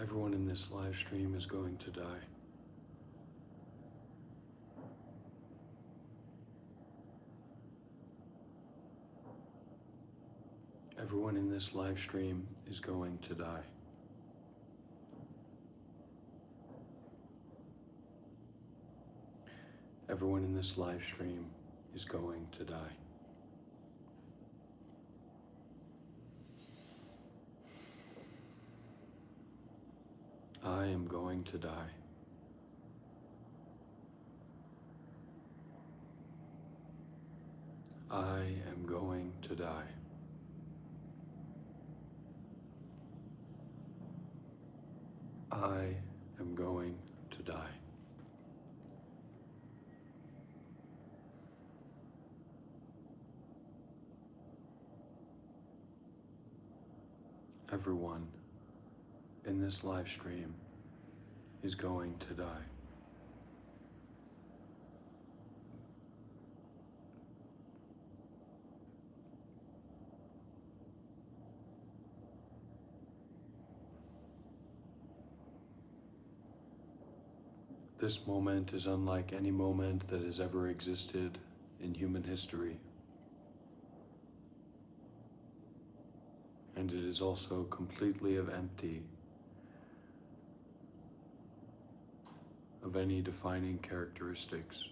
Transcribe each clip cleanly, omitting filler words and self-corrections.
Everyone in this live stream is going to die. Everyone in this live stream is going to die. Everyone in this live stream is going to die. I am going to die. I am going to die. I am going to die. Everyone in this live stream is going to die. This moment is unlike any moment that has ever existed in human history. And it is also completely empty of any defining characteristics.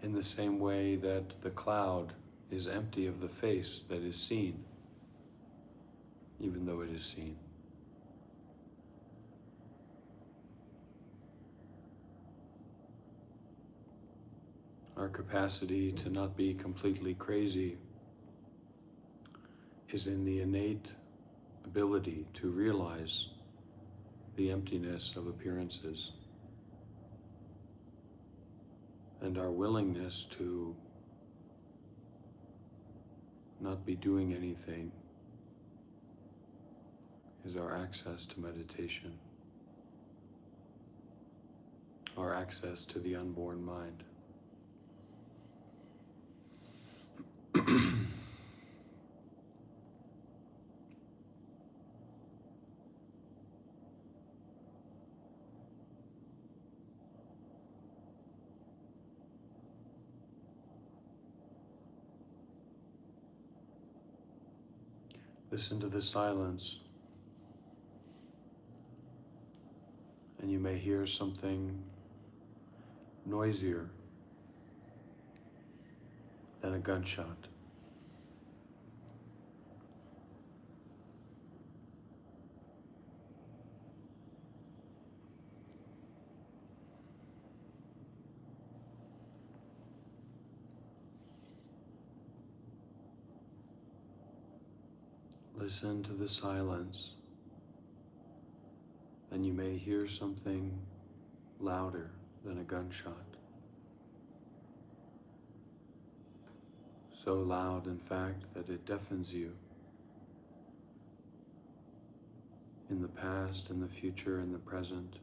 In the same way that the cloud is empty of the face that is seen, even though it is seen. Our capacity to not be completely crazy is in the innate ability to realize the emptiness of appearances, and our willingness to not be doing anything is our access to meditation, our access to the unborn mind. Listen to the silence, and you may hear something noisier than a gunshot. Listen to the silence, and you may hear something louder than a gunshot. So loud, in fact, that it deafens you. In the past, in the future, in the present,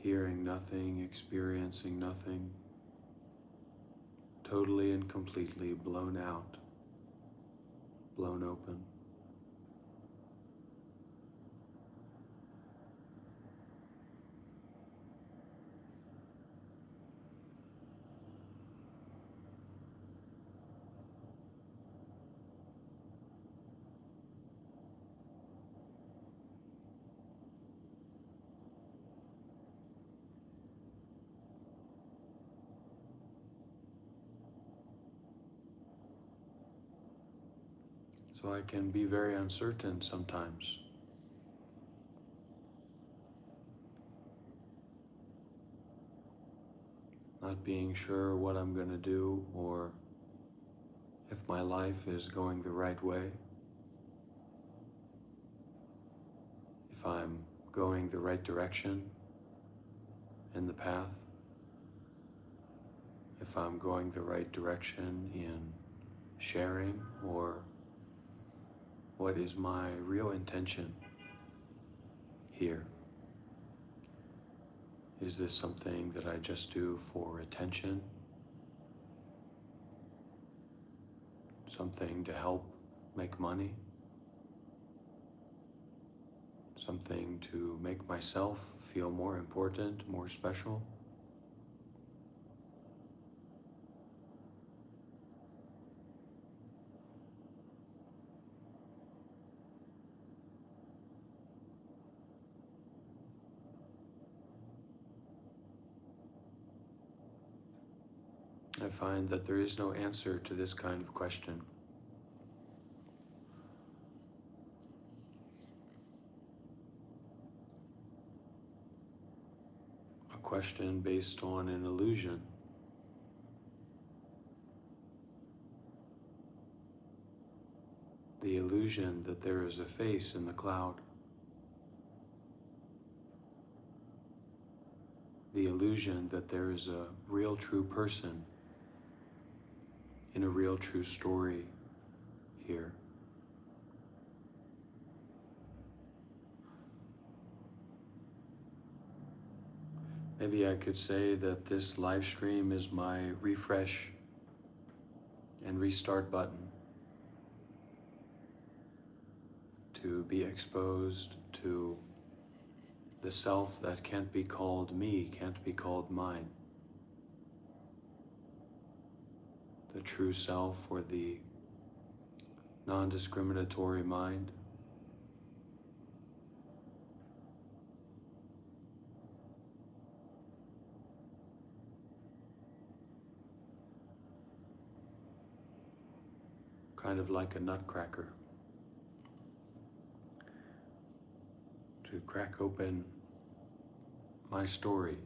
hearing nothing, experiencing nothing, totally and completely blown out, blown open. So I can be very uncertain sometimes. Not being sure what I'm going to do or if my life is going the right way. If I'm going the right direction in the path. If I'm going the right direction in sharing, or what is my real intention here? Is this something that I just do for attention? Something to help make money, something to make myself feel more important, more special. I find that there is no answer to this kind of question. A question based on an illusion. The illusion that there is a face in the cloud. The illusion that there is a real true person in a real true story here. Maybe I could say that this live stream is my refresh and restart button to be exposed to the self that can't be called me, can't be called mine. The true self, or the non-discriminatory mind. Kind of like a nutcracker. To crack open my story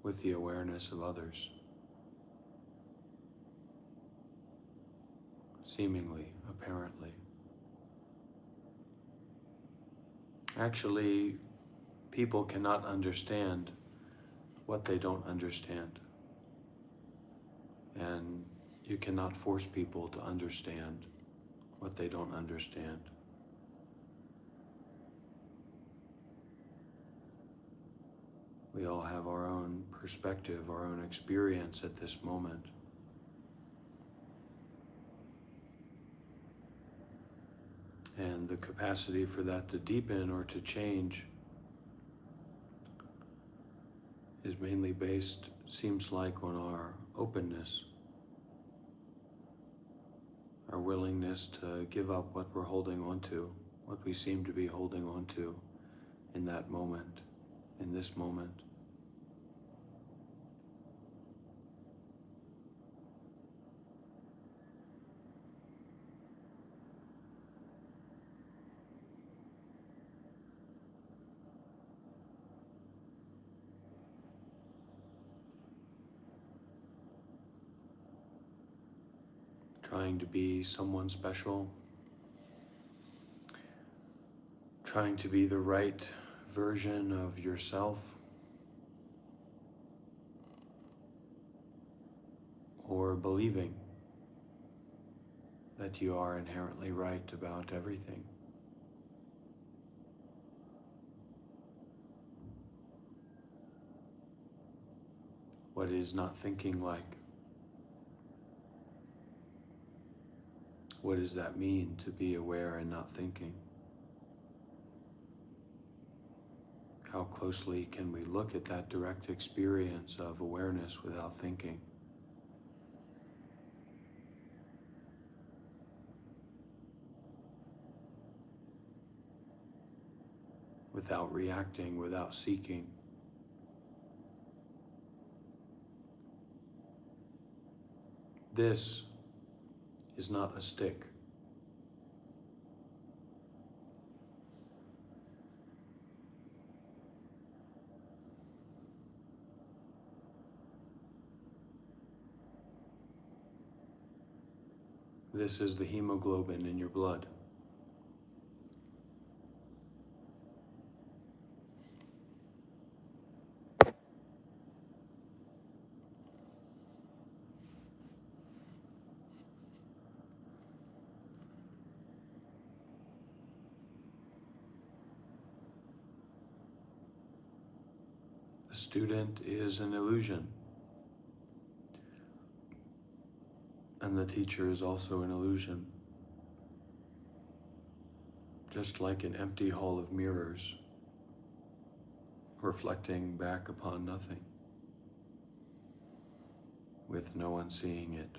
with the awareness of others. Seemingly, apparently. Actually, people cannot understand what they don't understand. And you cannot force people to understand what they don't understand. We all have our own perspective, our own experience at this moment. And the capacity for that to deepen or to change is mainly based, seems like, on our openness, our willingness to give up what we're holding on to, what we seem to be holding on to in that moment, in this moment. Trying to be someone special, trying to be the right version of yourself, or believing that you are inherently right about everything. What is not thinking like? What does that mean, to be aware and not thinking? How closely can we look at that direct experience of awareness without thinking? Without reacting, without seeking? This is not a stick. This is the hemoglobin in your blood. The student is an illusion. And the teacher is also an illusion, just like an empty hall of mirrors, reflecting back upon nothing, with no one seeing it,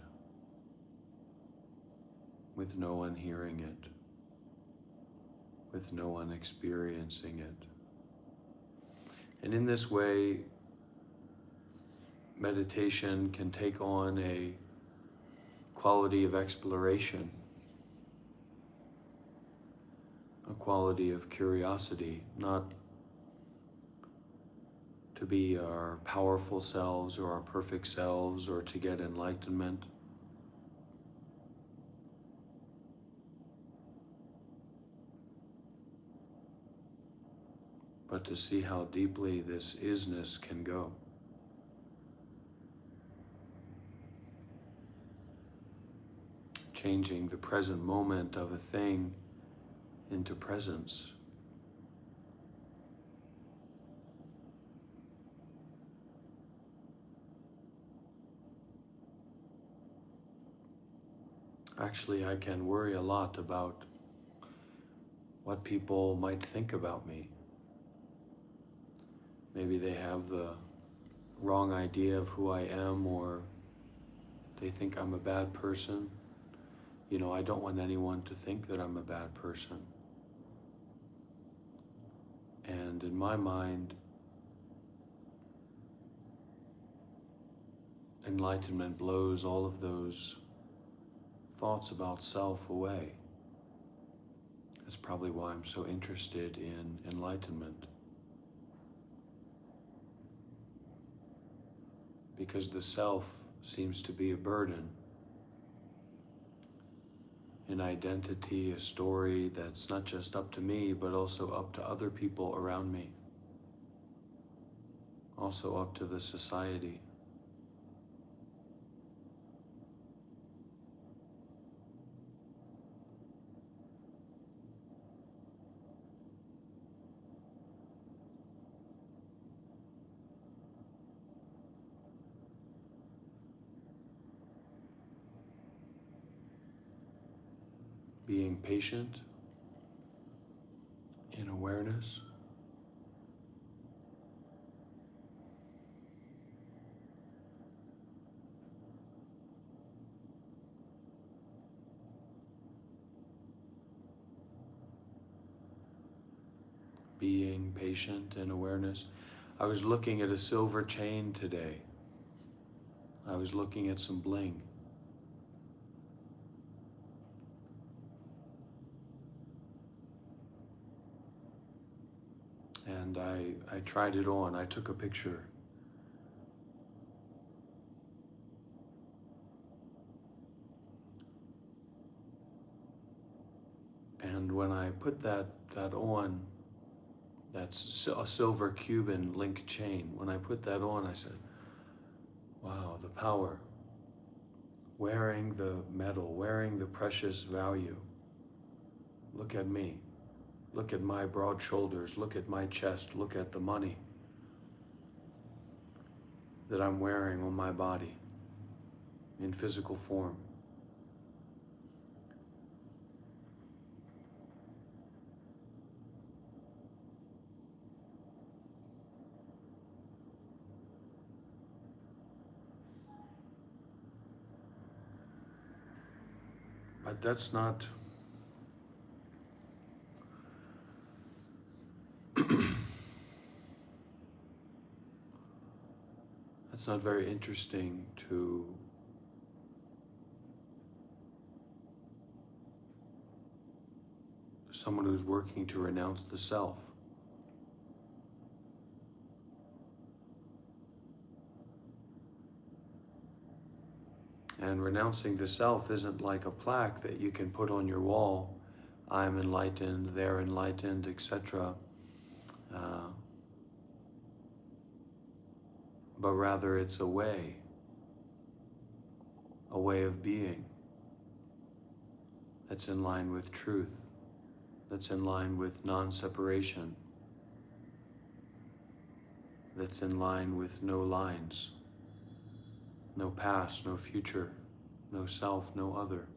with no one hearing it, with no one experiencing it. And in this way, meditation can take on a quality of exploration, a quality of curiosity, not to be our powerful selves or our perfect selves or to get enlightenment, but to see how deeply this isness can go. Changing the present moment of a thing into presence. Actually, I can worry a lot about what people might think about me. Maybe they have the wrong idea of who I am, or they think I'm a bad person. You know, I don't want anyone to think that I'm a bad person. And in my mind, enlightenment blows all of those thoughts about self away. That's probably why I'm so interested in enlightenment. Because the self seems to be a burden, an identity, a story that's not just up to me, but also up to other people around me, also up to the society. Being patient in awareness, being patient in awareness. I was looking at a silver chain today. I was looking at some bling. And I tried it on. I took a picture. And when I put that on, that's a silver Cuban link chain. When I put that on, I said, wow, the power. Wearing the metal, wearing the precious value. Look at me. Look at my broad shoulders. Look at my chest. Look at the money that I'm wearing on my body in physical form. But that's not that's not very interesting to someone who's working to renounce the self. And renouncing the self isn't like a plaque that you can put on your wall. I'm enlightened, they're enlightened, etc. But rather it's a way of being that's in line with truth, that's in line with non-separation, that's in line with no lines, no past, no future, no self, no other.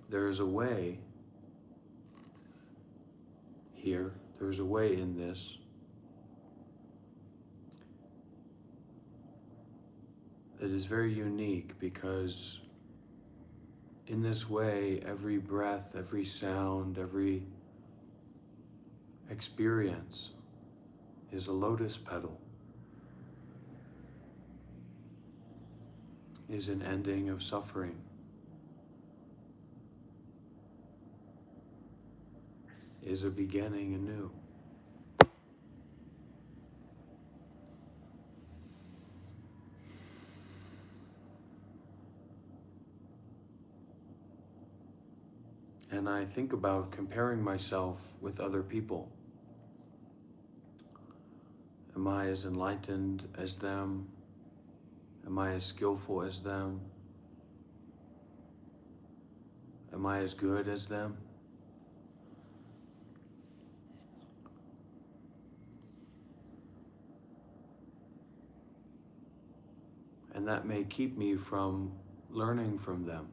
There is a way here, there's a way in this that is very unique, because in this way, every breath, every sound, every experience is a lotus petal, is an ending of suffering. Is a beginning anew. And I think about comparing myself with other people. Am I as enlightened as them? Am I as skillful as them? Am I as good as them? And that may keep me from learning from them.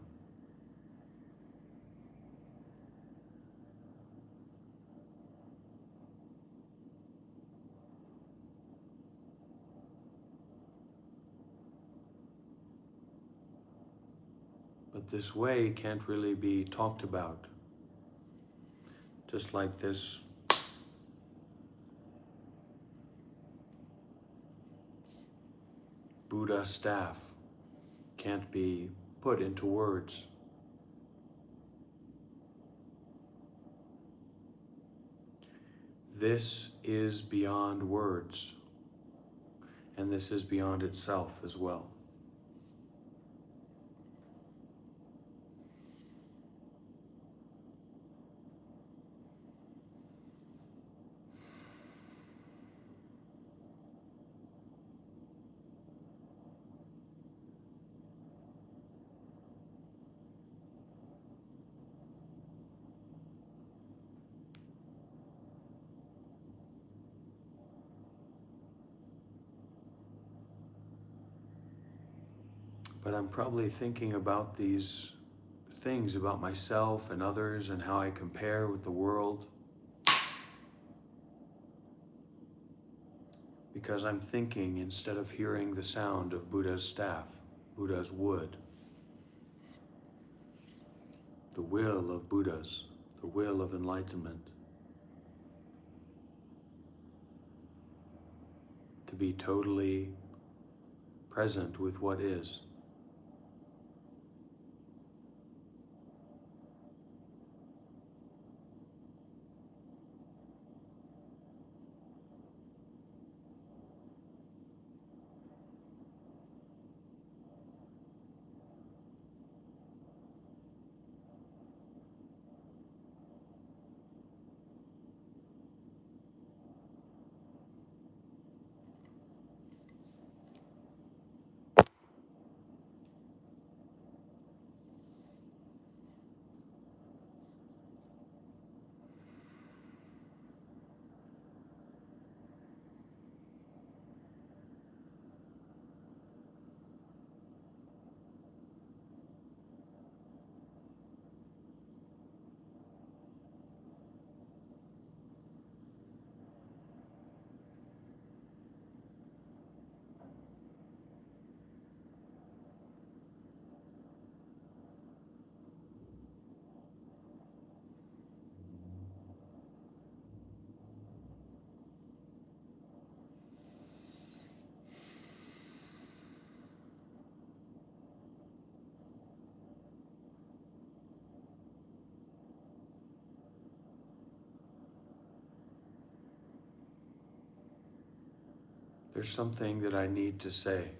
But this way can't really be talked about. Just like this Buddha staff can't be put into words. This is beyond words, and this is beyond itself as well. But I'm probably thinking about these things about myself and others and how I compare with the world, because I'm thinking instead of hearing the sound of Buddha's staff, Buddha's wood, the will of Buddhas, the will of enlightenment, to be totally present with what is. There's something that I need to say.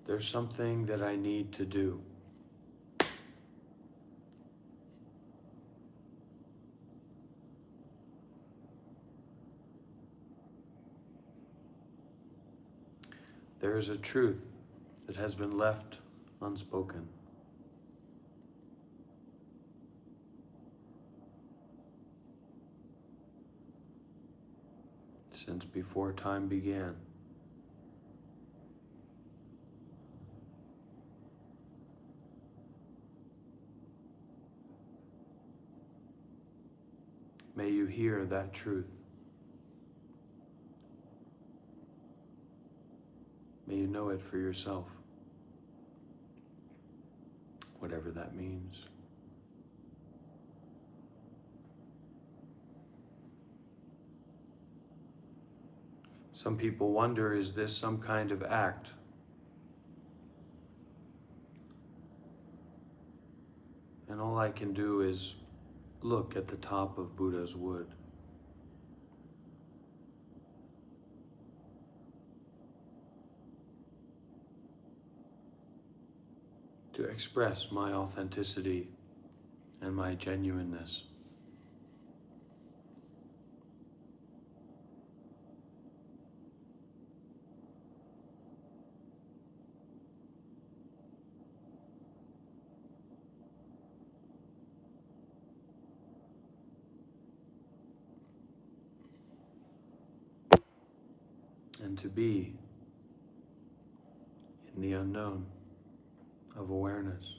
There's something that I need to do. There is a truth that has been left unspoken. Since before time began. May you hear that truth. May you know it for yourself, whatever that means. Some people wonder, is this some kind of act? And all I can do is look at the top of Buddha's wood. To express my authenticity and my genuineness. And to be in the unknown of awareness.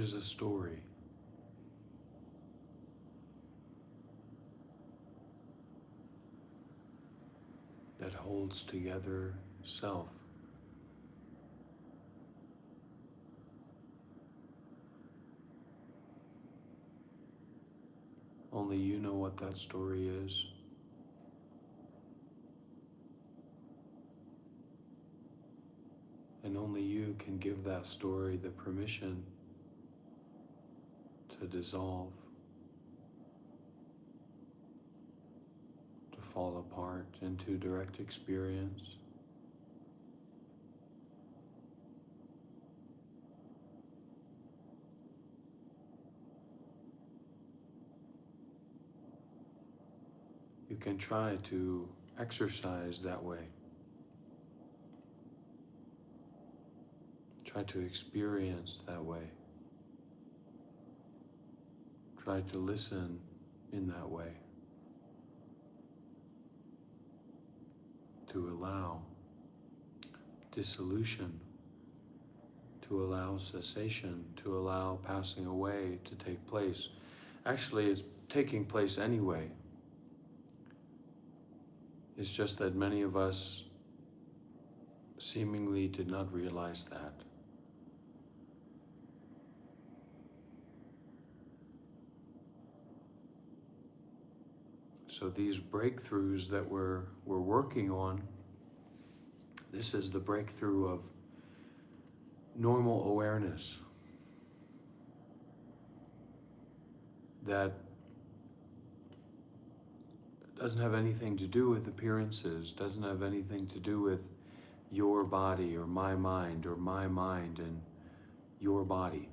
is a story. That holds together self. Only you know what that story is. And only you can give that story the permission to dissolve, to fall apart into direct experience. You can try to exercise that way. Try to experience that way. Try to listen in that way. To allow dissolution, to allow cessation, to allow passing away to take place. Actually, it's taking place anyway. It's just that many of us seemingly did not realize that. So these breakthroughs that we're working on, this is the breakthrough of normal awareness that doesn't have anything to do with appearances, doesn't have anything to do with your body or my mind and your body.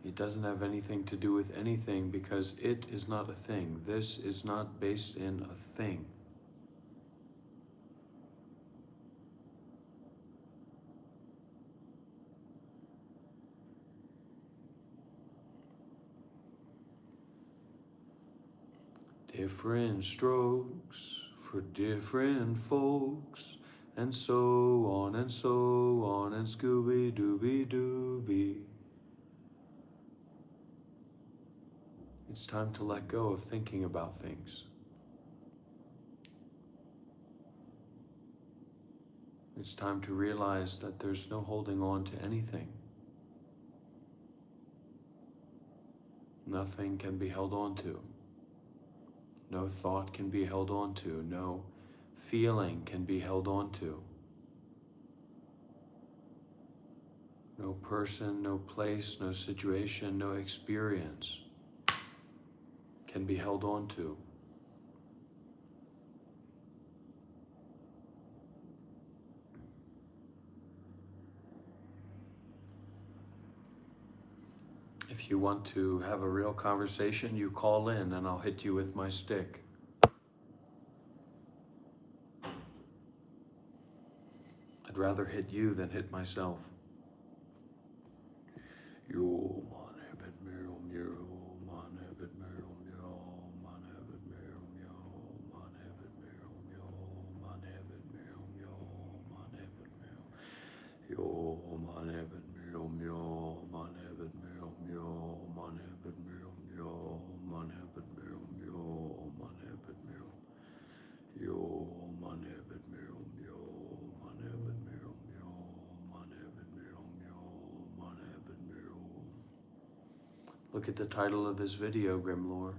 It doesn't have anything to do with anything because it is not a thing. This is not based in a thing. Different strokes for different folks, and so on and so on, and Scooby-Dooby-Dooby. It's time to let go of thinking about things. It's time to realize that there's no holding on to anything. Nothing can be held on to. No thought can be held on to. No feeling can be held on to. No person, no place, no situation, no experience can be held on to. If you want to have a real conversation, you call in and I'll hit you with my stick. I'd rather hit you than hit myself. Yo, man, habit, meow, meow, man, habit, meow, meow, man, habit, meow, meow, man, habit, meow, meow, man, habit, meow, meow, man, habit, meow. Yo, man, habit, meow, meow, man, habit, meow, meow, man, habit, meow, meow, man, habit, meow, meow, man, habit, meow. Yo, man, habit, meow, meow, man, habit, meow, meow, man, habit, meow, meow, man, habit, meow. Look at the title of this video, Grimlore.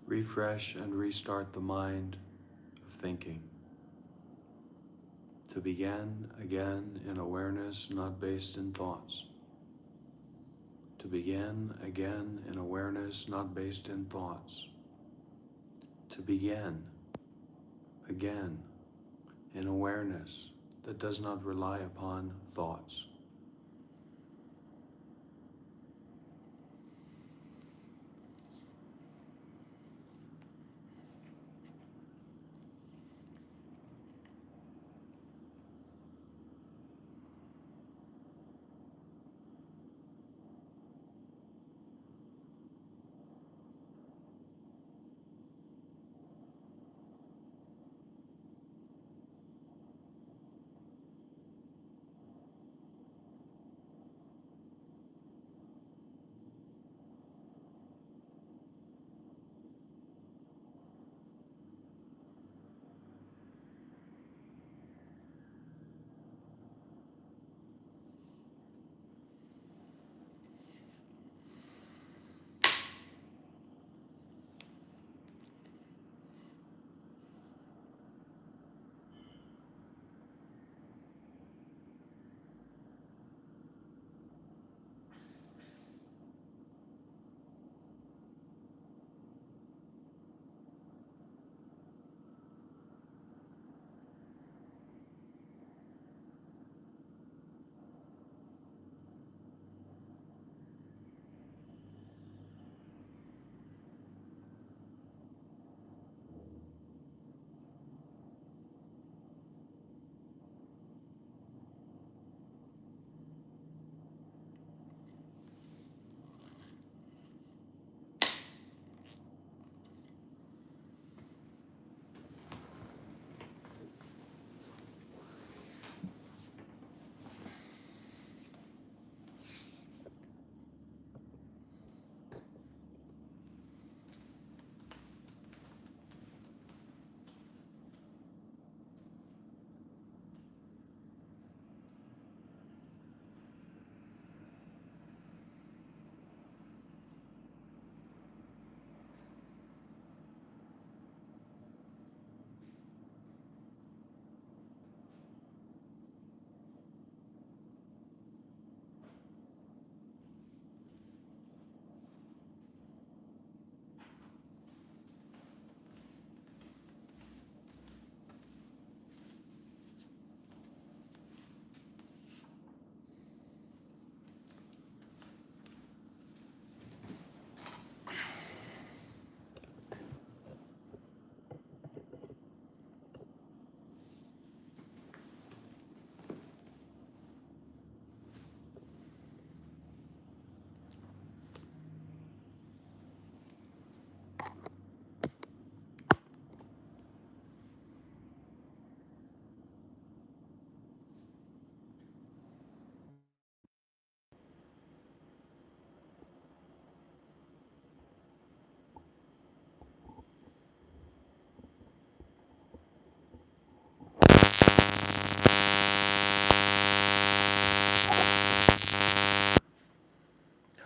refresh and restart the mind of thinking. To begin again in awareness not based in thoughts. To begin again in awareness not based in thoughts. To begin again in awareness that does not rely upon thoughts.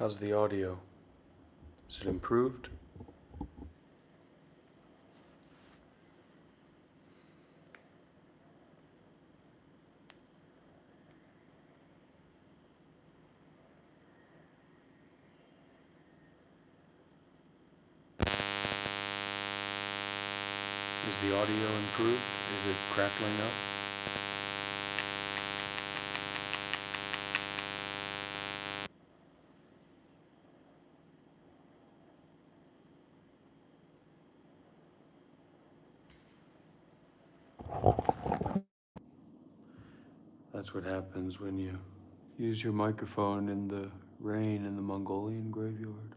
How's the audio? Is it improved? Is the audio improved? Is it crackling up? That's what happens when you use your microphone in the rain in the Mongolian graveyard.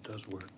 does work.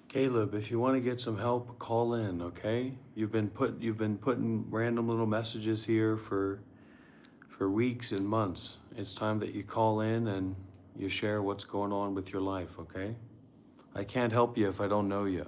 Caleb, if you want to get some help, call in, okay? You've been putting random little messages here for weeks and months. It's time that you call in and you share what's going on with your life, okay? I can't help you if I don't know you.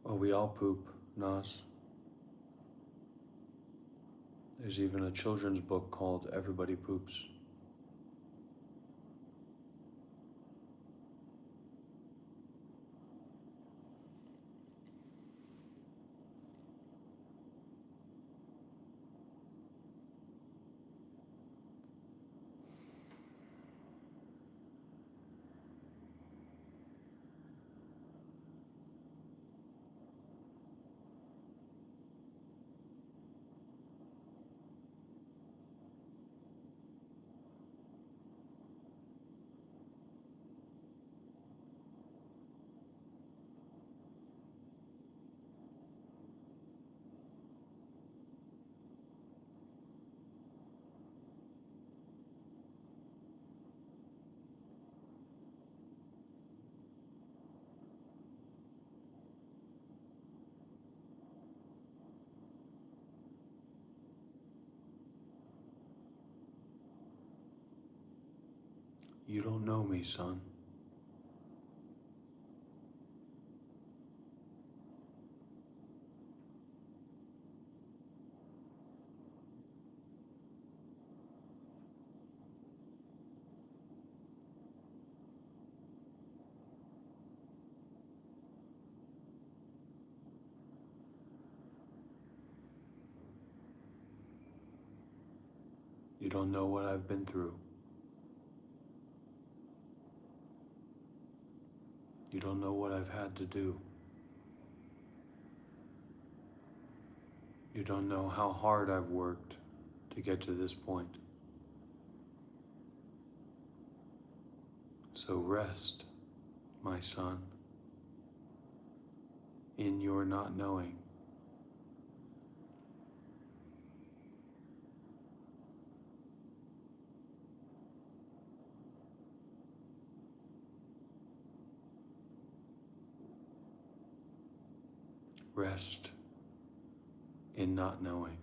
Oh, we all poop, Nas. There's even a children's book called Everybody Poops. You don't know me, son. You don't know what I've been through. You don't know what I've had to do. You don't know how hard I've worked to get to this point. So rest, my son, in your not knowing. Rest in not knowing.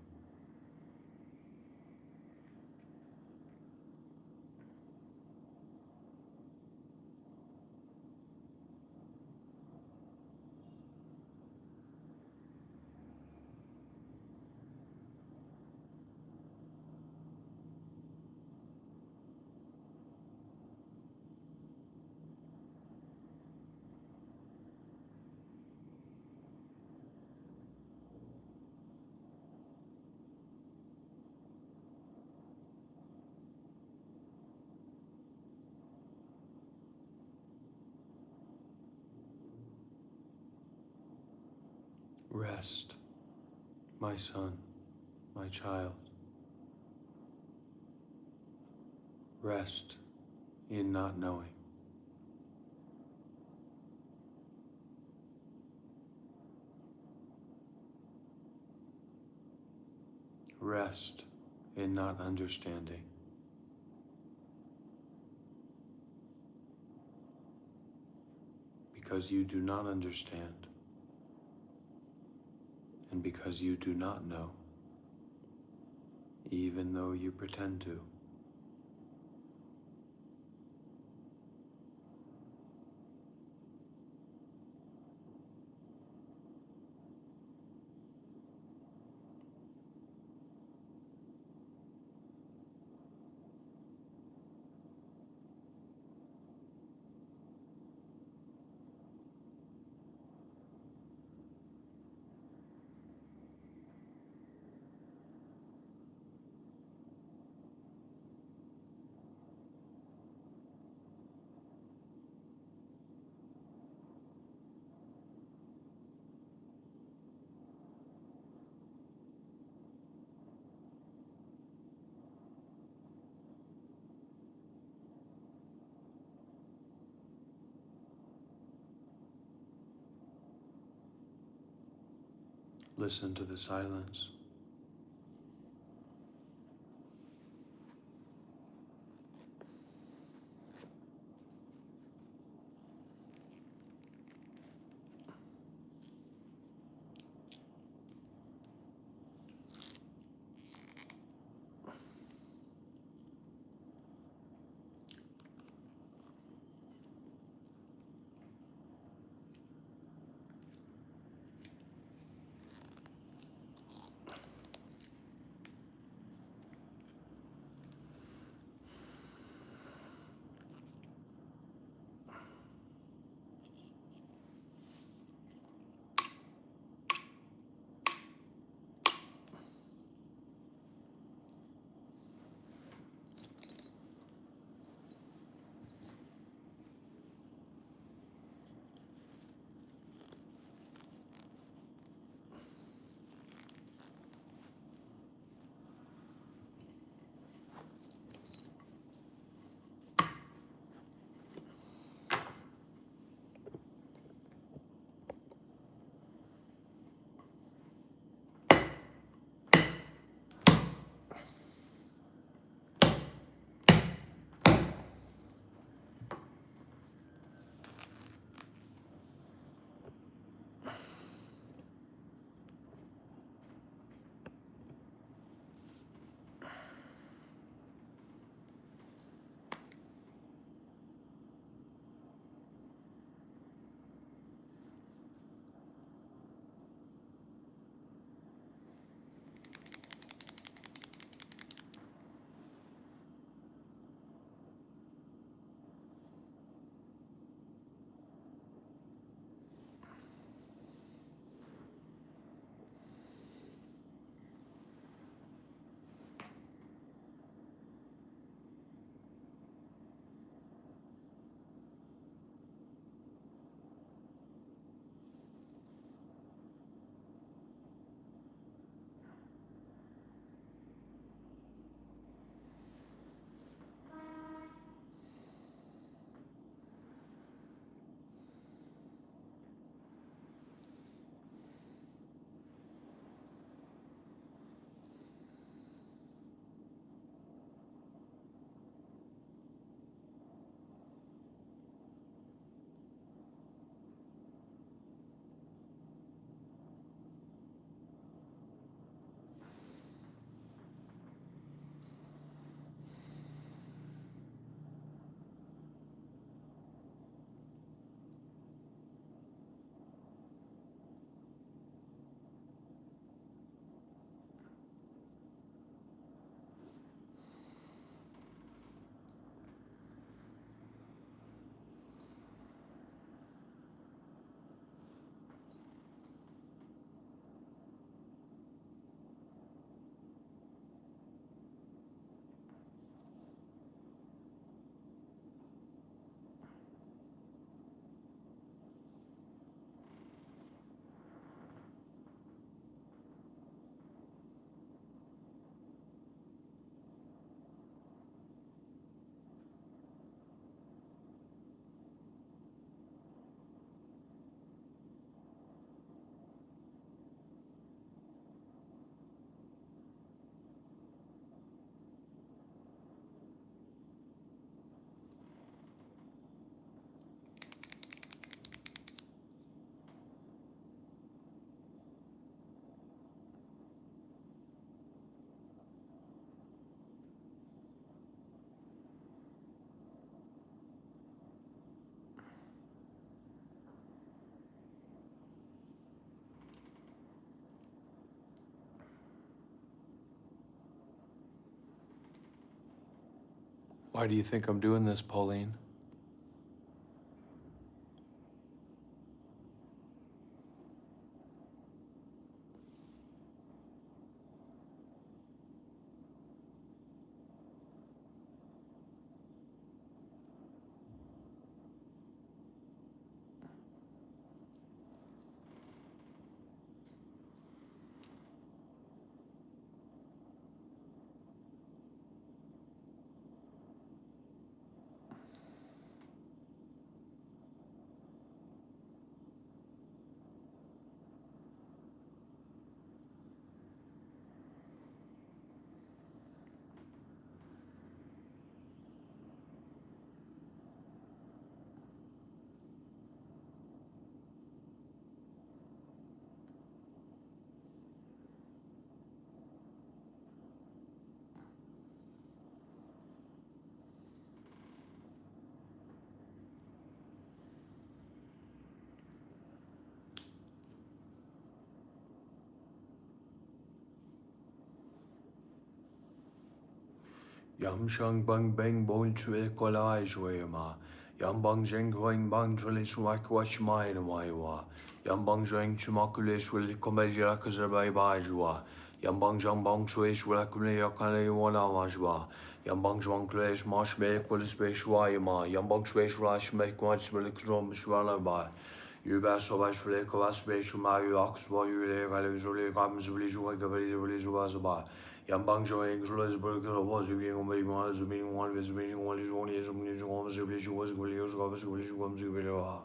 Rest, my son, my child. Rest in not knowing. Rest in not understanding. Because you do not understand, and because you do not know, even though you pretend to. Listen to the silence. Why do you think I'm doing this, Pauline? Yam shang bang bang bon chue kolai jue ma. Yam bang zheng huang bang chule suak wach mai na mai wa. Yam bang zheng chumakule shule komeja kazerbai bai jua. Yam bang zhang bang chue shule kule yakale wana wa jua. Yam bang zhang kule smash me kwale space wa ma. Yam bang shue shule shme kwach shule krom shwala ba. Yuba soba shule kwa space ma yu akswa yu le kale zule kam zule jua gabari zule jua zaba. Yambang Joing Jules Burger was being on my mother's being one with being one is only as a music almost a village was Williams Roberts Village Wams Villa.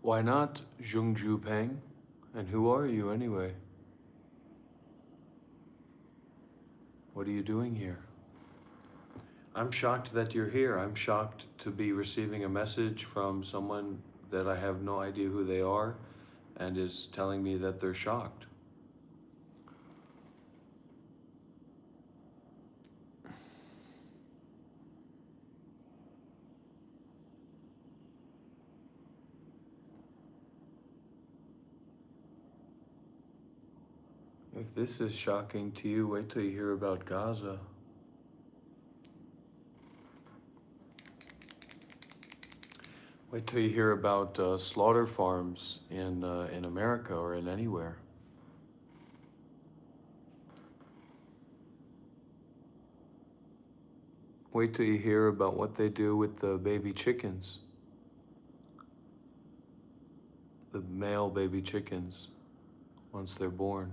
Why not Zhongju Peng? And who are you anyway? What are you doing here? I'm shocked that you're here. I'm shocked to be receiving a message from someone that I have no idea who they are and is telling me that they're shocked. If this is shocking to you, wait till you hear about Gaza. Wait till you hear about slaughter farms in America or in anywhere. Wait till you hear about what they do with the baby chickens, the male baby chickens, once they're born.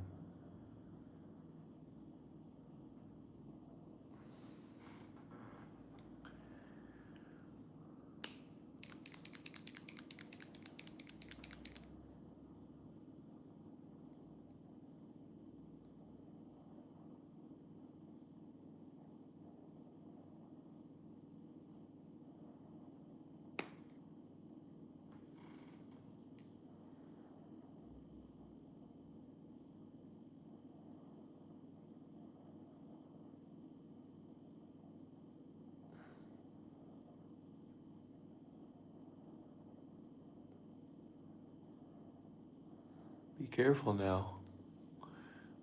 Be careful now.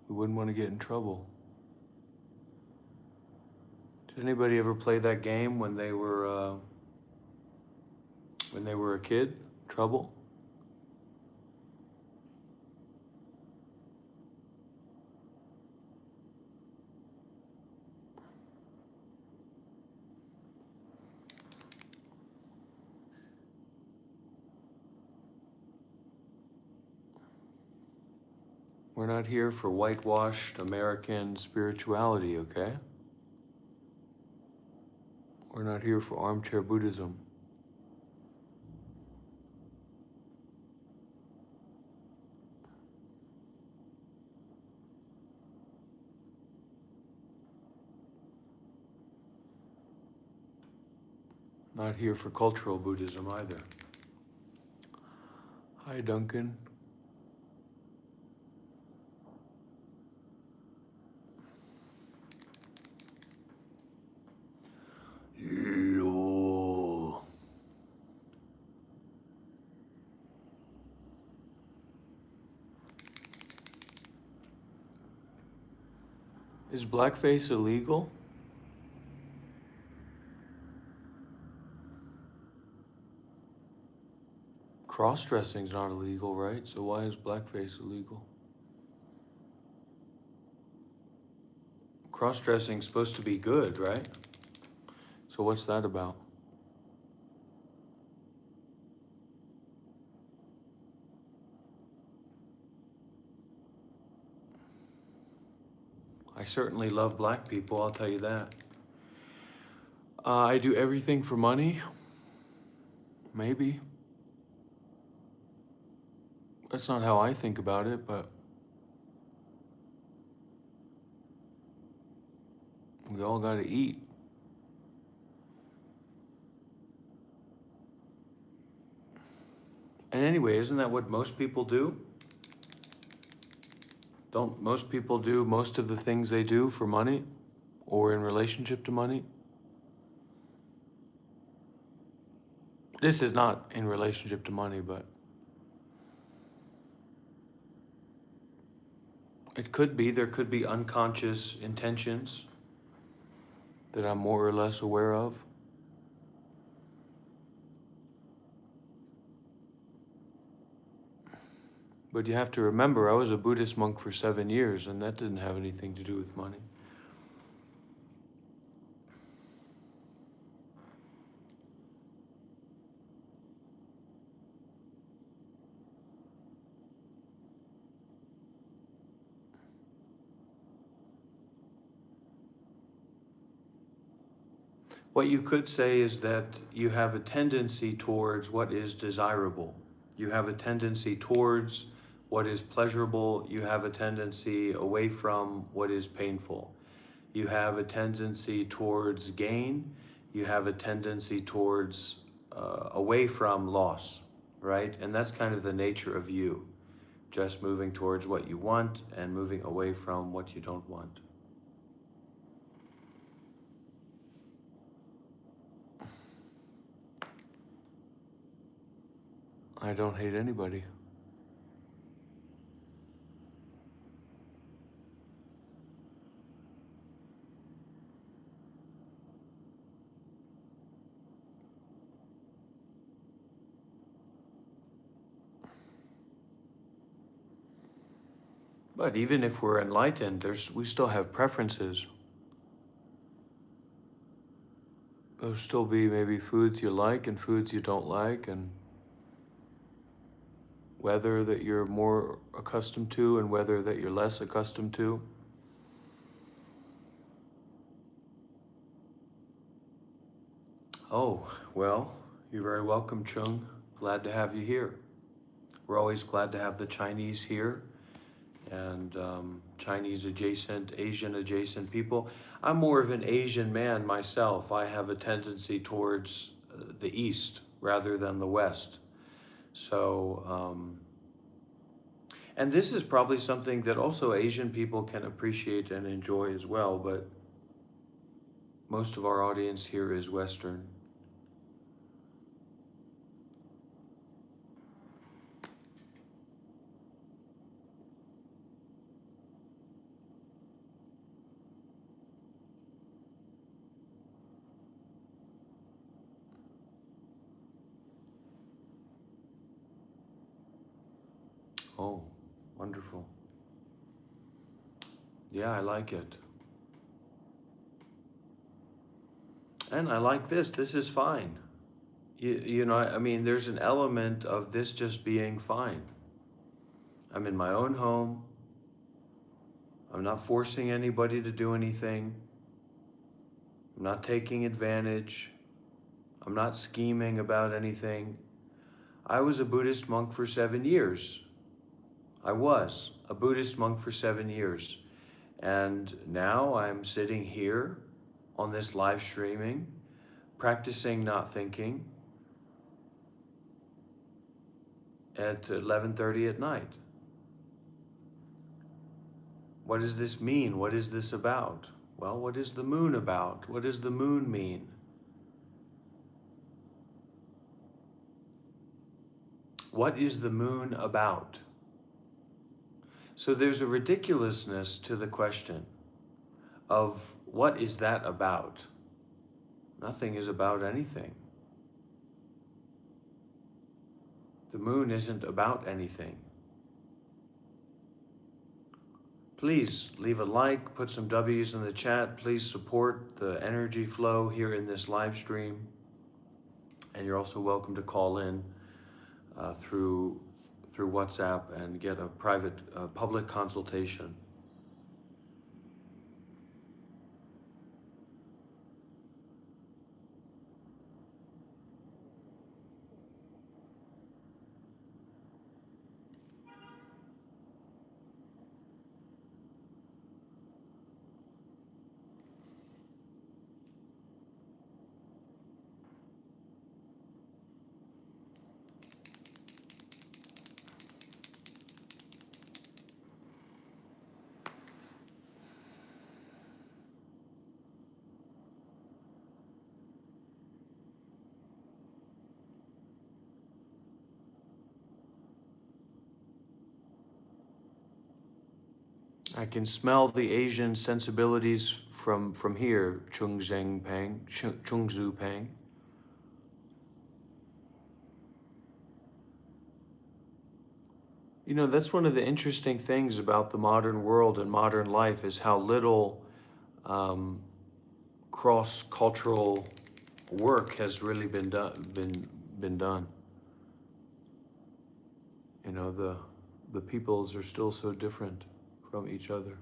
We wouldn't want to get in trouble. Did anybody ever play that game when they were a kid? Trouble? We're not here for whitewashed American spirituality, okay? We're not here for armchair Buddhism. Not here for cultural Buddhism either. Hi, Duncan. Yo. Is blackface illegal? Cross-dressing's not illegal, right? So why is blackface illegal? Cross-dressing's supposed to be good, right? So what's that about? I certainly love black people, I'll tell you that. I do everything for money? Maybe. That's not how I think about it, but we all gotta eat. And anyway, isn't that what most people do? Don't most people do most of the things they do for money or in relationship to money? This is not in relationship to money, but it could be. There could be unconscious intentions that I'm more or less aware of. But you have to remember, I was a Buddhist monk for 7 years, and that didn't have anything to do with money. What you could say is that you have a tendency towards what is desirable. You have a tendency towards what is pleasurable. You have a tendency away from what is painful. You have a tendency towards gain. You have a tendency towards away from loss, right? And that's kind of the nature of you, just moving towards what you want and moving away from what you don't want. I don't hate anybody. But even if we're enlightened, we still have preferences. There'll still be maybe foods you like and foods you don't like, and weather that you're more accustomed to and weather that you're less accustomed to. Oh, well, you're very welcome, Chung. Glad to have you here. We're always glad to have the Chinese here, and Chinese adjacent, Asian adjacent people. I'm more of an Asian man myself. I have a tendency towards the East rather than the West. So, and this is probably something that also Asian people can appreciate and enjoy as well, but most of our audience here is Western. Oh, wonderful. Yeah, I like it. And I like this. This is fine. You know, I mean, there's an element of this just being fine. I'm in my own home. I'm not forcing anybody to do anything. I'm not taking advantage. I'm not scheming about anything. I was a Buddhist monk for 7 years. I was a Buddhist monk for 7 years. And now I'm sitting here on this live streaming, practicing not thinking at 11:30 at night. What does this mean? What is this about? Well, what is the moon about? What does the moon mean? What is the moon about? So there's a ridiculousness to the question of what is that about? Nothing is about anything. The moon isn't about anything. Please leave a like, put some W's in the chat. Please support the energy flow here in this live stream. And you're also welcome to call in through WhatsApp and get a private public consultation. I can smell the Asian sensibilities from here, Chung Zhu Pang. You know, that's one of the interesting things about the modern world and modern life is how little cross-cultural work has really been done. You know, the peoples are still so different from each other.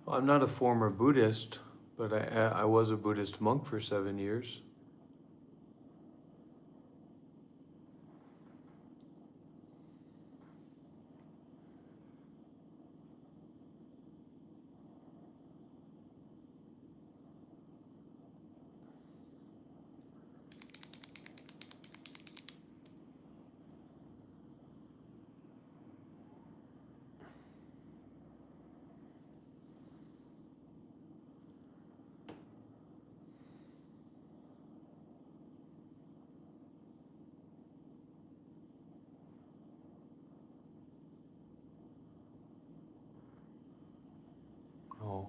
Well, I'm not a former Buddhist, but I was a Buddhist monk for 7 years. Oh,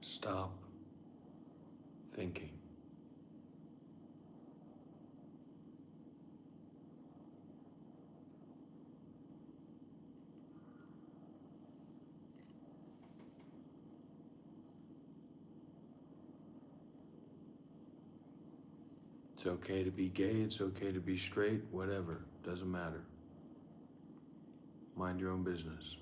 stop thinking. It's okay to be gay, it's okay to be straight, whatever, doesn't matter. Mind your own business.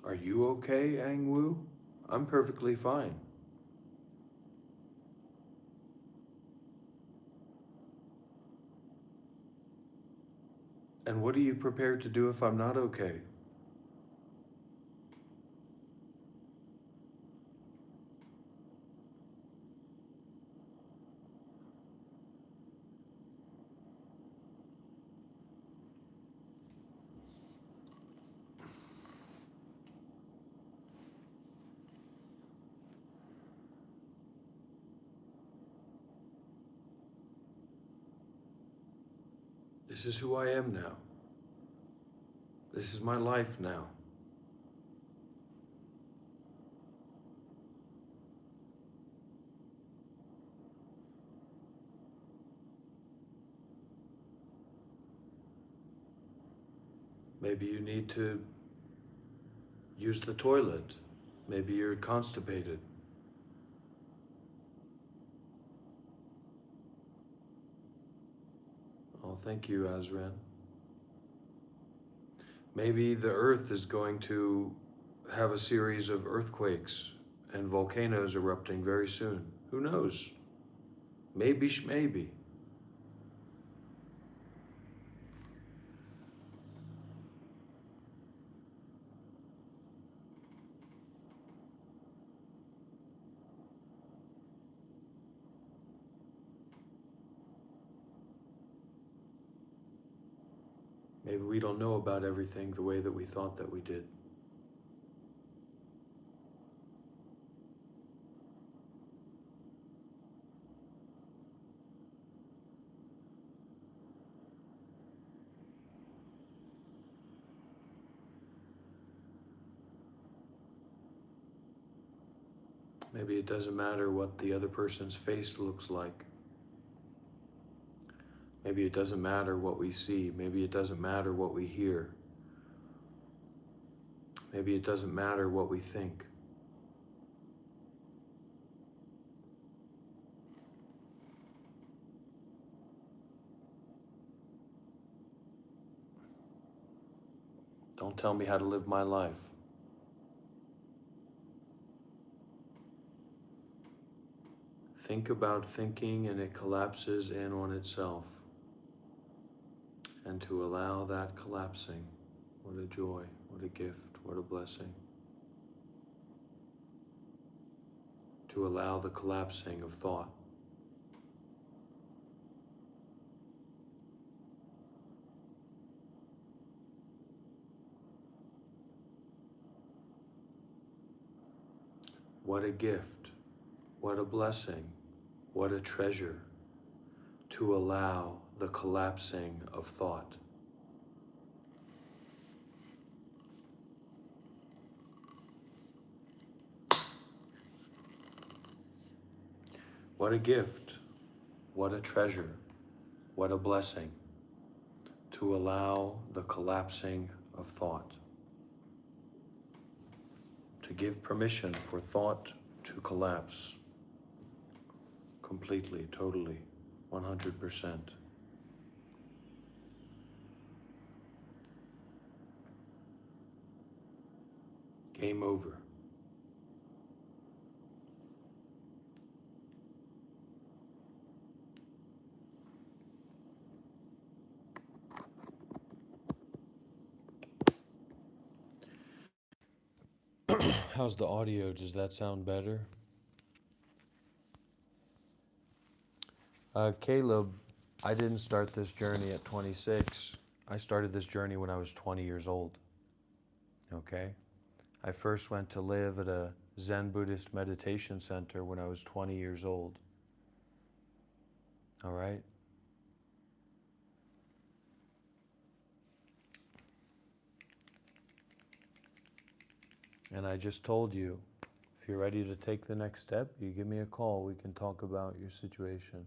Are you okay, Ang Wu? I'm perfectly fine. And what are you prepared to do if I'm not okay? This is who I am now. This is my life now. Maybe you need to use the toilet. Maybe you're constipated. Oh, thank you, Azran. Maybe the earth is going to have a series of earthquakes and volcanoes erupting very soon. Who knows? Maybe, maybe. Maybe we don't know about everything the way that we thought that we did. Maybe it doesn't matter what the other person's face looks like. Maybe it doesn't matter what we see. Maybe it doesn't matter what we hear. Maybe it doesn't matter what we think. Don't tell me how to live my life. Think about thinking and it collapses in on itself. And to allow that collapsing, what a joy, what a gift, what a blessing. To allow the collapsing of thought. What a gift, what a blessing, what a treasure to allow the collapsing of thought. What a gift, what a treasure, what a blessing to allow the collapsing of thought. To give permission for thought to collapse completely, totally, 100%. Game over. How's the audio? Does that sound better? Caleb, I didn't start this journey at 26. I started this journey when I was 20 years old. Okay? I first went to live at a Zen Buddhist meditation center when I was 20 years old. All right? And I just told you, if you're ready to take the next step, you give me a call. We can talk about your situation.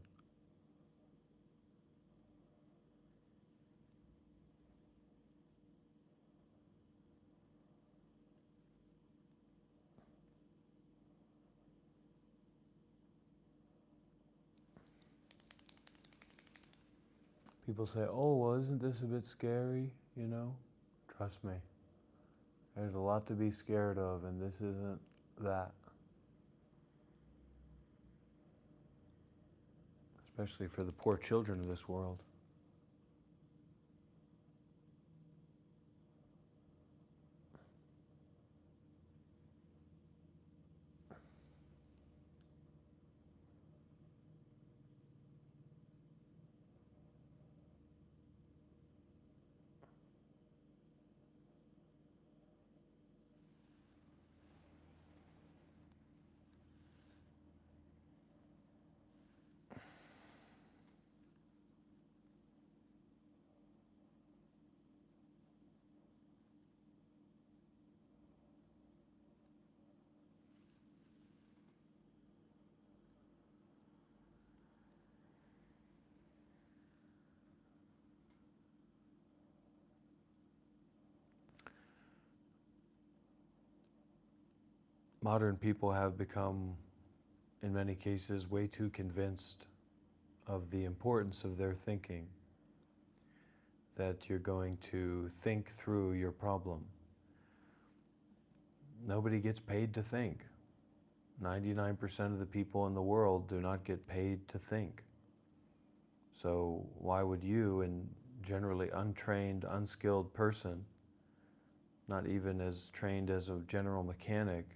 People say, oh, well, isn't this a bit scary? You know? Trust me. There's a lot to be scared of, and this isn't that. Especially for the poor children of this world. modern people have become, in many cases, way too convinced of the importance of their thinking, that you're going to think through your problem. Nobody gets paid to think. 99% of the people in the world do not get paid to think. So why would you, a generally untrained, unskilled person, not even as trained as a general mechanic,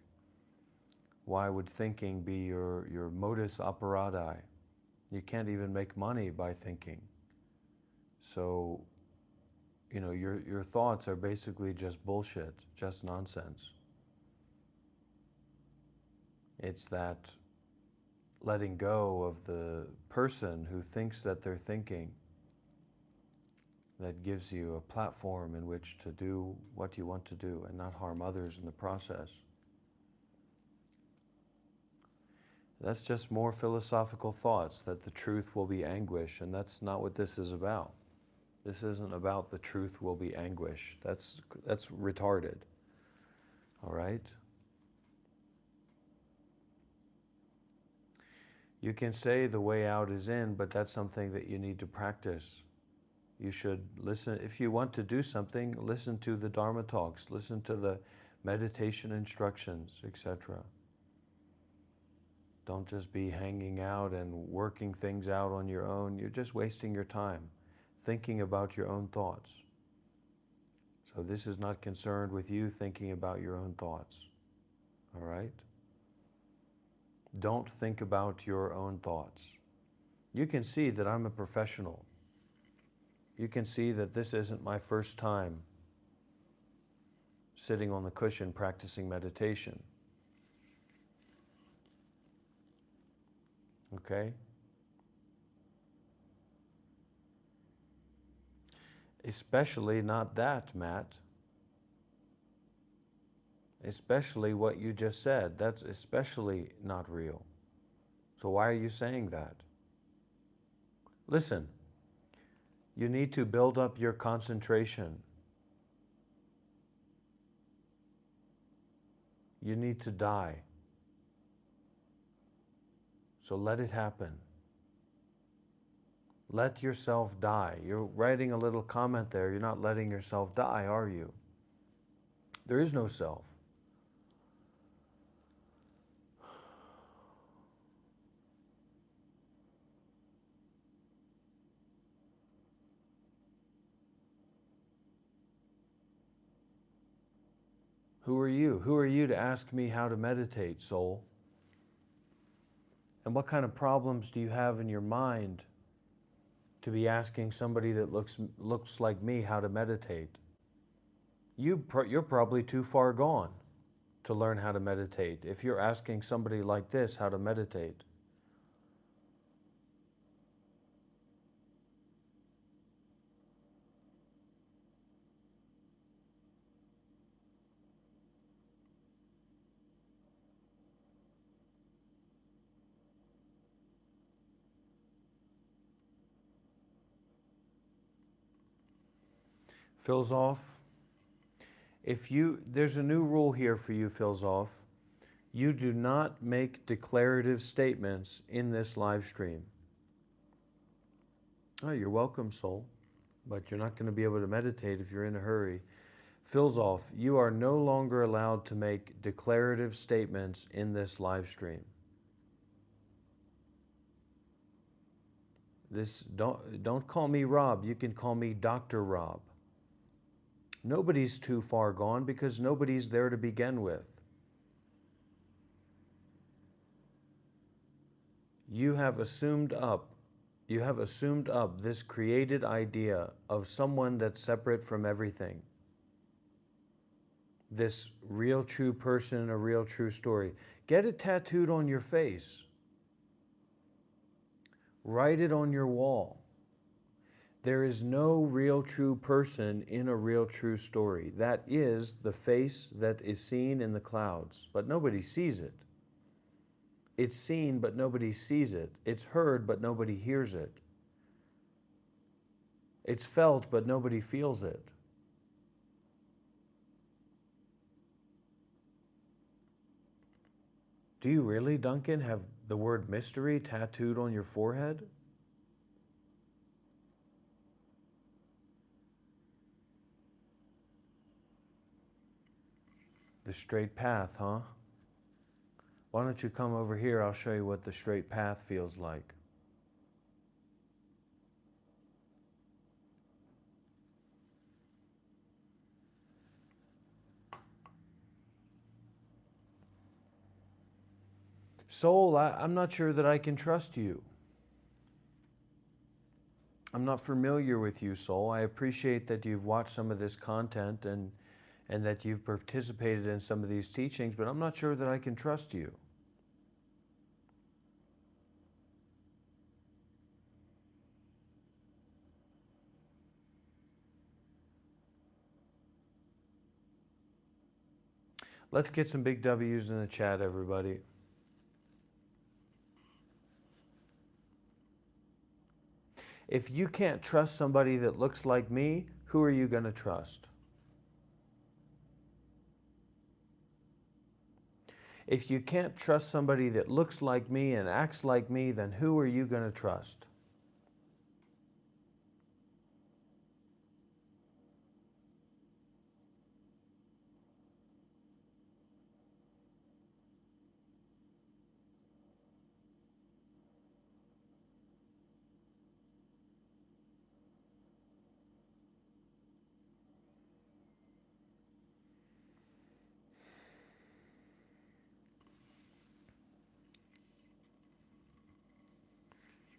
why would thinking be your modus operandi? You can't even make money by thinking. So, your thoughts are basically just bullshit, just nonsense. It's that letting go of the person who thinks that they're thinking that gives you a platform in which to do what you want to do and not harm others in the process. That's just more philosophical thoughts, that the truth will be anguish, and that's not what this is about. This isn't about the truth will be anguish. That's retarded. All right? You can say the way out is in, but that's something that you need to practice. You should listen. If you want to do something, listen to the Dharma talks, listen to the meditation instructions, etc. Don't just be hanging out and working things out on your own. You're just wasting your time thinking about your own thoughts. So this is not concerned with you thinking about your own thoughts. All right? Don't think about your own thoughts. You can see that I'm a professional. You can see that this isn't my first time sitting on the cushion practicing meditation. Okay? Especially not that, Matt. Especially what you just said. That's especially not real. So why are you saying that? Listen, you need to build up your concentration. You need to die. So let it happen. Let yourself die. You're writing a little comment there. You're not letting yourself die, are you? There is no self. Who are you? Who are you to ask me how to meditate, soul? And what kind of problems do you have in your mind to be asking somebody that looks like me how to meditate? You're probably too far gone to learn how to meditate if you're asking somebody like this how to meditate. Philzoff, there's a new rule here for you, Philzoff. You do not make declarative statements in this live stream. Oh, you're welcome, soul, but you're not going to be able to meditate if you're in a hurry. Philzoff, you are no longer allowed to make declarative statements in this live stream. Don't call me Rob. You can call me Dr. Rob. Nobody's too far gone because nobody's there to begin with. You have assumed up this created idea of someone that's separate from everything. This real true person, a real true story. Get it tattooed on your face. Write it on your wall. There is no real true person in a real true story. That is the face that is seen in the clouds, but nobody sees it. It's seen, but nobody sees it. It's heard, but nobody hears it. It's felt, but nobody feels it. Do you really, Duncan, have the word mystery tattooed on your forehead? The straight path, huh? Why don't you come over here? I'll show you what the straight path feels like. Soul, I'm not sure that I can trust you. I'm not familiar with you, Soul. I appreciate that you've watched some of this content and that you've participated in some of these teachings, but I'm not sure that I can trust you. Let's get some big W's in the chat, everybody. If you can't trust somebody that looks like me, who are you going to trust? If you can't trust somebody that looks like me and acts like me, then who are you going to trust?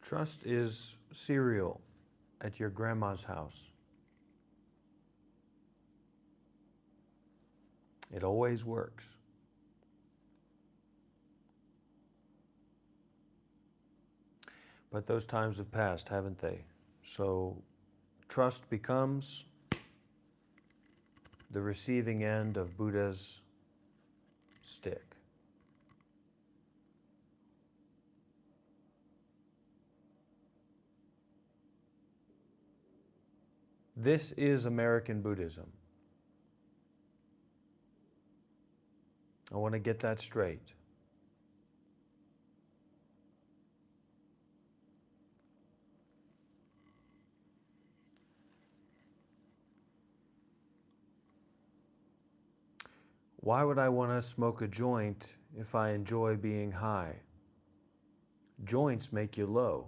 Trust is cereal at your grandma's house. It always works. But those times have passed, haven't they? So trust becomes the receiving end of Buddha's stick. This is American Buddhism. I want to get that straight. Why would I want to smoke a joint if I enjoy being high? Joints make you low.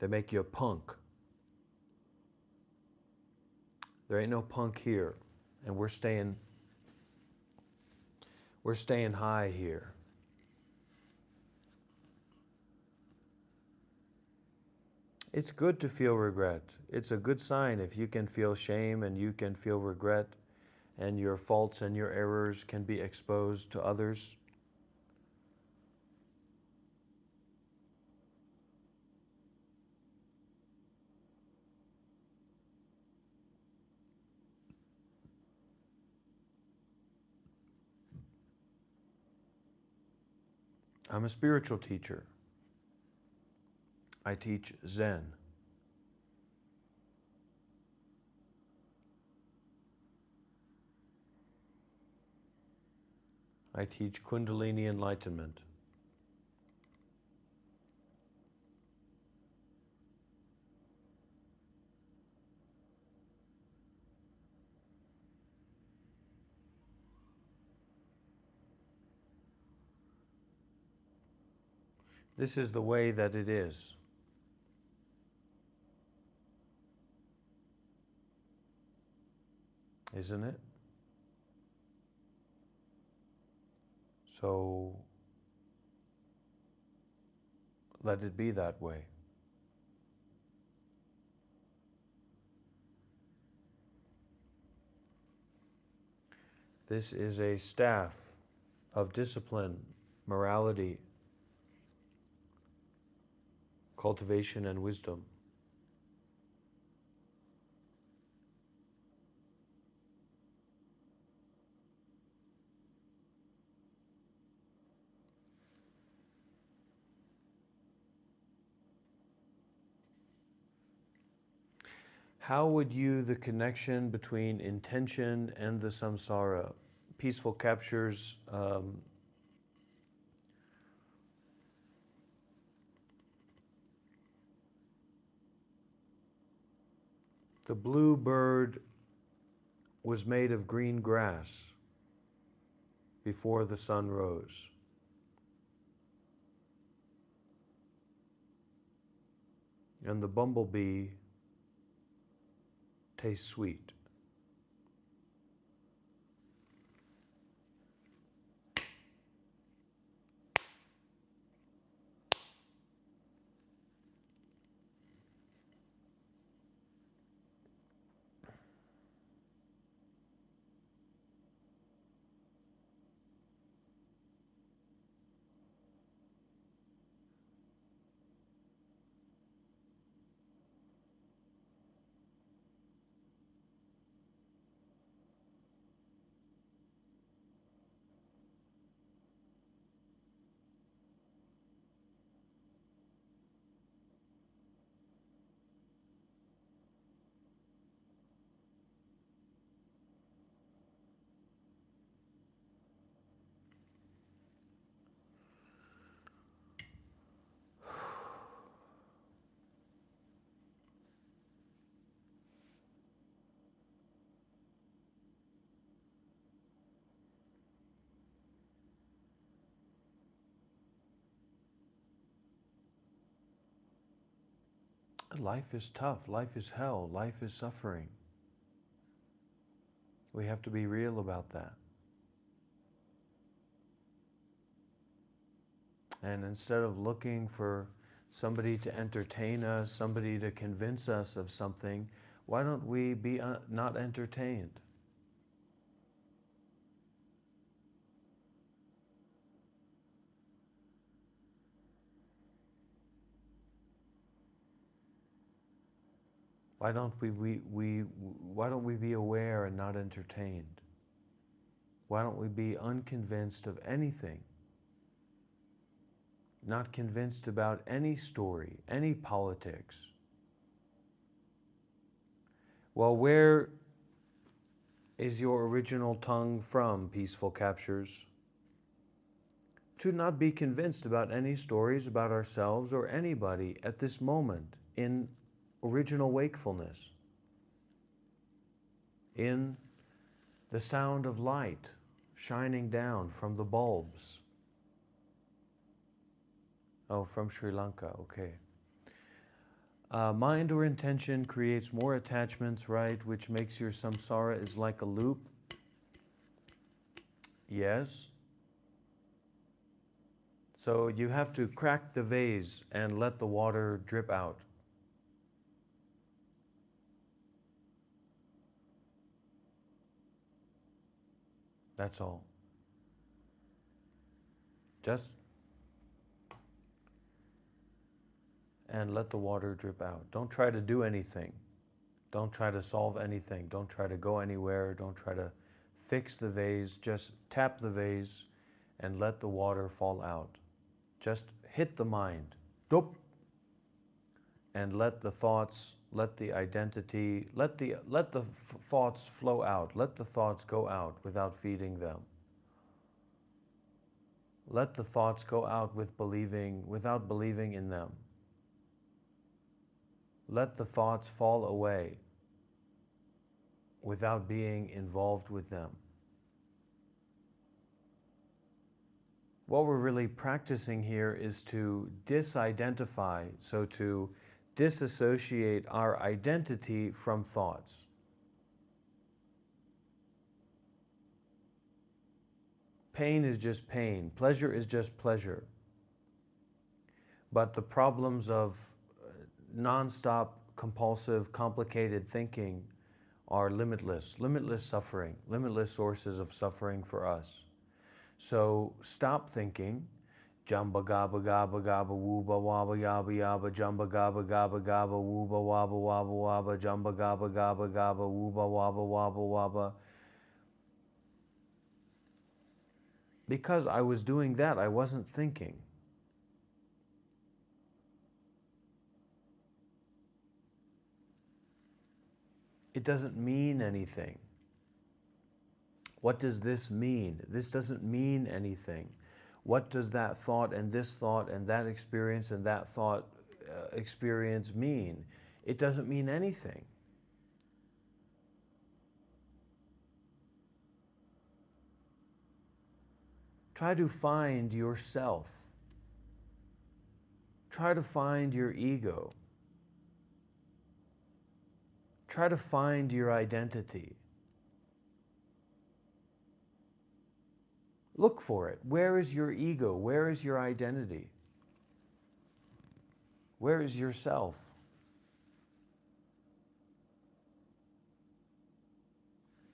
They make you a punk. There ain't no punk here, and we're staying high here. It's good to feel regret. It's a good sign if you can feel shame and you can feel regret and your faults and your errors can be exposed to others. I'm a spiritual teacher. I teach Zen. I teach Kundalini enlightenment. This is the way that it is. Isn't it? So let it be that way. This is a staff of discipline, morality, cultivation, and wisdom. How would you the connection between intention and the samsara? Peaceful Captures The blue bird was made of green grass before the sun rose. And the bumblebee tastes sweet. Life is tough. Life is hell. Life is suffering. We have to be real about that. And instead of looking for somebody to entertain us, somebody to convince us of something, why don't we be not entertained? Why don't we be aware and not entertained? Why don't we be unconvinced of anything? Not convinced about any story, any politics? Well, where is your original tongue from, Peaceful Captures? To not be convinced about any stories about ourselves or anybody at this moment in original wakefulness, in the sound of light shining down from the bulbs. Oh, from Sri Lanka, okay. Mind or intention creates more attachments, right, which makes your samsara is like a loop. Yes. So you have to crack the vase and let the water drip out. That's all. Just and let the water drip out. Don't try to do anything. Don't try to solve anything. Don't try to go anywhere. Don't try to fix the vase. Just tap the vase and let the water fall out. Just hit the mind. Doop. And let the thoughts, let the identity, let the thoughts flow out. Let the thoughts go out without feeding them. Let the thoughts go out without believing in them. Let the thoughts fall away without being involved with them. What we're really practicing here is to disidentify, so to disassociate our identity from thoughts. Pain is just pain. Pleasure is just pleasure. But the problems of non-stop, compulsive, complicated thinking are limitless suffering, limitless sources of suffering for us. So stop thinking, jamba gaba gaba gaba wooba waba yaba yaba, jamba gaba gaba gaba wooba waba waba waba, jamba gaba gaba gaba wooba waba waba waba. Because I was doing that, I wasn't thinking. It doesn't mean anything. What does this mean? This doesn't mean anything. What does that thought and this thought and that experience and that thought experience mean? It doesn't mean anything. Try to find yourself. Try to find your ego. Try to find your identity. Look for it. Where is your ego? Where is your identity? Where is yourself?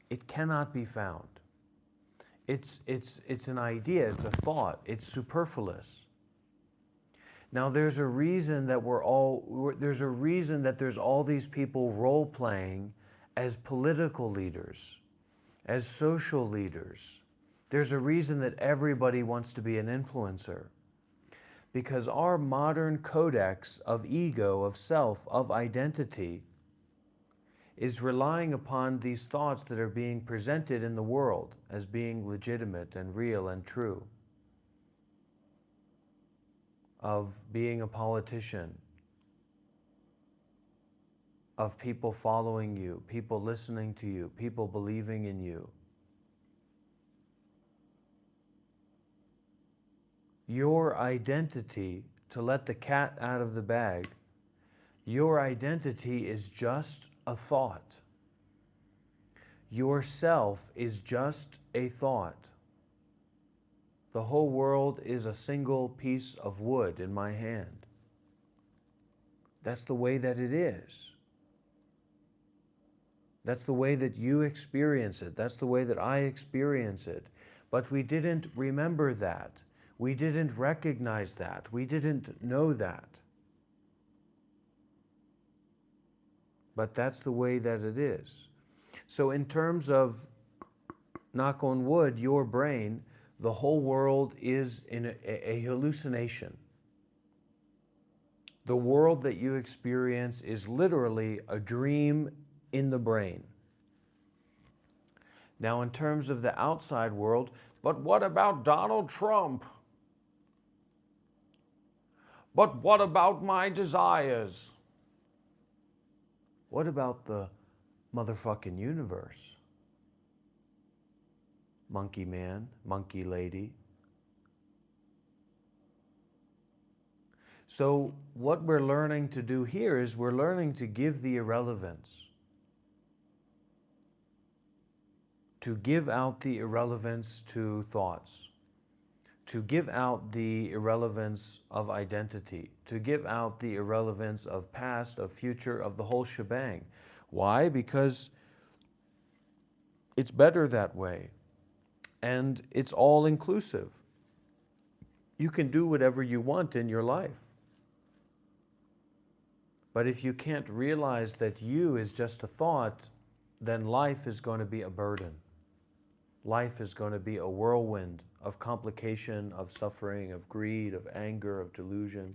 It cannot be found. It's an idea, it's a thought, it's superfluous. Now there's a reason that there's a reason that there's all these people role-playing as political leaders, as social leaders. There's a reason that everybody wants to be an influencer. Because our modern codex of ego, of self, of identity is relying upon these thoughts that are being presented in the world as being legitimate and real and true. Of being a politician, of people following you, people listening to you, people believing in you. Your identity, to let the cat out of the bag, your identity is just a thought. Yourself is just a thought. The whole world is a single piece of wood in my hand. That's the way that it is. That's the way that you experience it. That's the way that I experience it. But we didn't remember that. We didn't recognize that. We didn't know that. But that's the way that it is. So in terms of, knock on wood, your brain, the whole world is in a hallucination. The world that you experience is literally a dream in the brain. Now in terms of the outside world, but what about Donald Trump? But what about my desires? What about the motherfucking universe? Monkey man, monkey lady. So what we're learning to do here is we're learning to give the irrelevance. To give out the irrelevance to thoughts. To give out the irrelevance of identity, to give out the irrelevance of past, of future, of the whole shebang. Why? Because it's better that way. And it's all inclusive. You can do whatever you want in your life. But if you can't realize that you is just a thought, then life is going to be a burden. Life is going to be a whirlwind of complication, of suffering, of greed, of anger, of delusion.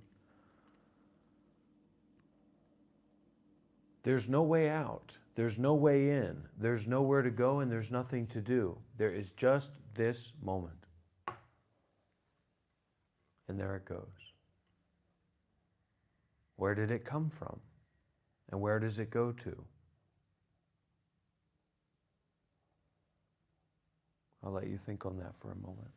There's no way out. There's no way in. There's nowhere to go and there's nothing to do. There is just this moment. And there it goes. Where did it come from? And where does it go to? I'll let you think on that for a moment.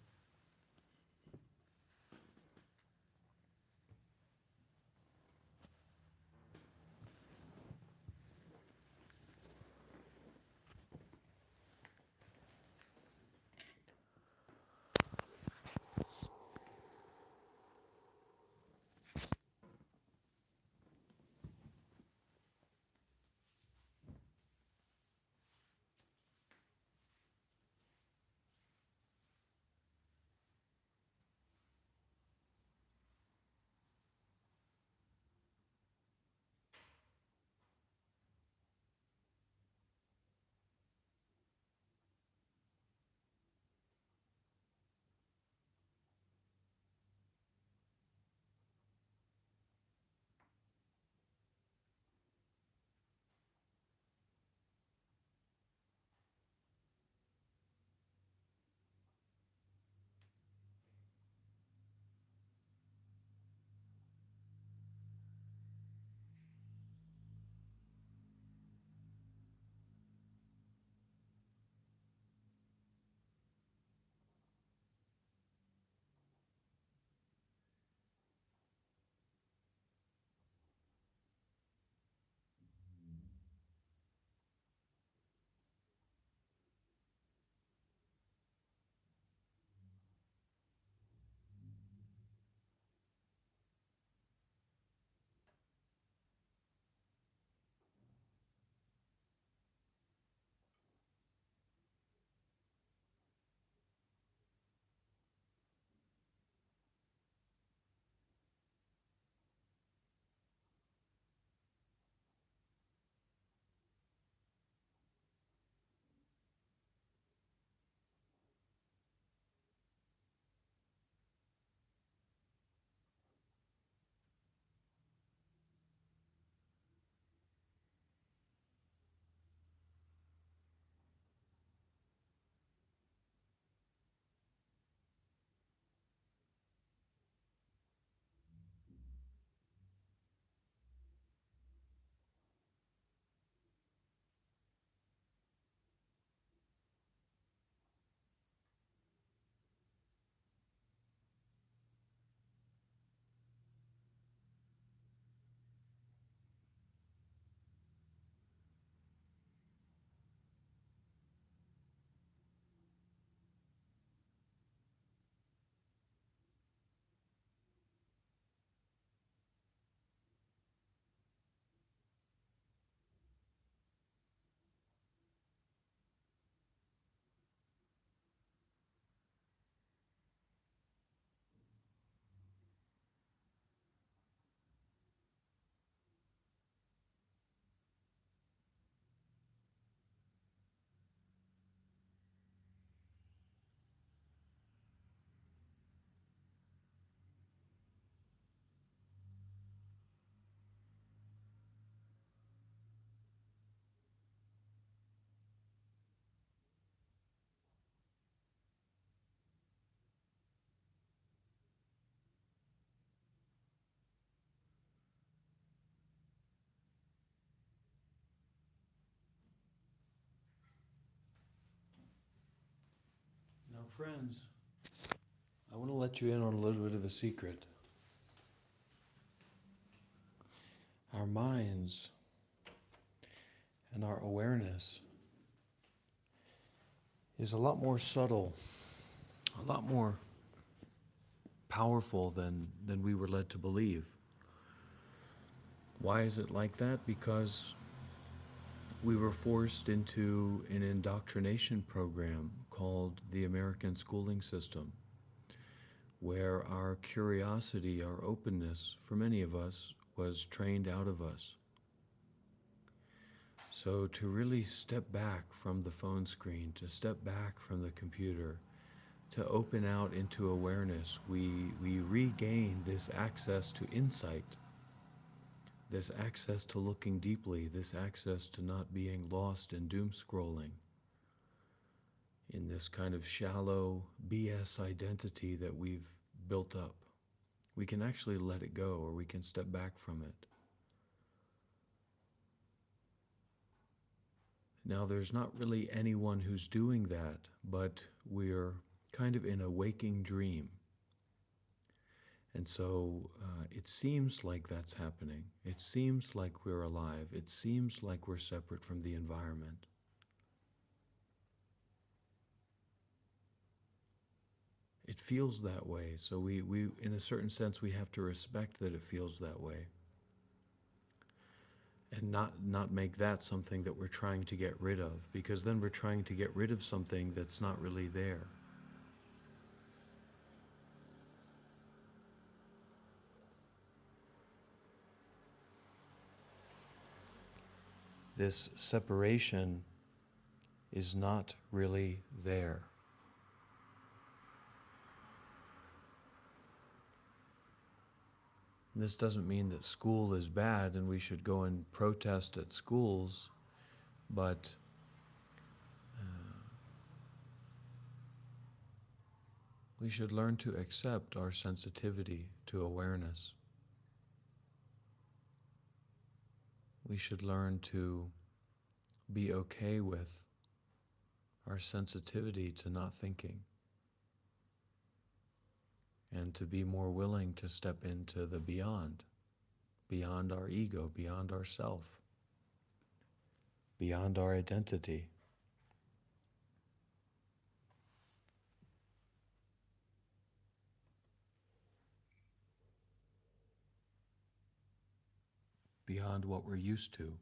Friends, I want to let you in on a little bit of a secret. Our minds and our awareness is a lot more subtle, a lot more powerful than we were led to believe. Why is it like that? Because we were forced into an indoctrination program called the American schooling system, where our curiosity, our openness, for many of us, was trained out of us. So to really step back from the phone screen, to step back from the computer, to open out into awareness, we regain this access to insight, this access to looking deeply, this access to not being lost in doom scrolling, in this kind of shallow BS identity that we've built up. We can actually let it go, or we can step back from it. Now, there's not really anyone who's doing that, but we're kind of in a waking dream. And so it seems like that's happening. It seems like we're alive. It seems like we're separate from the environment. It feels that way. So we in a certain sense, we have to respect that it feels that way. And not make that something that we're trying to get rid of, because then we're trying to get rid of something that's not really there. This separation is not really there. This doesn't mean that school is bad and we should go and protest at schools, but we should learn to accept our sensitivity to awareness. We should learn to be okay with our sensitivity to not thinking, and to be more willing to step into the beyond our ego, beyond our self, beyond our identity. Beyond what we're used to.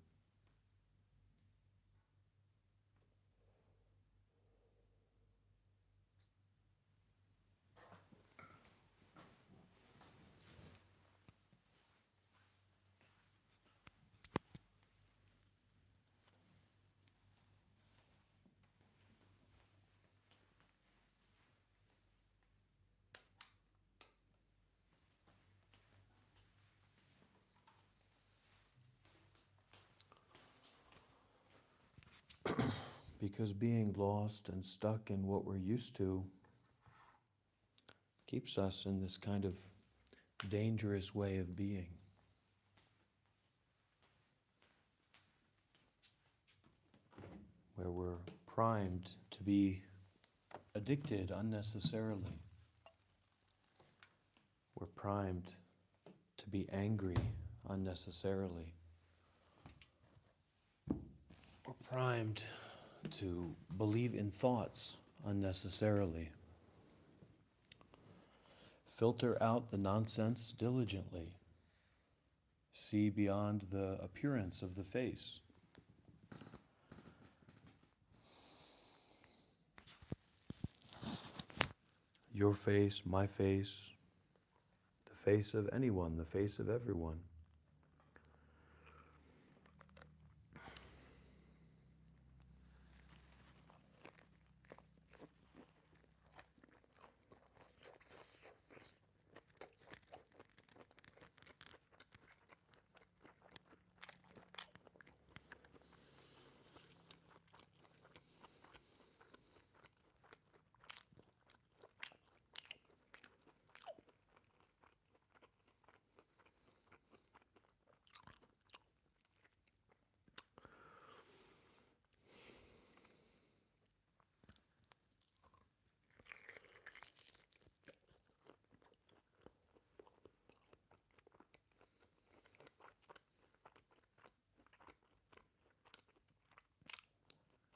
Because being lost and stuck in what we're used to keeps us in this kind of dangerous way of being. Where we're primed to be addicted unnecessarily. We're primed to be angry unnecessarily. We're primed to believe in thoughts unnecessarily. Filter out the nonsense diligently. See beyond the appearance of the face. Your face, my face, the face of anyone, the face of everyone.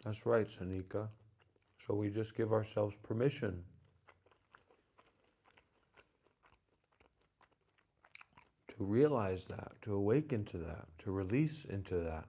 That's right, Sanika. So we just give ourselves permission to realize that, to awaken to that, to release into that.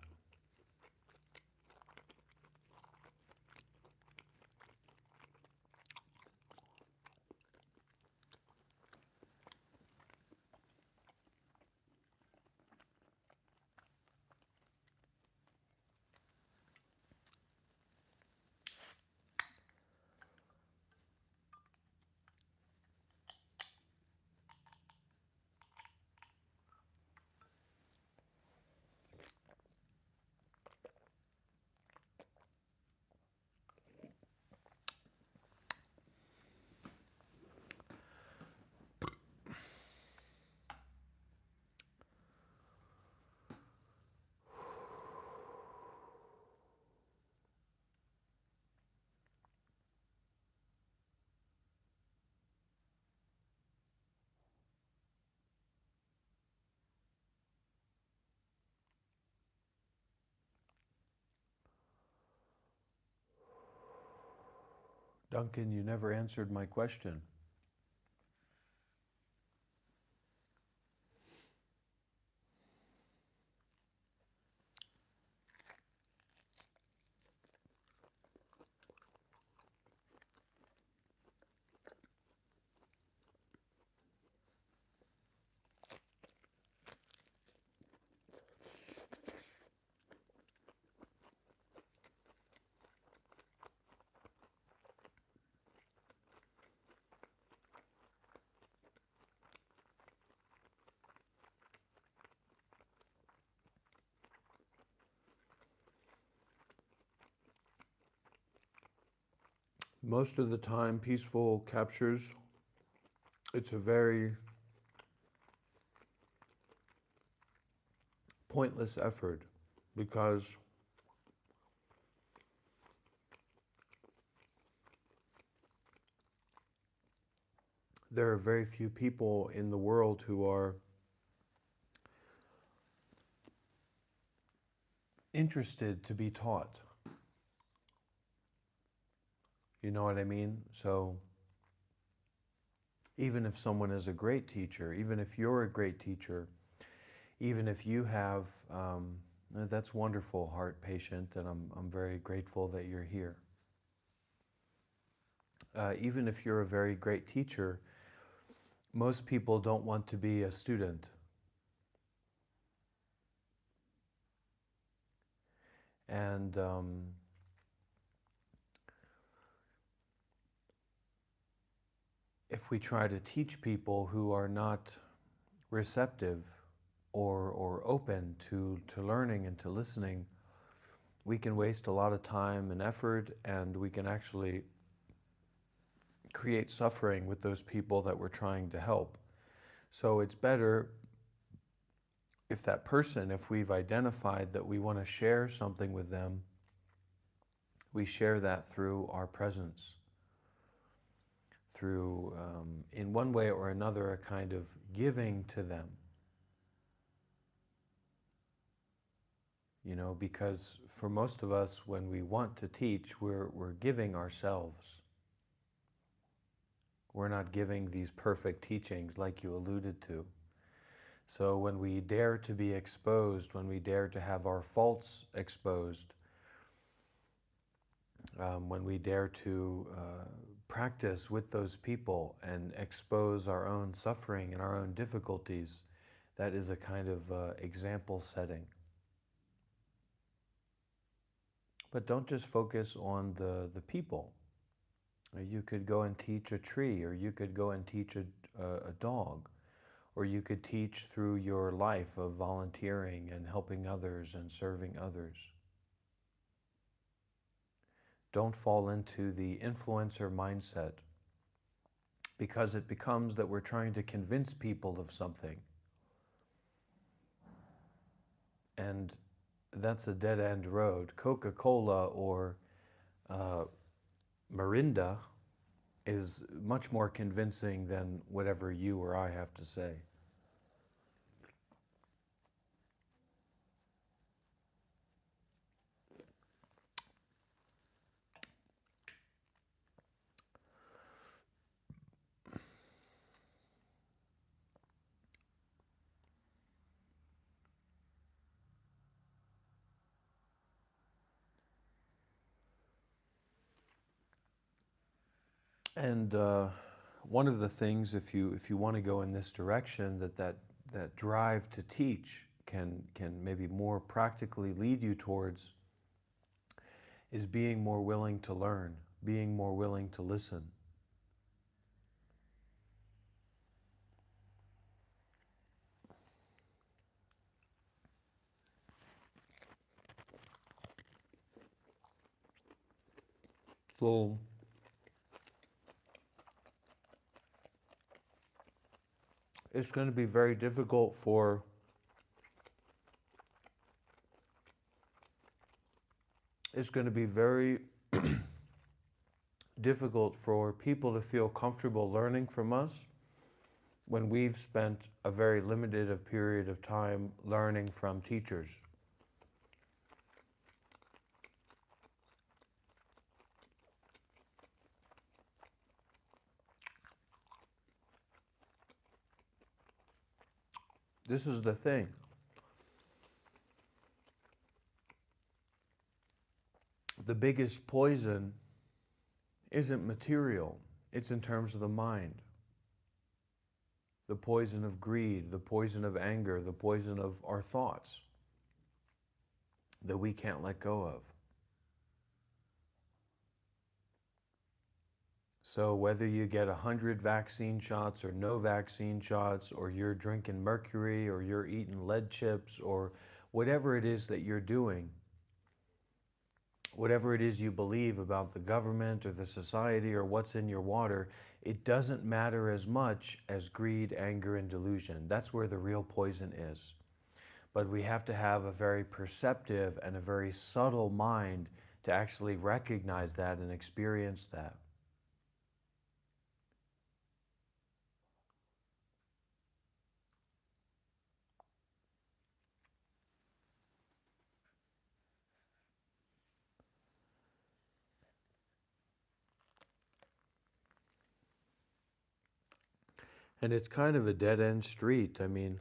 Duncan, you never answered my question. Most of the time, peaceful captures, it's a very pointless effort because there are very few people in the world who are interested to be taught. You know what I mean? So even if someone is a great teacher, even if you're a great teacher, even if you have, that's wonderful, heart patient, and I'm very grateful that you're here. Even if you're a very great teacher, most people don't want to be a student. And if we try to teach people who are not receptive or open to learning and to listening, we can waste a lot of time and effort, and we can actually create suffering with those people that we're trying to help. So it's better if that person, if we've identified that we want to share something with them, we share that through our presence, through, in one way or another, a kind of giving to them. You know, because for most of us, when we want to teach, we're giving ourselves. We're not giving these perfect teachings like you alluded to. So when we dare to be exposed, when we dare to have our faults exposed, when we dare to practice with those people and expose our own suffering and our own difficulties, that is a kind of example setting. But don't just focus on the people. You could go and teach a tree, or you could go and teach a dog, or you could teach through your life of volunteering and helping others and serving others. Don't fall into the influencer mindset, because it becomes that we're trying to convince people of something. And that's a dead-end road. Coca-Cola or Mirinda is much more convincing than whatever you or I have to say. And one of the things, if you want to go in this direction, that drive to teach can maybe more practically lead you towards, is being more willing to learn, being more willing to listen. So it's going to be very difficult for it's going to be very difficult for people to feel comfortable learning from us when we've spent a very limited period of time learning from teachers. This is the thing. The biggest poison isn't material, it's in terms of the mind. The poison of greed, the poison of anger, the poison of our thoughts that we can't let go of. So whether you get 100 vaccine shots or no vaccine shots, or you're drinking mercury, or you're eating lead chips, or whatever it is that you're doing, whatever it is you believe about the government or the society or what's in your water, it doesn't matter as much as greed, anger, and delusion. That's where the real poison is. But we have to have a very perceptive and a very subtle mind to actually recognize that and experience that. And it's kind of a dead-end street. I mean,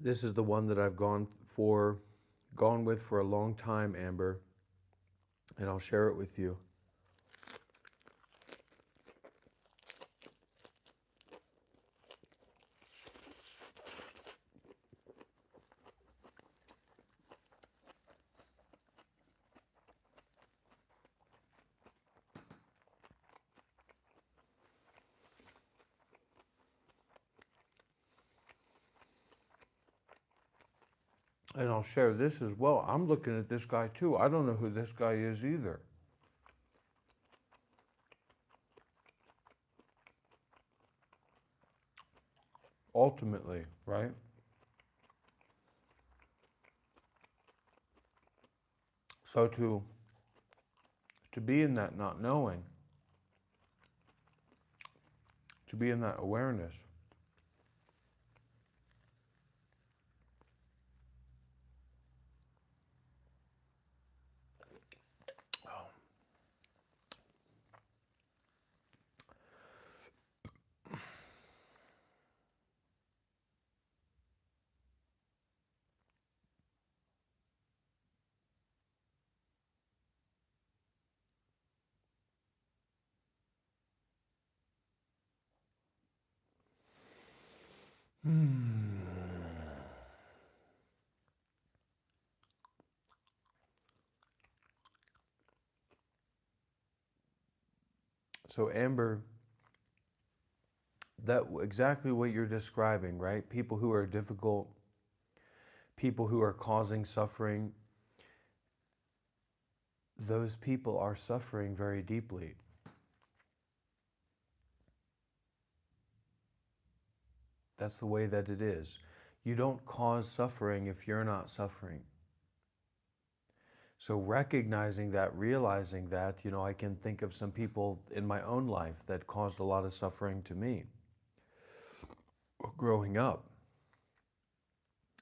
this is the one that I've gone with for a long time, Amber, and I'll share it with you. And I'll share this as well. I'm looking at this guy too. I don't know who this guy is either. Ultimately, right? So to be in that not knowing, to be in that awareness, So Amber, that exactly what you're describing, right? People who are difficult, people who are causing suffering, those people are suffering very deeply. That's the way that it is. You don't cause suffering if you're not suffering. So recognizing that, realizing that, I can think of some people in my own life that caused a lot of suffering to me. growing up.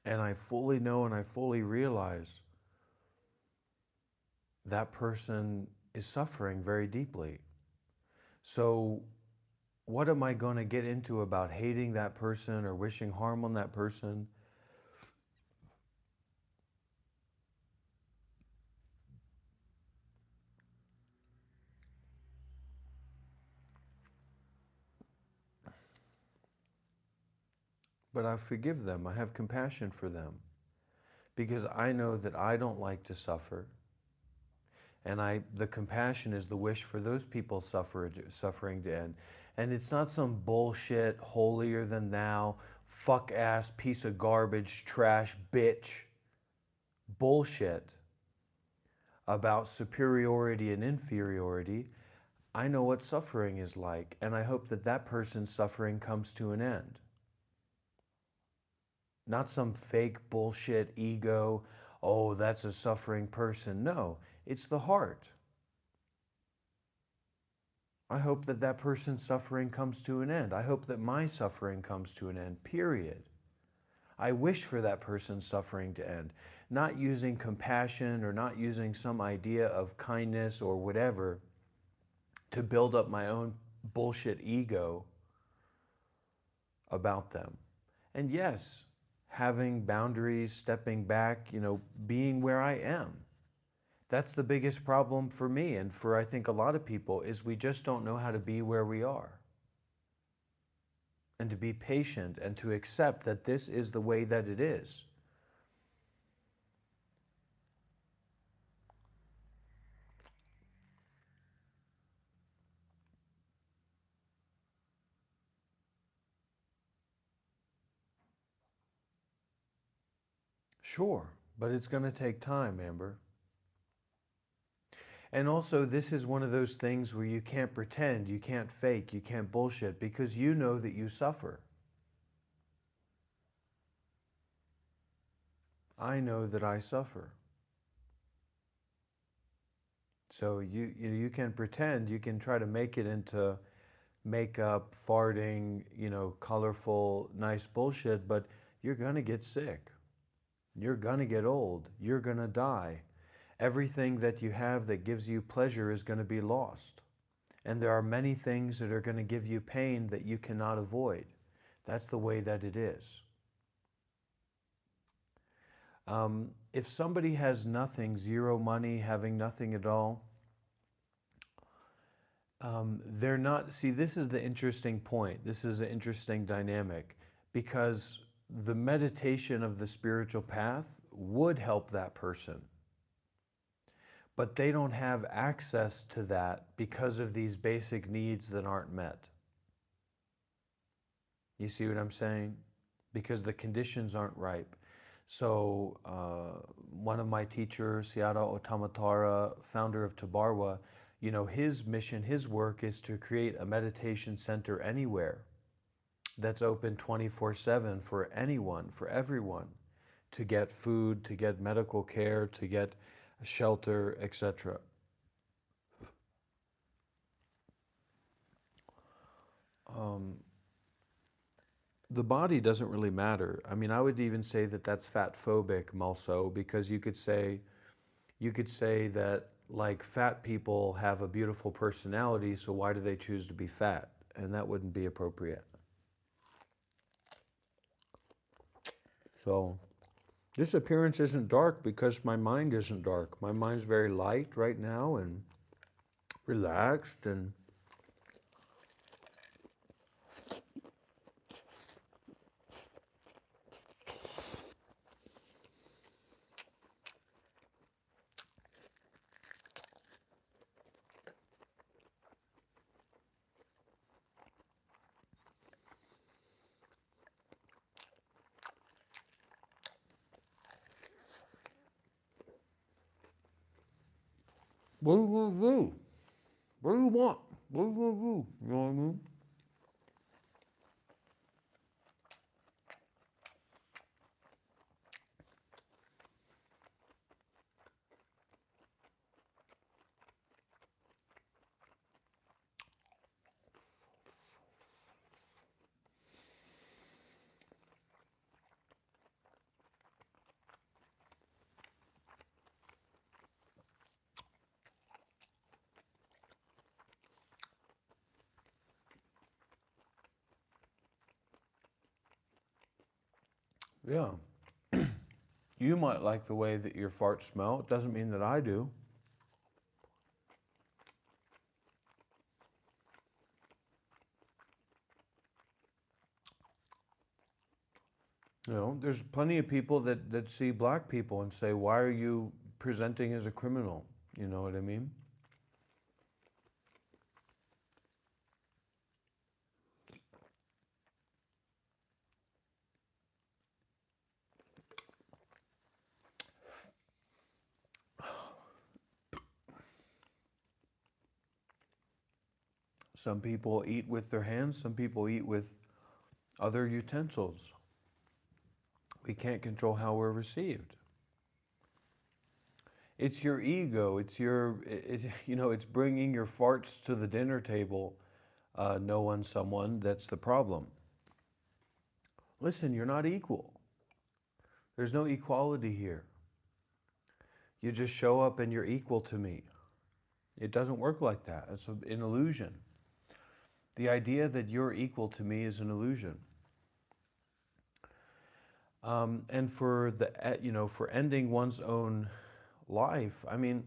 And I fully know and I fully realize that person is suffering very deeply. So what am I going to get into about hating that person or wishing harm on that person? But I forgive them. I have compassion for them because I know that I don't like to suffer. And the compassion is the wish for those people suffering to end. And it's not some bullshit, holier than thou, fuck ass, piece of garbage, trash, bitch bullshit about superiority and inferiority. I know what suffering is like, and I hope that that person's suffering comes to an end. Not some fake bullshit ego, oh, that's a suffering person. No, it's the heart. I hope that that person's suffering comes to an end. I hope that my suffering comes to an end, period. I wish for that person's suffering to end. Not using compassion or not using some idea of kindness or whatever to build up my own bullshit ego about them. And yes, having boundaries, stepping back, being where I am. That's the biggest problem for me and for I think a lot of people is we just don't know how to be where we are. And to be patient and to accept that this is the way that it is. Sure, but it's going to take time, Amber. And also, this is one of those things where you can't pretend, you can't fake, you can't bullshit because you know that you suffer. I know that I suffer. So you can pretend, you can try to make it into makeup, farting, colorful, nice bullshit, but you're gonna get sick. You're gonna get old. You're gonna die. Everything that you have that gives you pleasure is gonna be lost. And there are many things that are gonna give you pain that you cannot avoid. That's the way that it is. If somebody has nothing, zero money, having nothing at all, they're not, see, this is the interesting point. This is an interesting dynamic because the meditation of the spiritual path would help that person. But they don't have access to that because of these basic needs that aren't met. You see what I'm saying? Because the conditions aren't ripe. So one of my teachers, Sayadaw Otamatara, founder of Tabarwa, his mission, his work is to create a meditation center anywhere that's open 24/7 for anyone, for everyone, to get food, to get medical care, to get shelter, etc. The body doesn't really matter. I mean, I would even say that that's fat phobic also because you could say that like fat people have a beautiful personality, so why do they choose to be fat? And that wouldn't be appropriate. So this appearance isn't dark because my mind isn't dark. My mind's very light right now and relaxed and woo woo woo. What do you want? Woo woo woo. You know what I mean? Yeah. You might like the way that your farts smell. It doesn't mean that I do. You know, there's plenty of people that see black people and say, why are you presenting as a criminal? You know what I mean? Some people eat with their hands, some people eat with other utensils. We can't control how we're received. It's your ego. It's bringing your farts to the dinner table, knowing someone that's the problem. Listen, you're not equal. There's no equality here. You just show up and you're equal to me. It doesn't work like that. It's an illusion. The idea that you're equal to me is an illusion. And for for ending one's own life, I mean,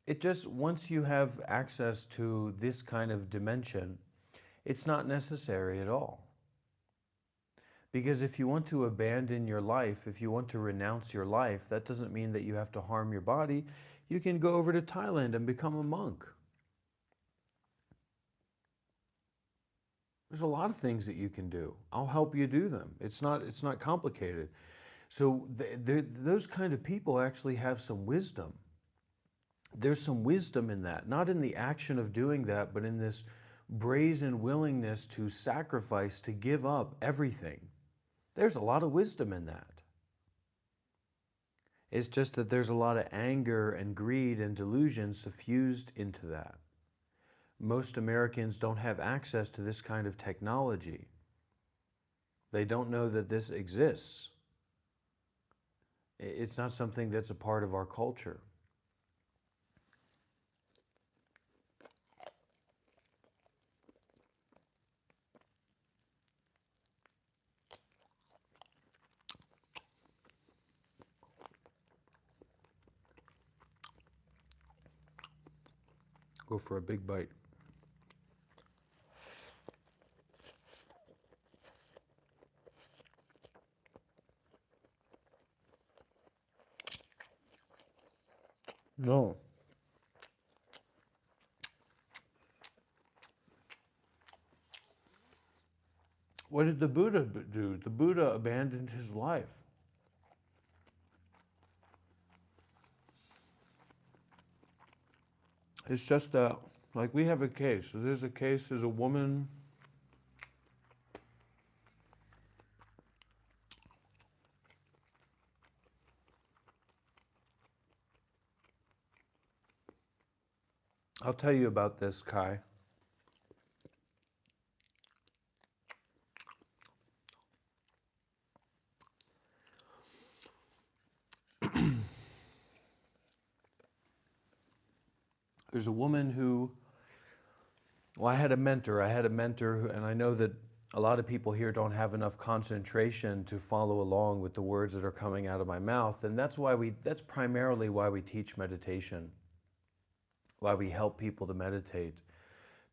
it just, once you have access to this kind of dimension, it's not necessary at all. Because if you want to abandon your life, if you want to renounce your life, that doesn't mean that you have to harm your body. You can go over to Thailand and become a monk. There's a lot of things that you can do. I'll help you do them. It's not complicated. So those kind of people actually have some wisdom. There's some wisdom in that, not in the action of doing that, but in this brazen willingness to sacrifice, to give up everything. There's a lot of wisdom in that. It's just that there's a lot of anger and greed and delusion suffused into that. Most Americans don't have access to this kind of technology. They don't know that this exists. It's not something that's a part of our culture. Go for a big bite. No. What did the Buddha do? The Buddha abandoned his life. It's just that, like, we have a case. So there's a woman. I'll tell you about this, Kai. There's a woman who, well, I had a mentor, and I know that a lot of people here don't have enough concentration to follow along with the words that are coming out of my mouth. And that's primarily why we teach meditation, why we help people to meditate,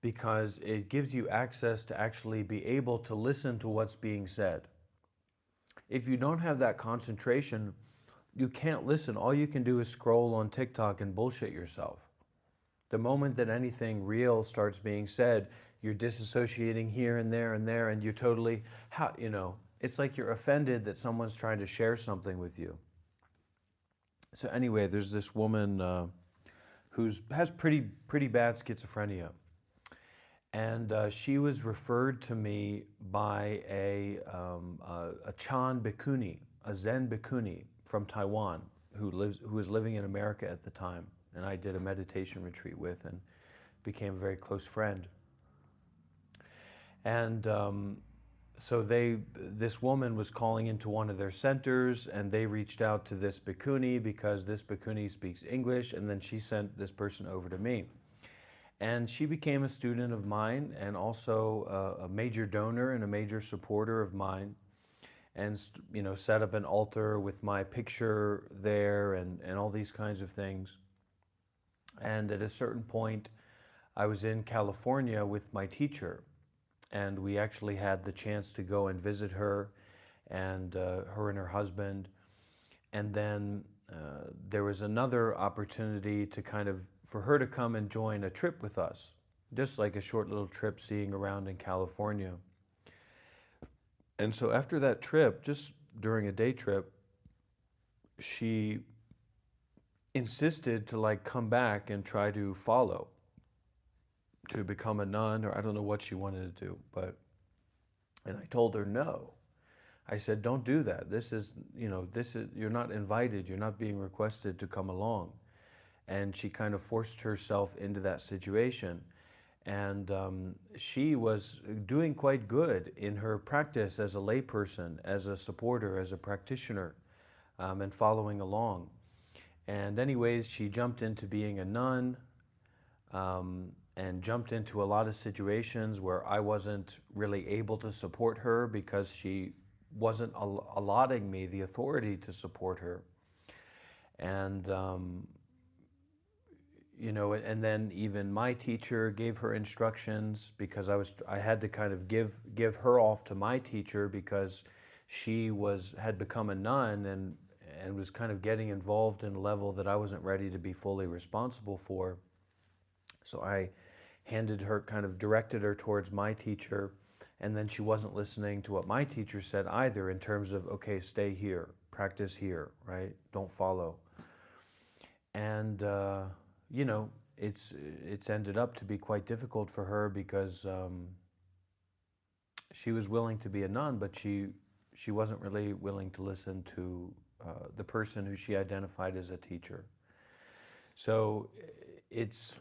because it gives you access to actually be able to listen to what's being said. If you don't have that concentration, you can't listen. All you can do is scroll on TikTok and bullshit yourself. The moment that anything real starts being said, you're disassociating here and there, and you're totally, it's like you're offended that someone's trying to share something with you. So anyway, there's this woman who has pretty bad schizophrenia. And she was referred to me by a Chan Bhikkhuni, a Zen Bhikkhuni from Taiwan, who was living in America at the time. And I did a meditation retreat with and became a very close friend. And so this woman was calling into one of their centers, and they reached out to this Bhikkhuni because this Bhikkhuni speaks English, and then she sent this person over to me. And she became a student of mine and also a major donor and a major supporter of mine. and set up an altar with my picture there, and all these kinds of things. And at a certain point, I was in California with my teacher, and we actually had the chance to go and visit her, and her and her husband. And then there was another opportunity to for her to come and join a trip with us, just like a short little trip seeing around in California. And so after that trip, just during a day trip, she insisted to come back and try to follow, to become a nun, or I don't know what she wanted to do, and I told her no. I said, don't do that. You're not invited. You're not being requested to come along. And she kind of forced herself into that situation. And she was doing quite good in her practice as a layperson, as a supporter, as a practitioner, and following along. And anyways, she jumped into being a nun, and jumped into a lot of situations where I wasn't really able to support her because she wasn't allotting me the authority to support her. And and then even my teacher gave her instructions, because I had to kind of give her off to my teacher, because she had become a nun and was kind of getting involved in a level that I wasn't ready to be fully responsible for. So I directed her towards my teacher, and then she wasn't listening to what my teacher said either, in terms of, okay, stay here, practice here, right? Don't follow. And it's ended up to be quite difficult for her, because she was willing to be a nun, but she wasn't really willing to listen to the person who she identified as a teacher. So it's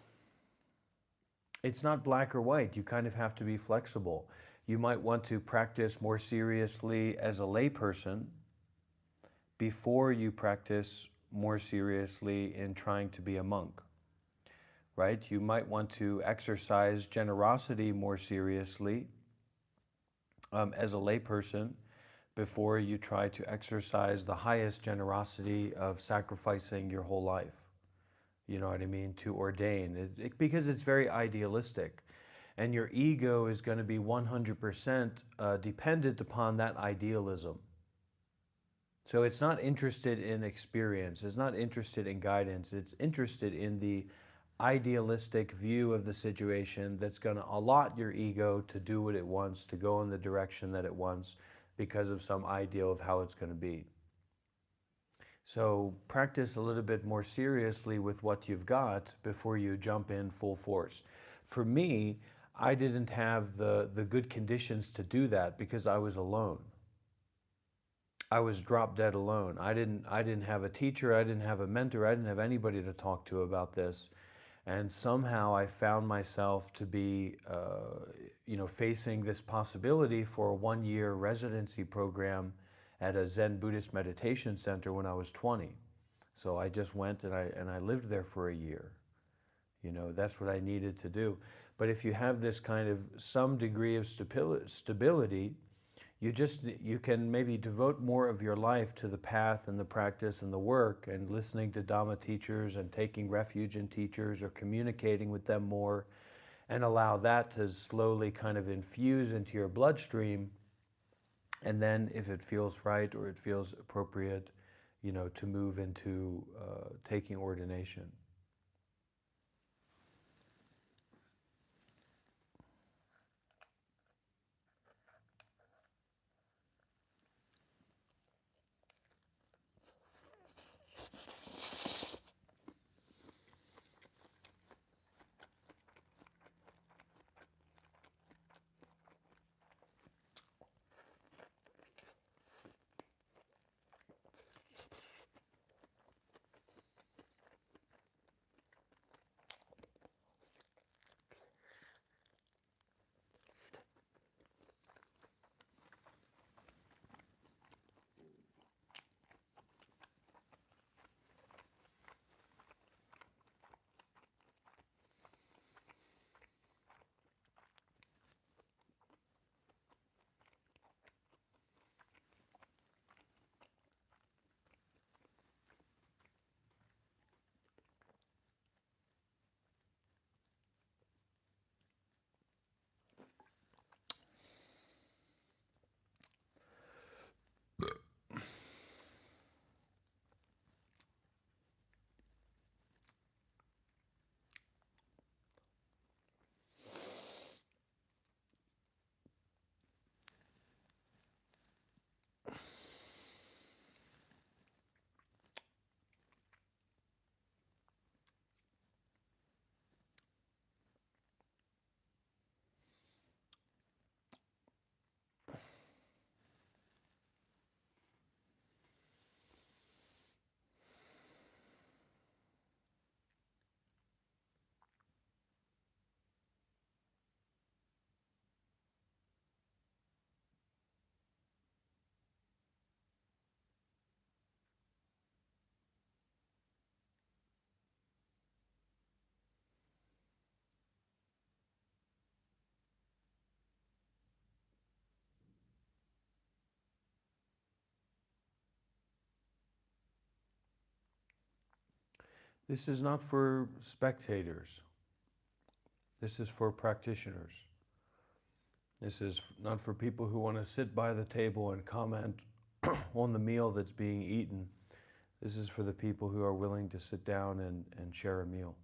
not black or white. You kind of have to be flexible. You might want to practice more seriously as a layperson before you practice more seriously in trying to be a monk, right? You might want to exercise generosity more seriously as a layperson before you try to exercise the highest generosity of sacrificing your whole life. You know what I mean? To ordain, because it's very idealistic. And your ego is going to be 100% dependent upon that idealism. So it's not interested in experience, it's not interested in guidance, it's interested in the idealistic view of the situation that's going to allot your ego to do what it wants, to go in the direction that it wants, because of some ideal of how it's going to be. So practice a little bit more seriously with what you've got before you jump in full force. For me, I didn't have the good conditions to do that, because I was alone. I was drop dead alone. I didn't have a teacher, I didn't have a mentor, I didn't have anybody to talk to about this. And somehow I found myself to be facing this possibility for a 1-year residency program at a Zen Buddhist meditation center when I was 20. So I just went and I lived there for a year. That's what I needed to do. But if you have this kind of some degree of stability, you can maybe devote more of your life to the path and the practice and the work, and listening to Dhamma teachers and taking refuge in teachers, or communicating with them more, and allow that to slowly kind of infuse into your bloodstream. And then if it feels right or it feels appropriate, to move into taking ordination. This is not for spectators. This is for practitioners. This is not for people who want to sit by the table and comment on the meal that's being eaten. This is for the people who are willing to sit down and share a meal.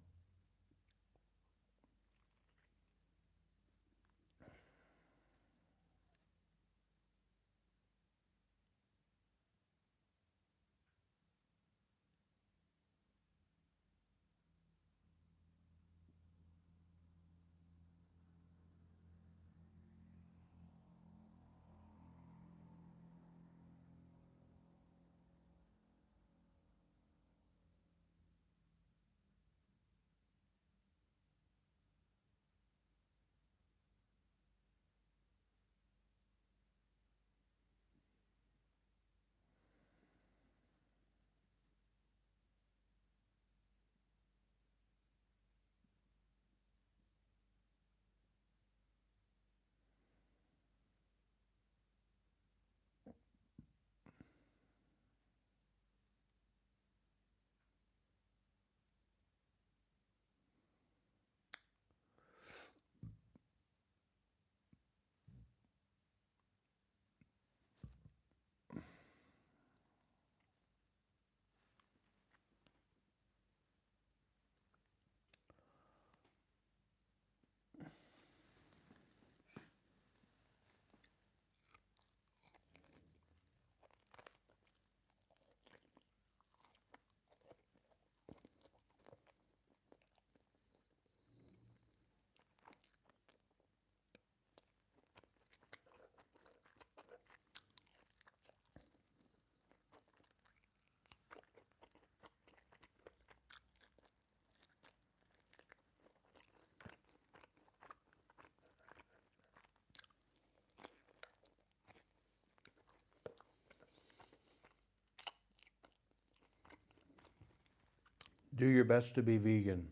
Do your best to be vegan.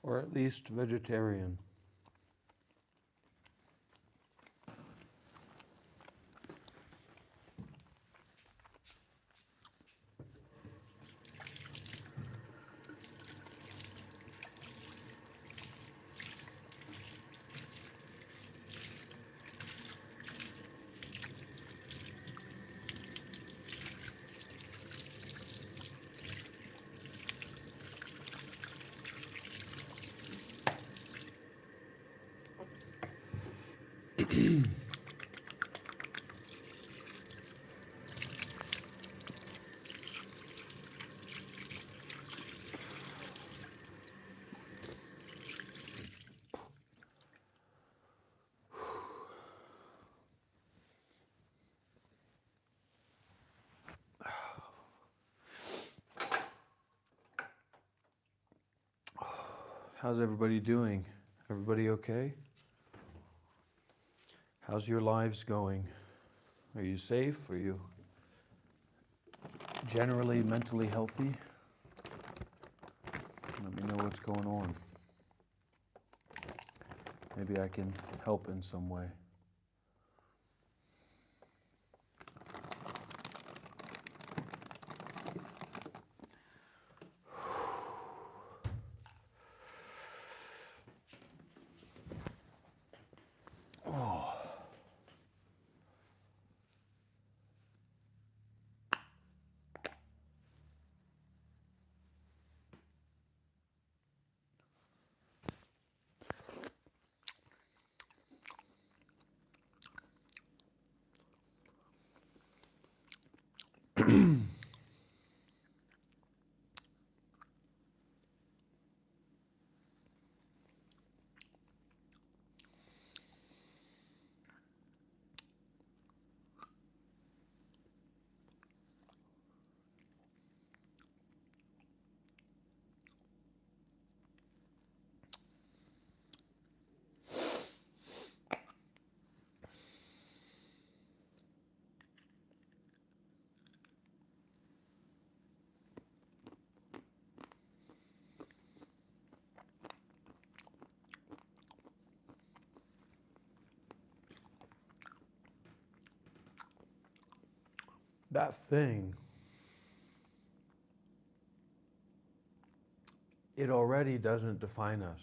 Or at least vegetarian. How's everybody doing? Everybody okay? How's your lives going? Are you safe? Are you generally mentally healthy? Let me know what's going on. Maybe I can help in some way. that thing, it already doesn't define us.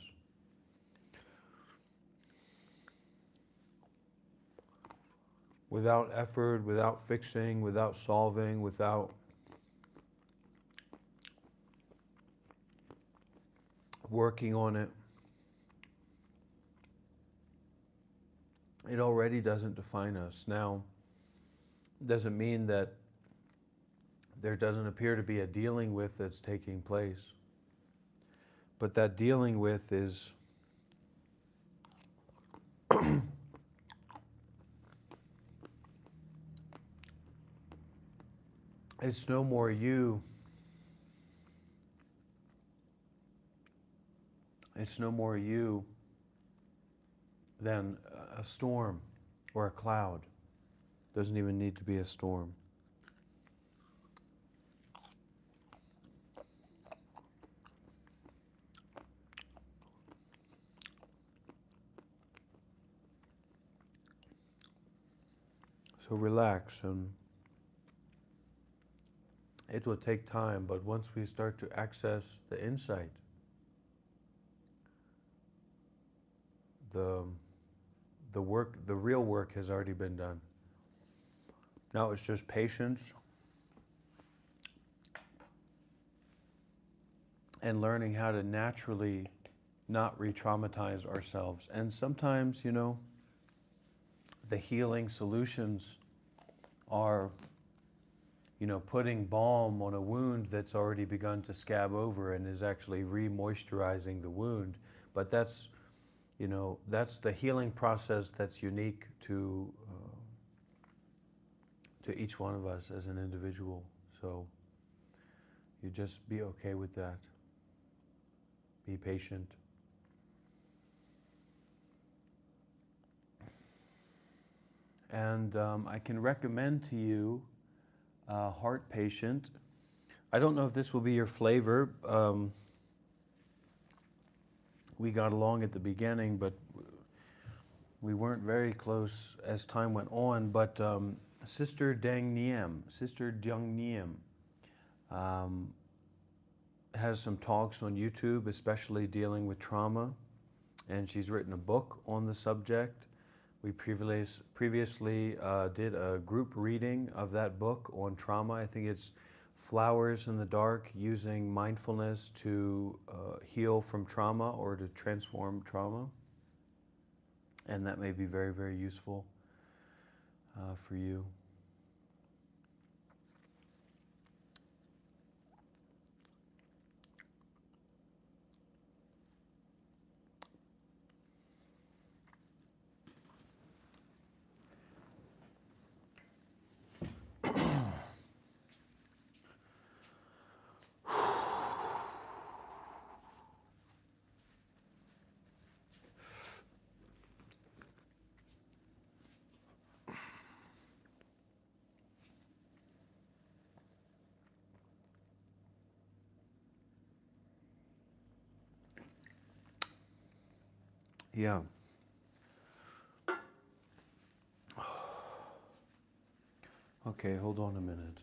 Without effort, without fixing, without solving, without working on it, it already doesn't define us. Now, it doesn't mean that there doesn't appear to be a dealing with that's taking place. But that dealing with is it's no more you. It's no more you than a storm or a cloud. Doesn't even need to be a storm. So relax, and it will take time, but once we start to access the insight, the work, the real work has already been done. Now it's just patience and learning how to naturally not re-traumatize ourselves. And sometimes, you know, the healing solutions are, you know, putting balm on a wound that's already begun to scab over and is actually re-moisturizing the wound. But that's, you know, that's the healing process that's unique to each one of us as an individual. So you just be okay with that. Be patient. And I can recommend to you Heart Patient. I don't know if this will be your flavor. We got along at the beginning, but we weren't very close as time went on. But Sister Dang Niem has some talks on YouTube, especially dealing with trauma, and she's written a book on the subject. We previously did a group reading of that book on trauma. I think it's Flowers in the Dark, Using Mindfulness to Heal from Trauma or to Transform Trauma. And that may be very, very useful for you. Yeah. Okay, hold on a minute.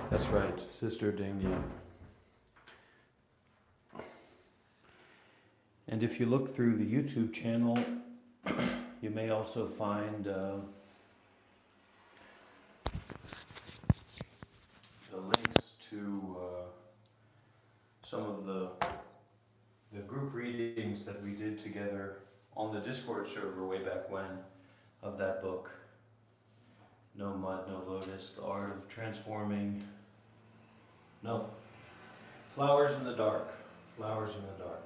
That's right, Sister Dingya. And if you look through the YouTube channel, You may also find the links to some of the group readings that we did together on the Discord server way back when of that book. No Mud, No Lotus, The Art of Transforming. No. Flowers in the Dark. Flowers in the Dark.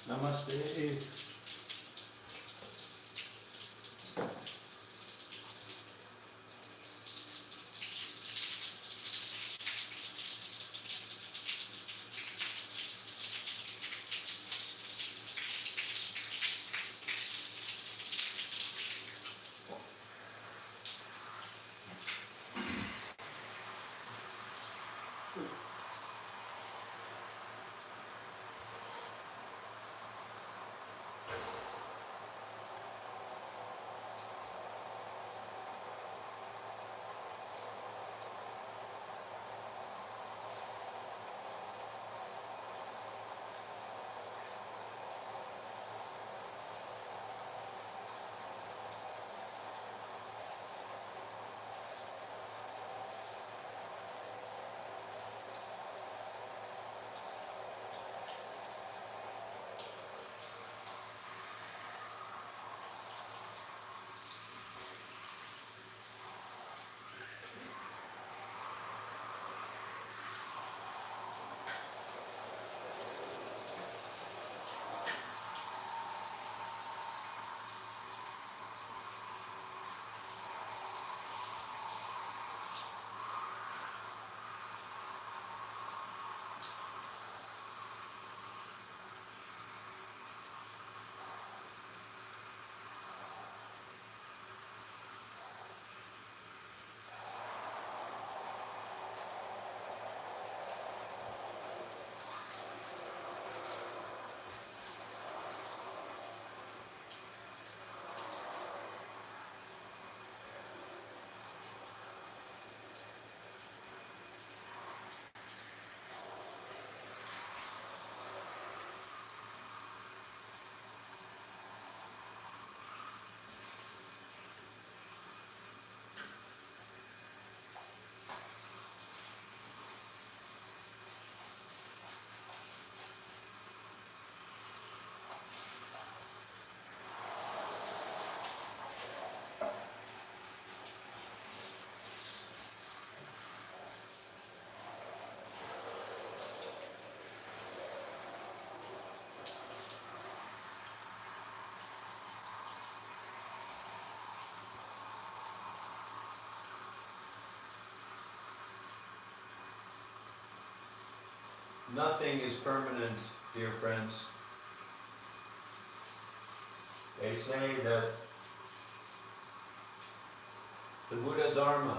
Namaste. Nothing is permanent, dear friends. They say that the Buddha Dharma,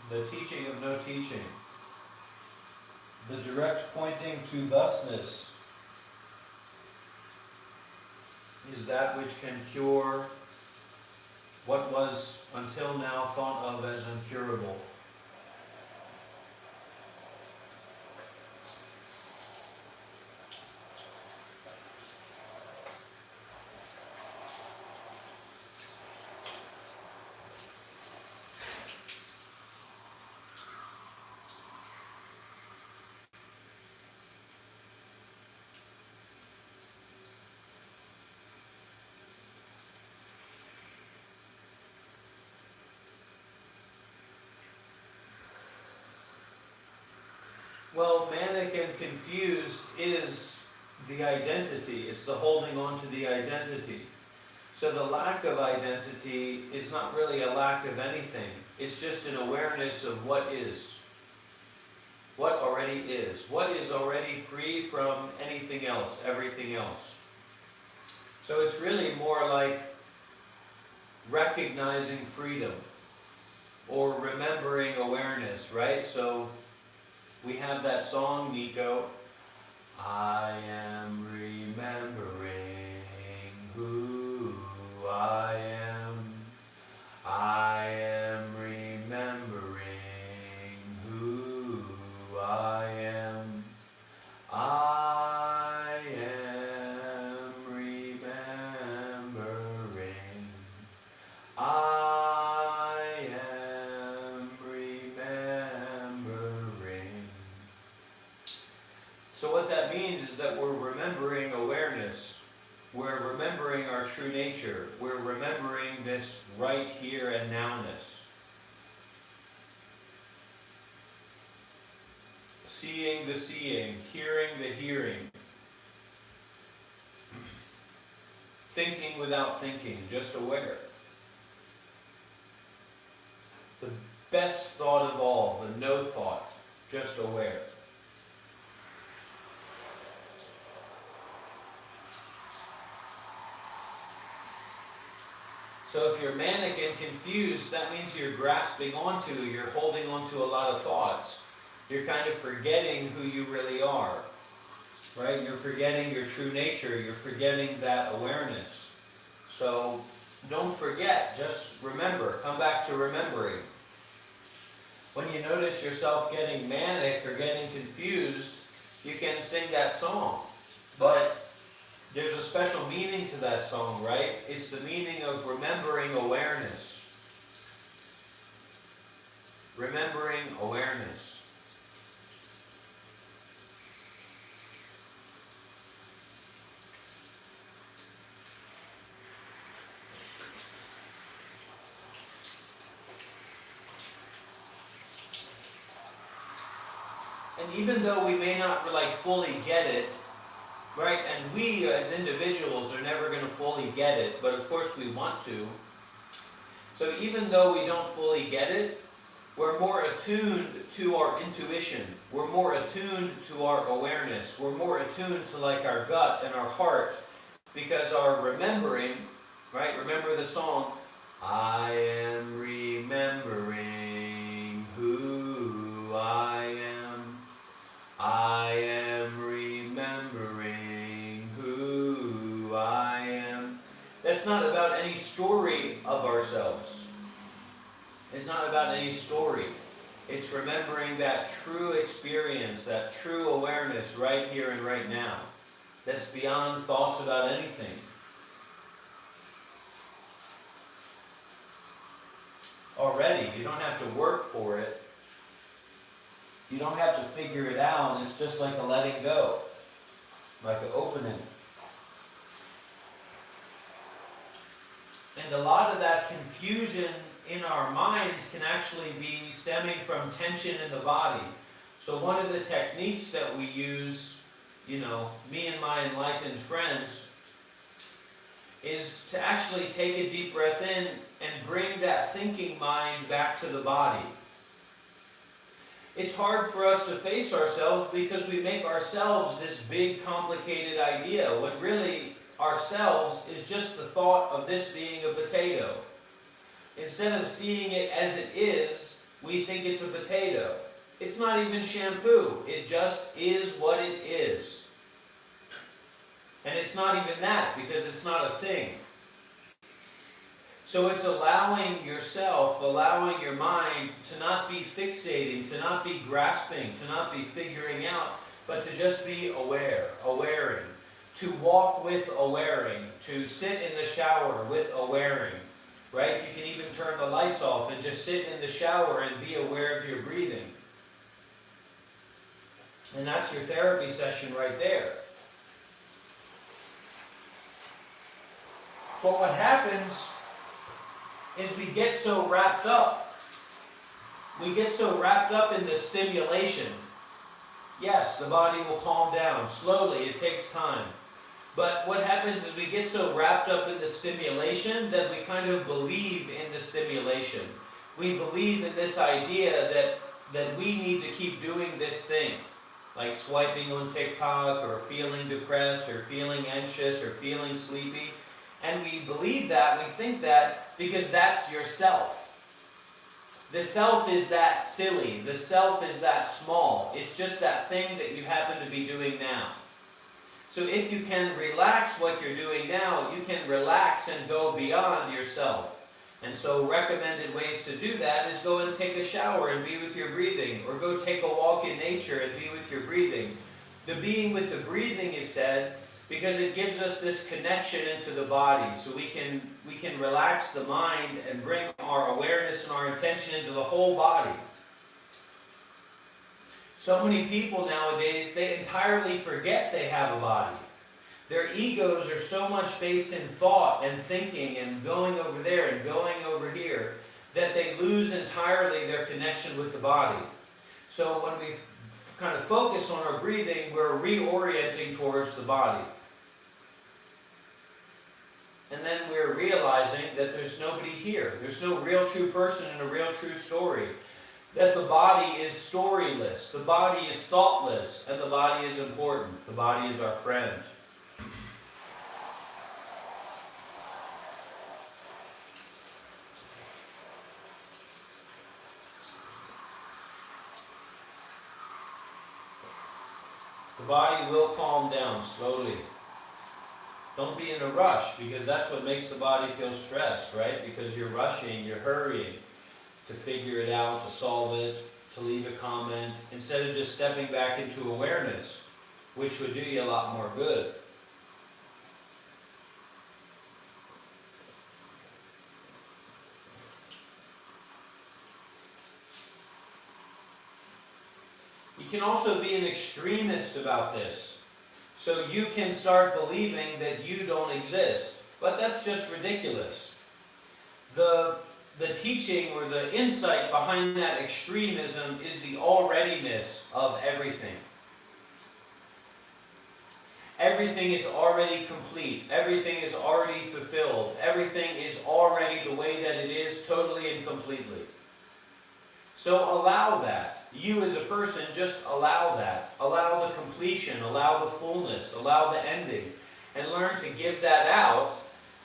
the teaching of no teaching, the direct pointing to thusness, is that which can cure what was until now thought of as incurable. Well, manic and confused is the identity. It's the holding on to the identity. So the lack of identity is not really a lack of anything. It's just an awareness of what is. What already is. What is already free from anything else, everything else. So it's really more like recognizing freedom or remembering awareness, right? So we have that song, Nico. I am remembering who I am. I am remembering who I am. I am remembering. I am remembering. So what that means is that we're remembering awareness. We're remembering our true nature. We're remembering this right here and nowness. Seeing the seeing, hearing the hearing. Thinking without thinking, just aware. The best thought of all, the no thought, just aware. So if you're manic and confused, that means you're grasping onto, you're holding onto a lot of thoughts. You're kind of forgetting who you really are, right? You're forgetting your true nature. You're forgetting that awareness. So don't forget, just remember. Come back to remembering. When you notice yourself getting manic or getting confused, you can sing that song. But there's a special meaning to that song, right? It's the meaning of remembering awareness. Remembering awareness. And even though we may not fully get it, right? And we as individuals are never going to fully get it, but of course we want to. So even though we don't fully get it, we're more attuned to our intuition. We're more attuned to our awareness. We're more attuned to our gut and our heart, because our remembering, right? Remember the song, I am remembering who I am. I am remembering who I am. That's not about any story of ourselves. It's not about any story. It's remembering that true experience, that true awareness right here and right now. That's beyond thoughts about anything. Already, you don't have to work for it. You don't have to figure it out. It's just like a letting go, like an opening. And a lot of that confusion in our minds can actually be stemming from tension in the body. So one of the techniques that we use, me and my enlightened friends, is to actually take a deep breath in and bring that thinking mind back to the body. It's hard for us to face ourselves because we make ourselves this big, complicated idea, when really ourselves is just the thought of this being a potato. Instead of seeing it as it is, we think it's a potato. It's not even shampoo. It just is what it is. And it's not even that, because it's not a thing. So it's allowing yourself, allowing your mind to not be fixating, to not be grasping, to not be figuring out, but to just be aware, awaring. To walk with awaring, to sit in the shower with awaring, right? You can even turn the lights off and just sit in the shower and be aware of your breathing. And that's your therapy session right there. But what happens is we get so wrapped up. We get so wrapped up in the stimulation. Yes, the body will calm down. Slowly, it takes time. But what happens is we get so wrapped up in the stimulation that we kind of believe in the stimulation. We believe in this idea that we need to keep doing this thing, like swiping on TikTok, or feeling depressed, or feeling anxious, or feeling sleepy. And we believe that, we think that, because that's yourself. The self is that silly. The self is that small. It's just that thing that you happen to be doing now. So if you can relax what you're doing now, you can relax and go beyond yourself. And so recommended ways to do that is go and take a shower and be with your breathing, or go take a walk in nature and be with your breathing. The being with the breathing is said because it gives us this connection into the body, so we can relax the mind and bring our awareness and our intention into the whole body. So many people nowadays, they entirely forget they have a body. Their egos are so much based in thought and thinking and going over there and going over here that they lose entirely their connection with the body. So when we kind of focus on our breathing, we're reorienting towards the body. And then we're realizing that there's nobody here. There's no real true person and a real true story. That the body is storyless, the body is thoughtless, and the body is important. The body is our friend. The body will calm down slowly. Don't be in a rush, because that's what makes the body feel stressed, right? Because you're rushing, you're hurrying to figure it out, to solve it, to leave a comment, instead of just stepping back into awareness, which would do you a lot more good. You can also be an extremist about this. So you can start believing that you don't exist. But that's just ridiculous. The teaching or the insight behind that extremism is the alreadiness of everything. Everything is already complete. Everything is already fulfilled. Everything is already the way that it is, totally and completely. So allow that. You as a person, just allow that. Allow the completion, allow the fullness, allow the ending. And learn to give that out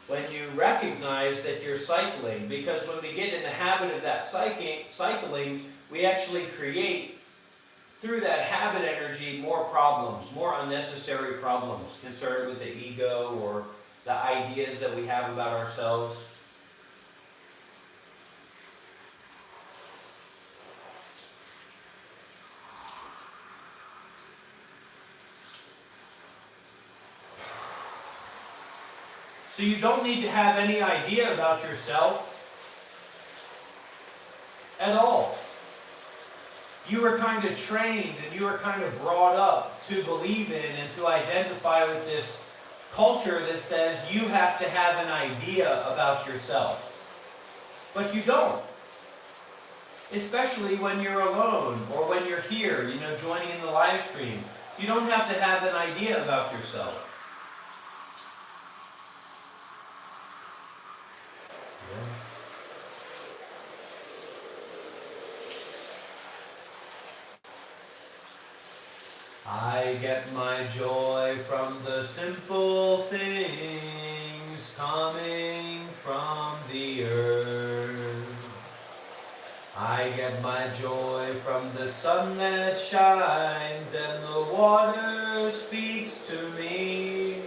when you recognize that you're cycling. Because when we get in the habit of that cycling, we actually create, through that habit energy, more problems, more unnecessary problems concerned with the ego or the ideas that we have about ourselves. So you don't need to have any idea about yourself at all. You were kind of trained and you were kind of brought up to believe in and to identify with this culture that says you have to have an idea about yourself. But you don't. Especially when you're alone or when you're here, joining in the live stream. You don't have to have an idea about yourself. I get my joy from the simple things coming from the earth. I get my joy from the sun that shines and the water speaks to me.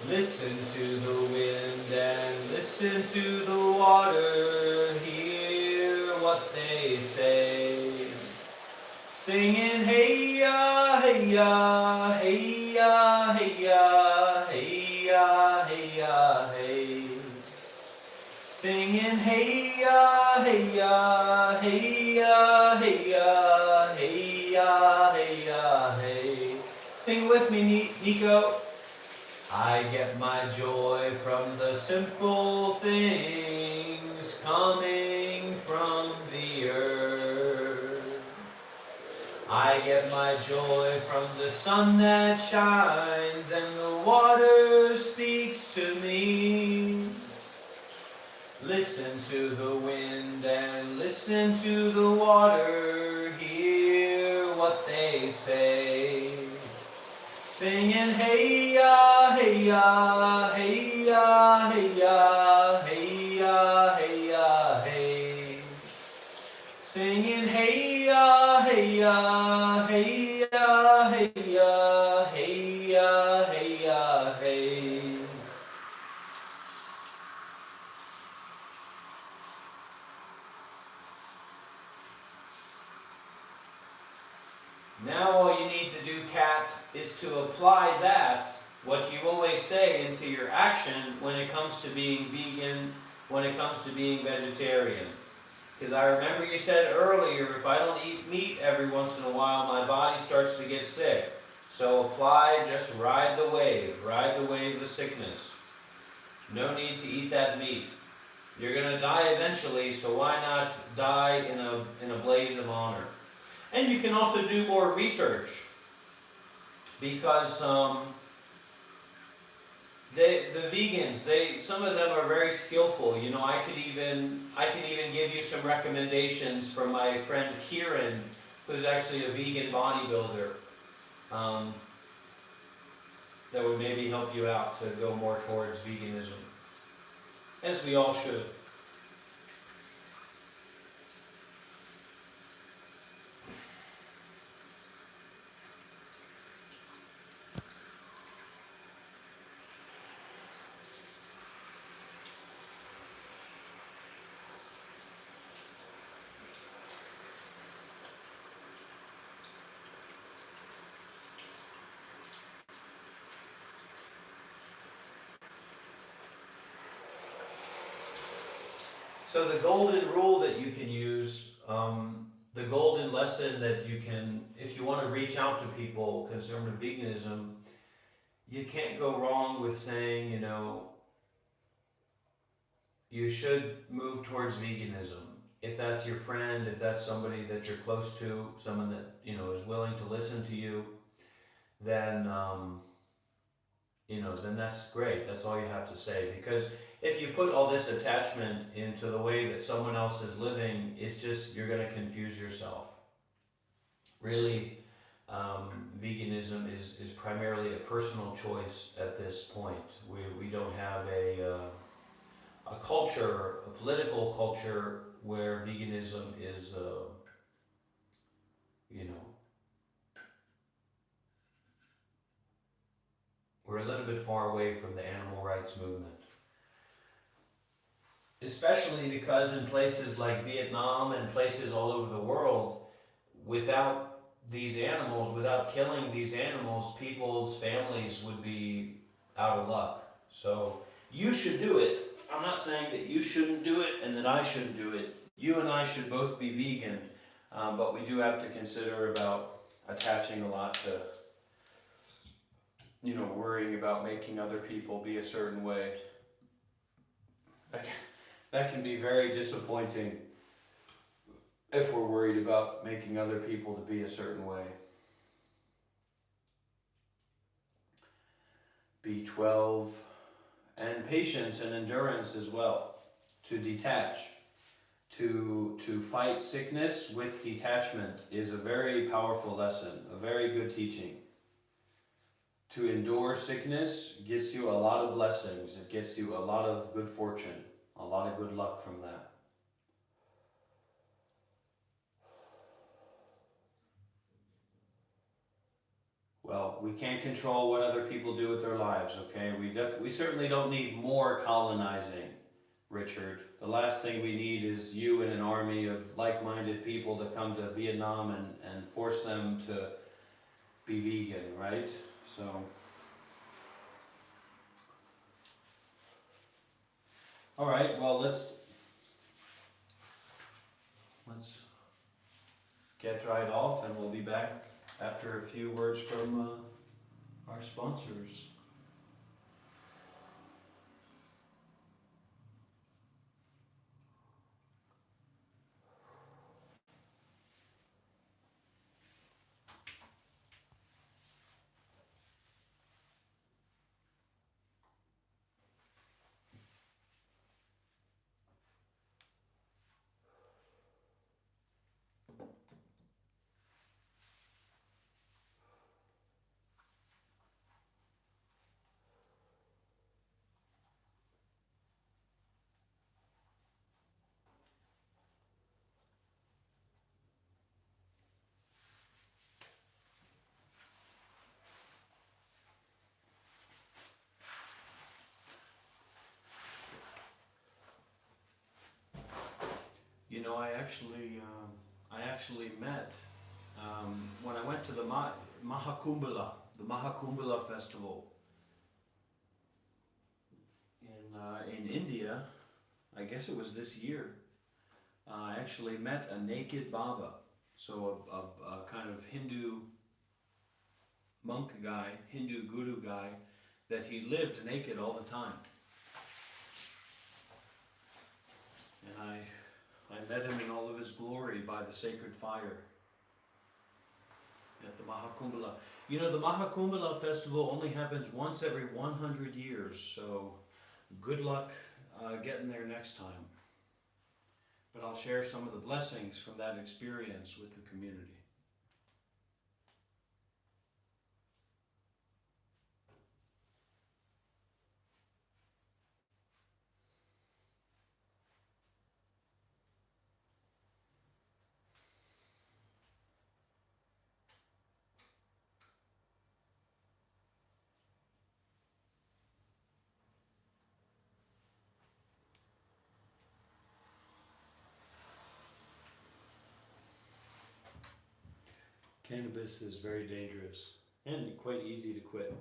Listen to the wind and listen to the water. Hear what they say. Singing, hey ya, hey ya, hey ya, hey ya, hey ya, hey ya, hey. Singing, hey ya, hey ya, hey ya, hey ya, hey ya, hey ya, hey. Sing with me, Nico. I get my joy from the simple things coming from the earth. I get my joy from the sun that shines, and the water speaks to me. Listen to the wind and listen to the water, hear what they say. Singing hey ya, hey ya, hey ya, hey ya, hey ya, hey ya, hey. Singing hey ya, hey ya, hey ya, hey ya, hey ya, hey ya, hey. Now all you need to do, Kat, is to apply that, what you always say, into your action when it comes to being vegan, when it comes to being vegetarian. Because I remember you said earlier, if I don't eat meat every once in a while, my body starts to get sick. So apply, just ride the wave of sickness. No need to eat that meat. You're going to die eventually, so why not die in a blaze of honor? And you can also do more research, because the vegans, some of them are very skillful. You know, I can even give you some recommendations from my friend Kieran, who's actually a vegan bodybuilder, that would maybe help you out to go more towards veganism, as we all should. So the golden rule that you can use, the golden lesson that you can, if you want to reach out to people concerned with veganism, you can't go wrong with saying, you know, you should move towards veganism. If that's your friend, if that's somebody that you're close to, someone that, you know, is willing to listen to you, then, then that's great. That's all you have to say. Because if you put all this attachment into the way that someone else is living, it's just, you're going to confuse yourself. Really, veganism is primarily a personal choice at this point. We don't have a culture, a political culture, where veganism is, you know, we're a little bit far away from the animal rights movement. Especially because in places like Vietnam and places all over the world, without these animals, without killing these animals, people's families would be out of luck. So you should do it. I'm not saying that you shouldn't do it and that I shouldn't do it. You and I should both be vegan, but we do have to consider about attaching a lot to, worrying about making other people be a certain way. That can be very disappointing if we're worried about making other people to be a certain way. B12 and patience and endurance as well, to detach. To fight sickness with detachment is a very powerful lesson, a very good teaching. To endure sickness gets you a lot of blessings. It gets you a lot of good fortune, a lot of good luck from that. Well, we can't control what other people do with their lives, okay? We certainly don't need more colonizing, Richard. The last thing we need is you and an army of like-minded people to come to Vietnam and force them to be vegan, right? So, all right, well, let's get dried off, and we'll be back after a few words from our sponsors. I actually met when I went to the Mahakumbhala festival in India. I guess it was this year. I actually met a naked Baba, so a kind of Hindu monk guy, Hindu guru guy, that he lived naked all the time. And I met him in all of his glory by the sacred fire at the Mahakumbhala. You know, the Mahakumbhala festival only happens once every 100 years, so good luck getting there next time. But I'll share some of the blessings from that experience with the community. Cannabis is very dangerous and quite easy to quit.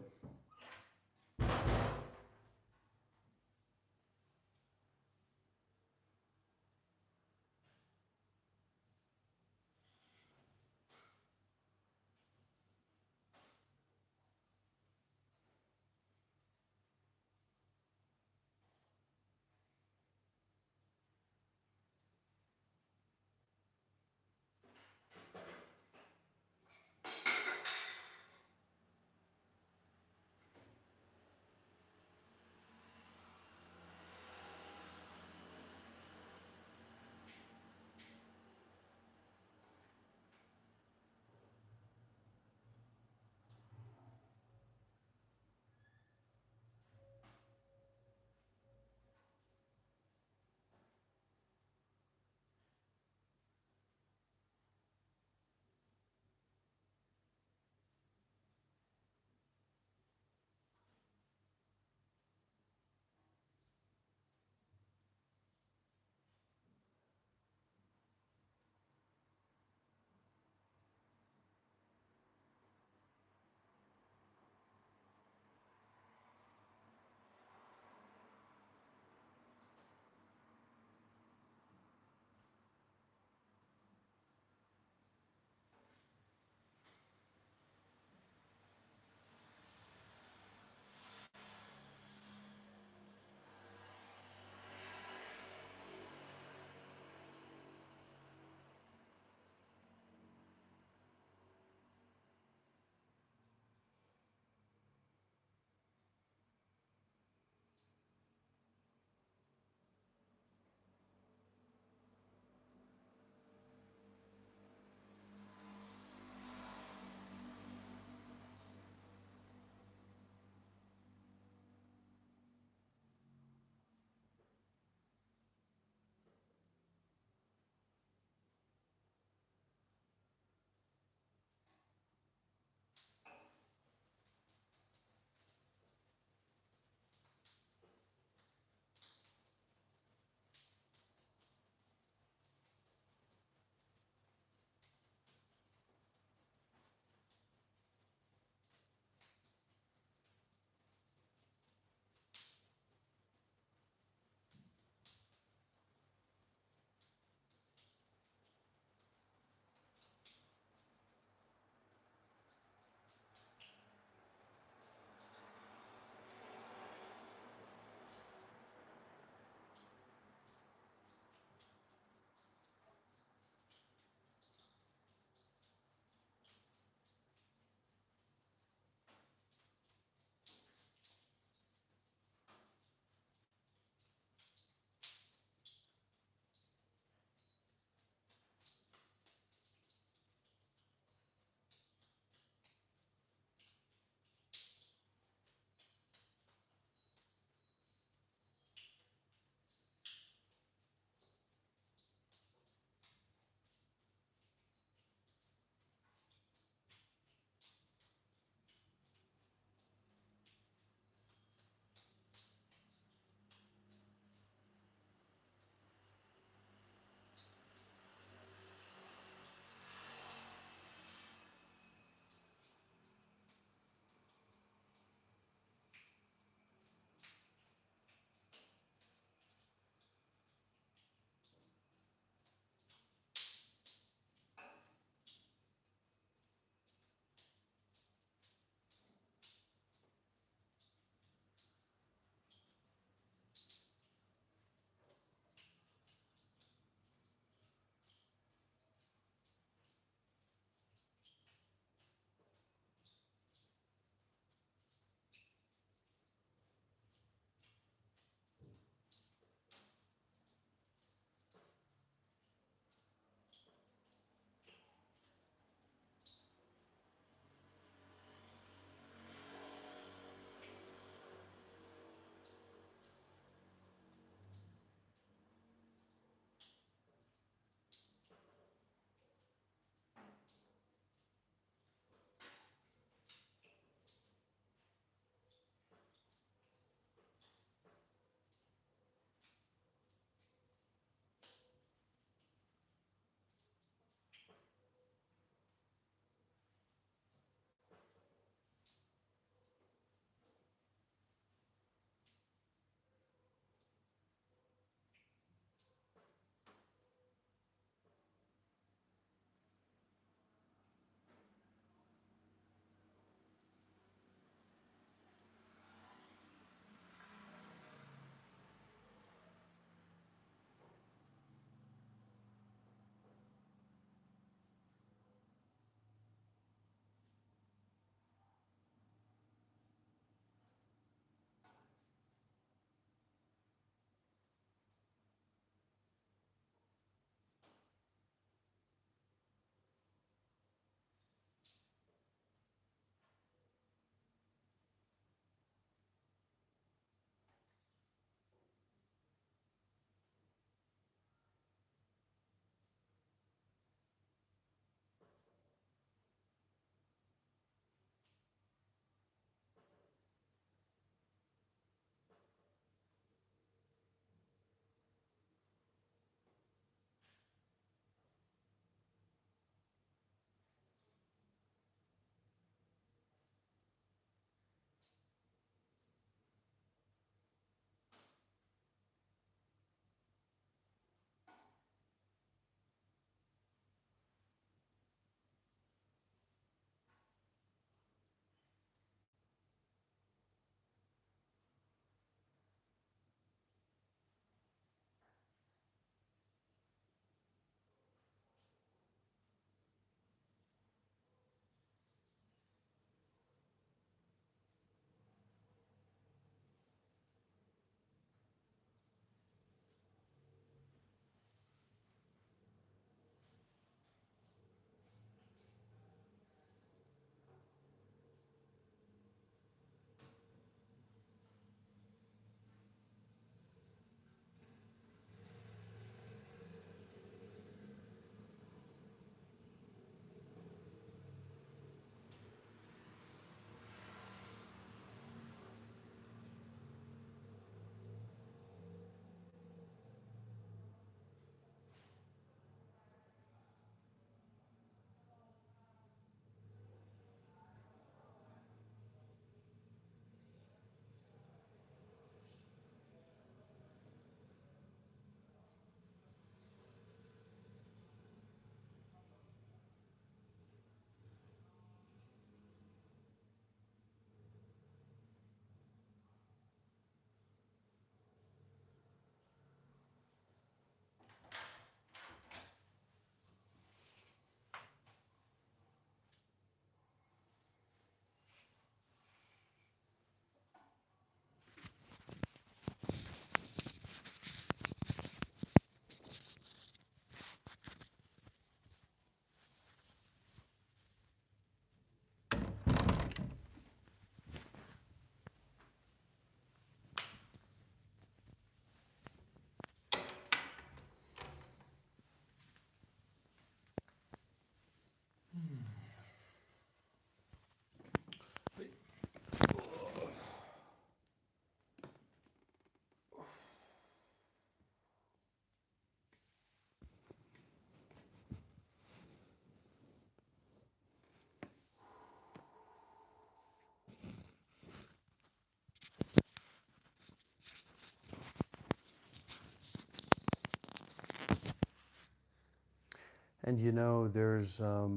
And you know, there's a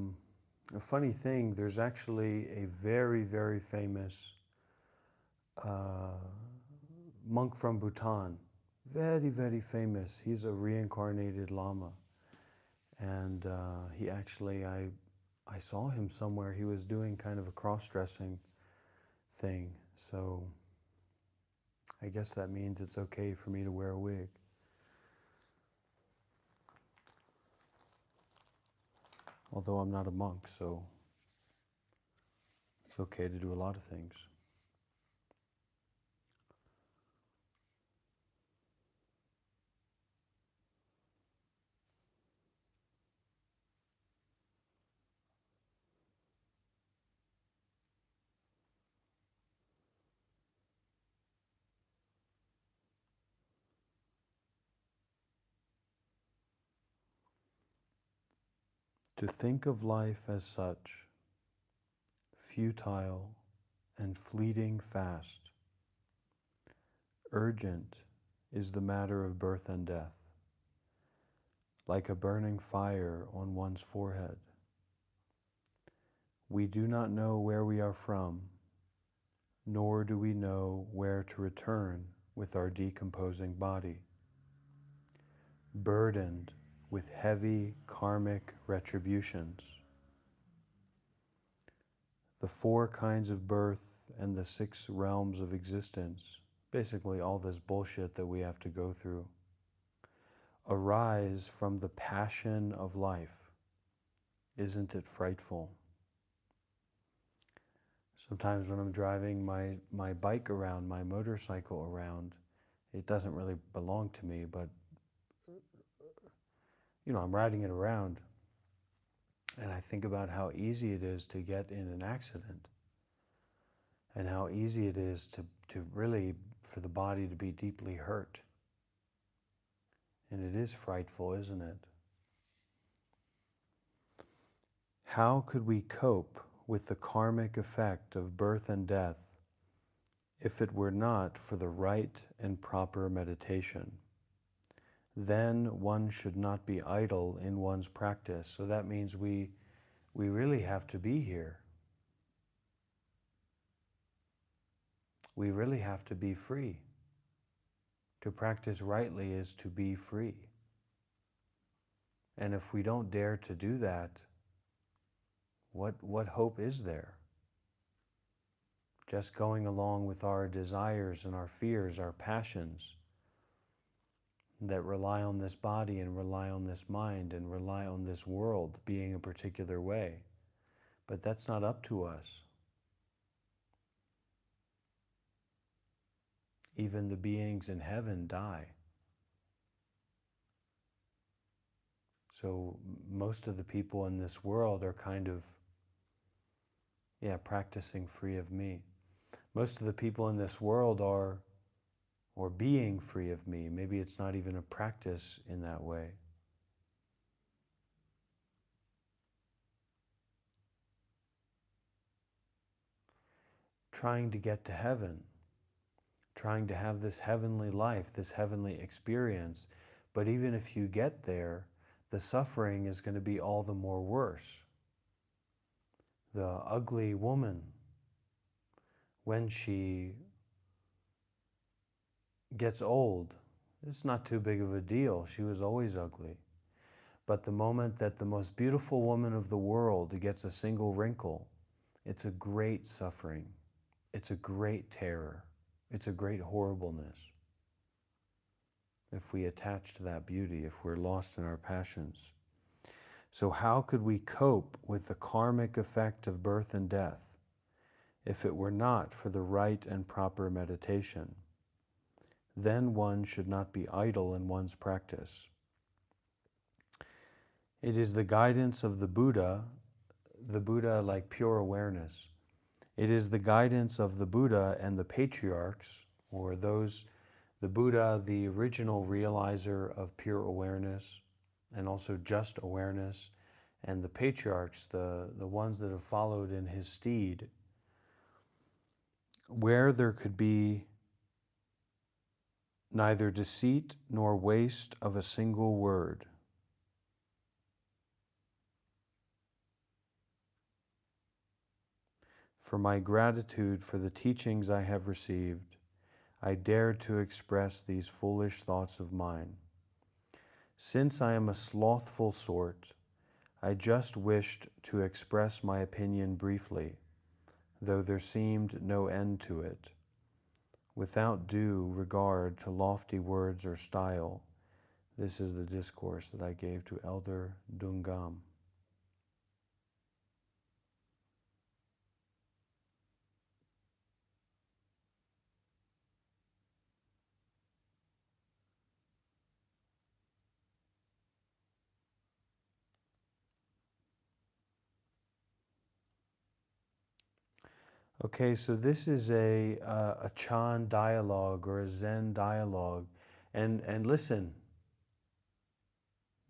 funny thing. There's actually a very, very famous uh, monk from Bhutan. Very, very famous. He's a reincarnated Lama. And he actually, I saw him somewhere. He was doing kind of a cross-dressing thing. So I guess that means it's okay for me to wear a wig. Although I'm not a monk, so it's okay to do a lot of things. To think of life as such, futile and fleeting fast, urgent is the matter of birth and death, like a burning fire on one's forehead. We do not know where we are from, nor do we know where to return with our decomposing body, burdened with heavy karmic retributions. The 4 kinds of birth and the 6 realms of existence, basically all this bullshit that we have to go through, arise from the passion of life. Isn't it frightful? Sometimes when I'm driving my bike around, my motorcycle around, it doesn't really belong to me, but you know, I'm riding it around and I think about how easy it is to get in an accident and how easy it is to really, for the body to be deeply hurt. And it is frightful, isn't it? How could we cope with the karmic effect of birth and death if it were not for the right and proper meditation? Then one should not be idle in one's practice. So that means we really have to be here. We really have to be free. To practice rightly is to be free. And if we don't dare to do that, what hope is there? Just going along with our desires and our fears, our passions, that rely on this body and rely on this mind and rely on this world being a particular way. But that's not up to us. Even the beings in heaven die. So most of the people in this world are kind of, practicing free of me. Most of the people in this world are, or being free of me. Maybe it's not even a practice in that way. Trying to get to heaven, trying to have this heavenly life, this heavenly experience. But even if you get there, the suffering is going to be all the more worse. The ugly woman, when she gets old, it's not too big of a deal. She was always ugly. But the moment that the most beautiful woman of the world gets a single wrinkle, it's a great suffering. It's a great terror. It's a great horribleness. If we attach to that beauty, if we're lost in our passions. So how could we cope with the karmic effect of birth and death if it were not for the right and proper meditation? Then one should not be idle in one's practice. It is the guidance of the Buddha like pure awareness. It is the guidance of the Buddha and the patriarchs, or those, the Buddha, the original realizer of pure awareness, and also just awareness, and the patriarchs, the ones that have followed in his stead, where there could be neither deceit nor waste of a single word. For my gratitude for the teachings I have received, I dare to express these foolish thoughts of mine. Since I am a slothful sort, I just wished to express my opinion briefly, though there seemed no end to it, without due regard to lofty words or style. This is the discourse that I gave to Elder Dungam. Okay, so this is a Chan dialogue or a Zen dialogue, and listen,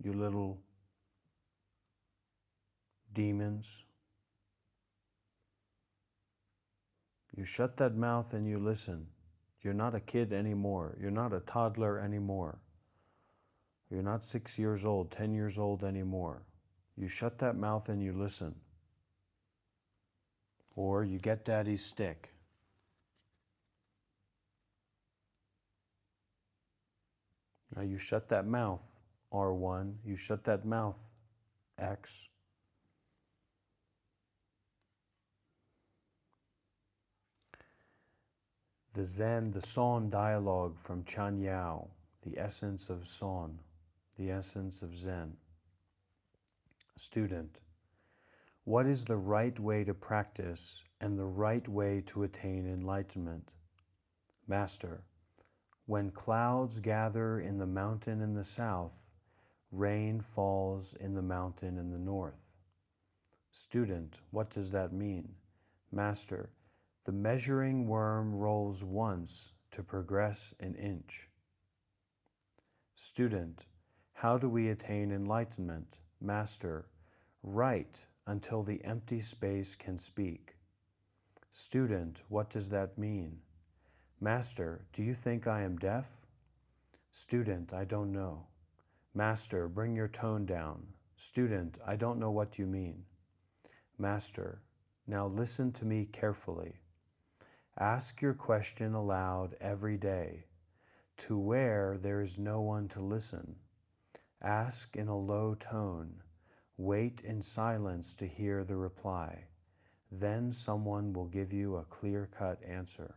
you little demons, you shut that mouth and you listen. You're not a kid anymore. You're not a toddler anymore. You're not 6 years old, 10 years old anymore. You shut that mouth and you listen. Or you get daddy's stick. Now you shut that mouth, R1. You shut that mouth, X. The Zen, the Son dialogue from Chan Yao, the essence of Son, the essence of Zen. Student, what is the right way to practice and the right way to attain enlightenment? Master, when clouds gather in the mountain in the south, rain falls in the mountain in the north. Student, what does that mean? Master, the measuring worm rolls once to progress an inch. Student, how do we attain enlightenment? Master, write until the empty space can speak. Student, what does that mean? Master, do you think I am deaf? Student, I don't know. Master, bring your tone down. Student, I don't know what you mean. Master, now listen to me carefully. Ask your question aloud every day, to where there is no one to listen. Ask in a low tone. Wait in silence to hear the reply. Then someone will give you a clear-cut answer.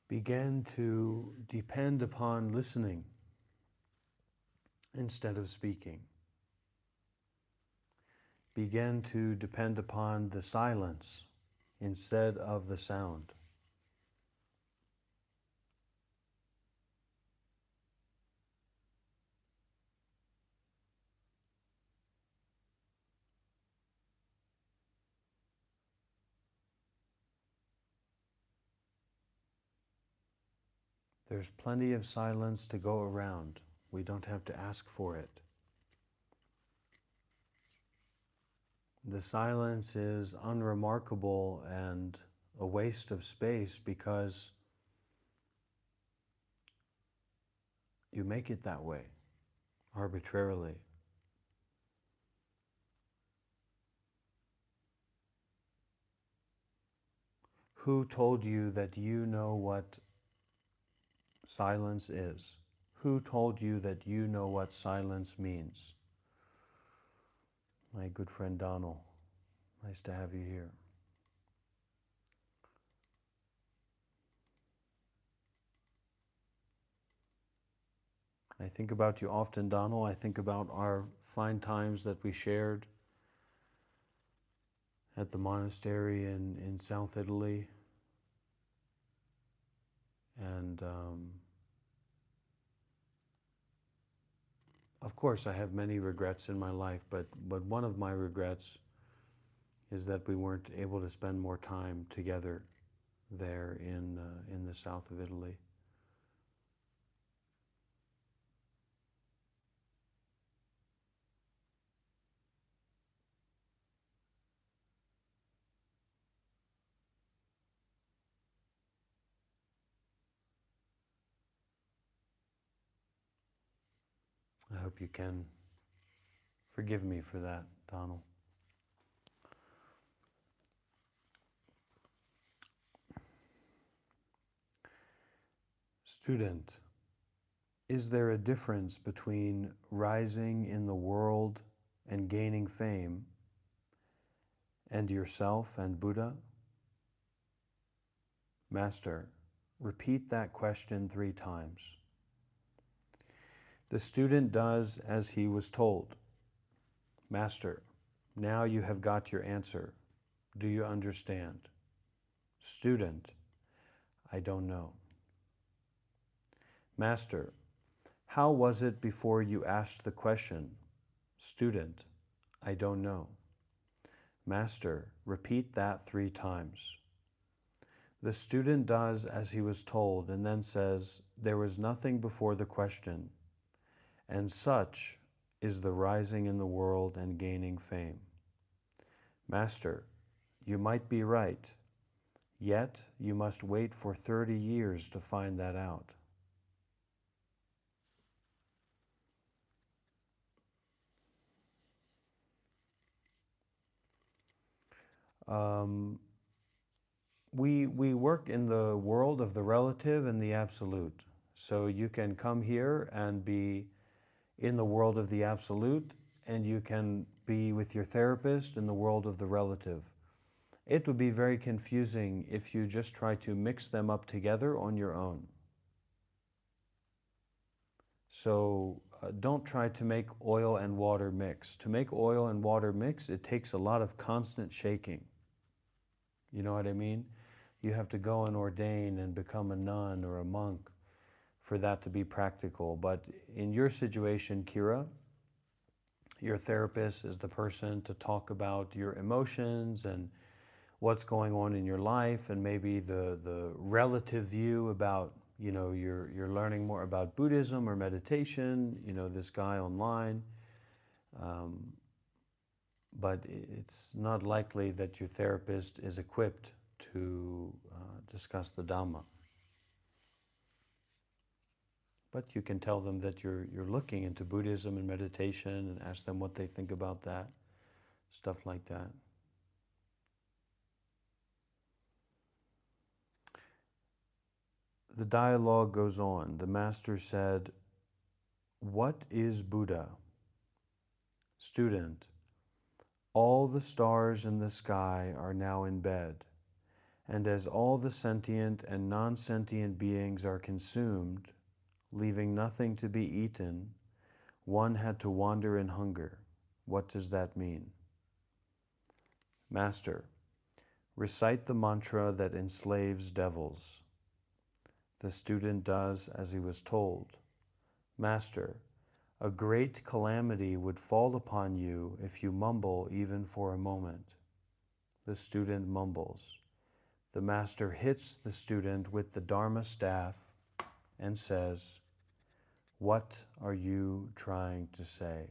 Begin to depend upon listening instead of speaking. Begin to depend upon the silence instead of the sound. There's plenty of silence to go around. We don't have to ask for it. the silence is unremarkable and a waste of space because you make it that way arbitrarily. Who told you that you know what silence is? Who told you that you know what silence means? My good friend Donald, nice to have you here. I think about you often, Donald. I think about our fine times that we shared at the monastery in South Italy. And of course, I have many regrets in my life, but one of my regrets is that we weren't able to spend more time together there in the south of Italy. I hope you can forgive me for that, Donald. Student, is there a difference between rising in the world and gaining fame and yourself and Buddha? Master, repeat that question 3 times. The student does as he was told. Master, now you have got your answer. Do you understand? Student, I don't know. Master, how was it before you asked the question? Student, I don't know. Master, repeat that 3 times. The student does as he was told and then says, there was nothing before the question, and such is the rising in the world and gaining fame. Master, you might be right, yet you must wait for 30 years to find that out. We work in the world of the relative and the absolute. So you can come here and be in the world of the absolute, and you can be with your therapist in the world of the relative. It would be very confusing if you just try to mix them up together on your own. So don't try to make oil and water mix. To make oil and water mix, it takes a lot of constant shaking. You know what I mean? You have to go and ordain and become a nun or a monk for that to be practical. But in your situation, Kira, your therapist is the person to talk about your emotions and what's going on in your life, and maybe the relative view about, you know, you're learning more about Buddhism or meditation, you know, this guy online. But it's not likely that your therapist is equipped to discuss the Dhamma. But you can tell them that you're looking into Buddhism and meditation and ask them what they think about that, stuff like that. The dialogue goes on. The master said, "What is Buddha?" Student, all the stars in the sky are now in bed, and as all the sentient and non-sentient beings are consumed, leaving nothing to be eaten, one had to wander in hunger. What does that mean? Master, recite the mantra that enslaves devils. The student does as he was told. Master, a great calamity would fall upon you if you mumble even for a moment. The student mumbles. The master hits the student with the Dharma staff and says, "What are you trying to say?"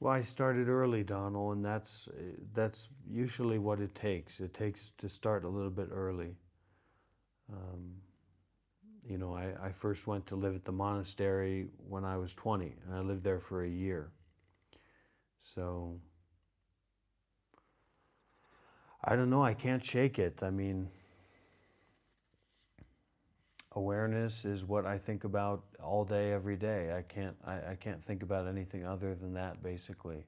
Well, I started early, Donald, and that's usually what it takes. It takes to start a little bit early. Um, I first went to live at the monastery when I was 20, and I lived there for a year. So, I don't know, I can't shake it. I mean, awareness is what I think about all day, every day. I can't think about anything other than that, basically.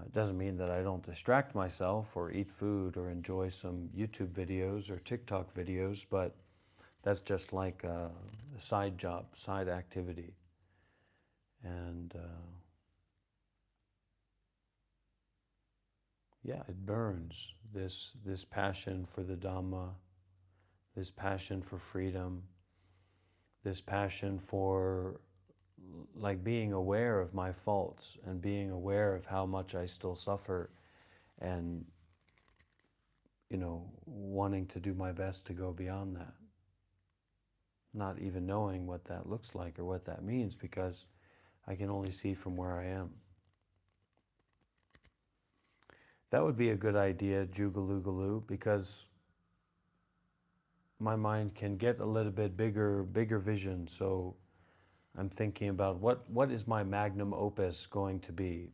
It doesn't mean that I don't distract myself or eat food or enjoy some YouTube videos or TikTok videos, but that's just like a side job, side activity. And yeah, it burns this passion for the Dhamma, this passion for freedom, this passion for like being aware of my faults and being aware of how much I still suffer, and wanting to do my best to go beyond that, not even knowing what that looks like or what that means, because I can only see from where I am. That would be a good idea, Jugaloogaloo, because my mind can get a little bit bigger vision. So I'm thinking about what is my magnum opus going to be,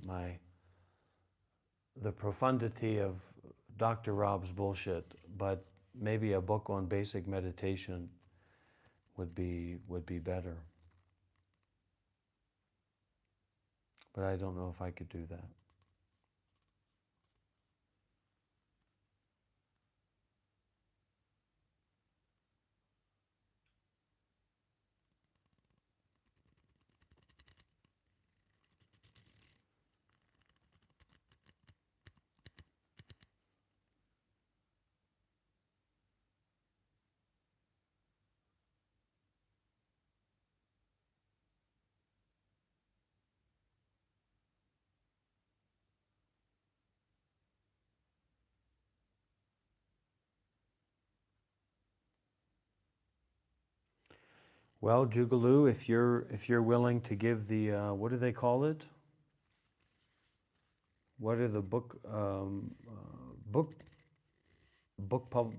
the profundity of Dr. Rob's bullshit, but maybe a book on basic meditation would be better. But I don't know if I could do that. Well, Jugaloo, if you're willing to give the what do they call it? What are the book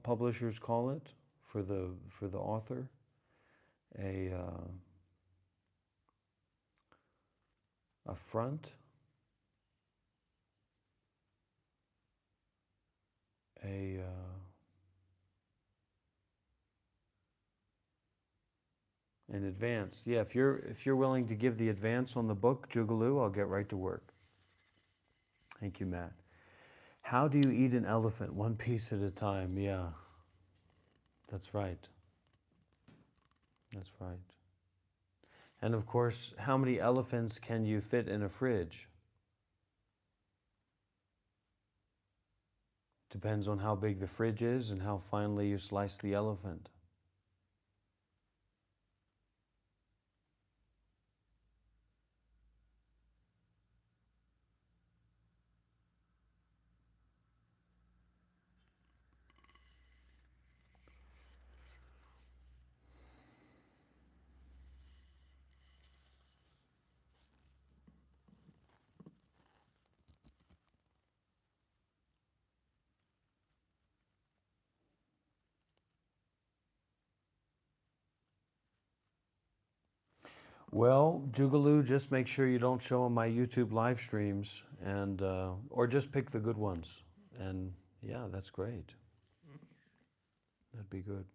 publishers call it for the author? A front, a an advance. Yeah, if you're willing to give the advance on the book, Jugaloo, I'll get right to work. Thank you, Matt. How do you eat an elephant? One piece at a time. Yeah, that's right. That's right. And of course, how many elephants can you fit in a fridge? Depends on how big the fridge is and how finely you slice the elephant. Well, Jugaloo, just make sure you don't show them my YouTube live streams, and or just pick the good ones. And yeah, that's great. That'd be good.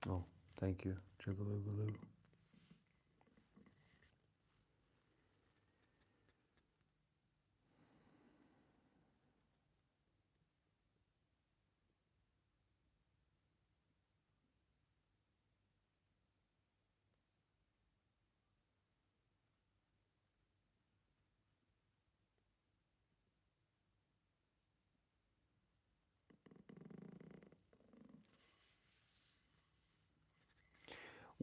Oh, thank you, Jugaloo.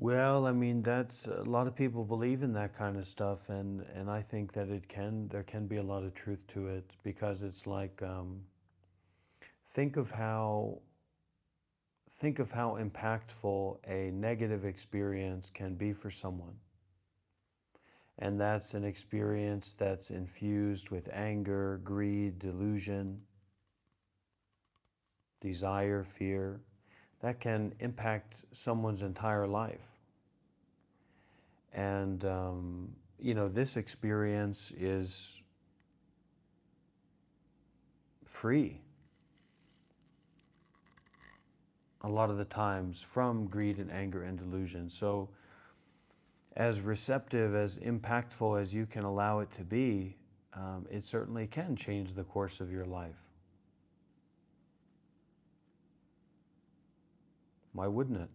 Well, I mean, that's a lot of people believe in that kind of stuff, and I think that there can be a lot of truth to it, because it's like, think of how impactful a negative experience can be for someone. And that's an experience that's infused with anger, greed, delusion, desire, fear. That can impact someone's entire life. And, this experience is free a lot of the times from greed and anger and delusion. So, as receptive, as impactful as you can allow it to be, it certainly can change the course of your life. Why wouldn't it?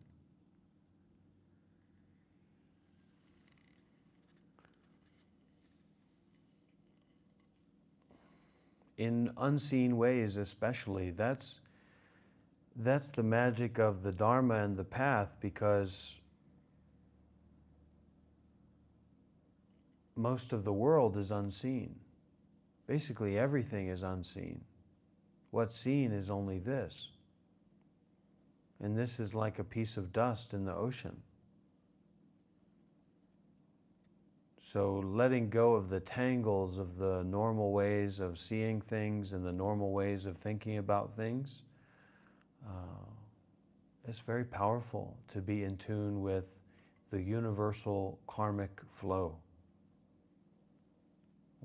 In unseen ways especially, that's the magic of the Dharma and the path, because most of the world is unseen. Basically everything is unseen. What's seen is only this. And this is like a piece of dust in the ocean. So letting go of the tangles of the normal ways of seeing things and the normal ways of thinking about things, it's very powerful to be in tune with the universal karmic flow,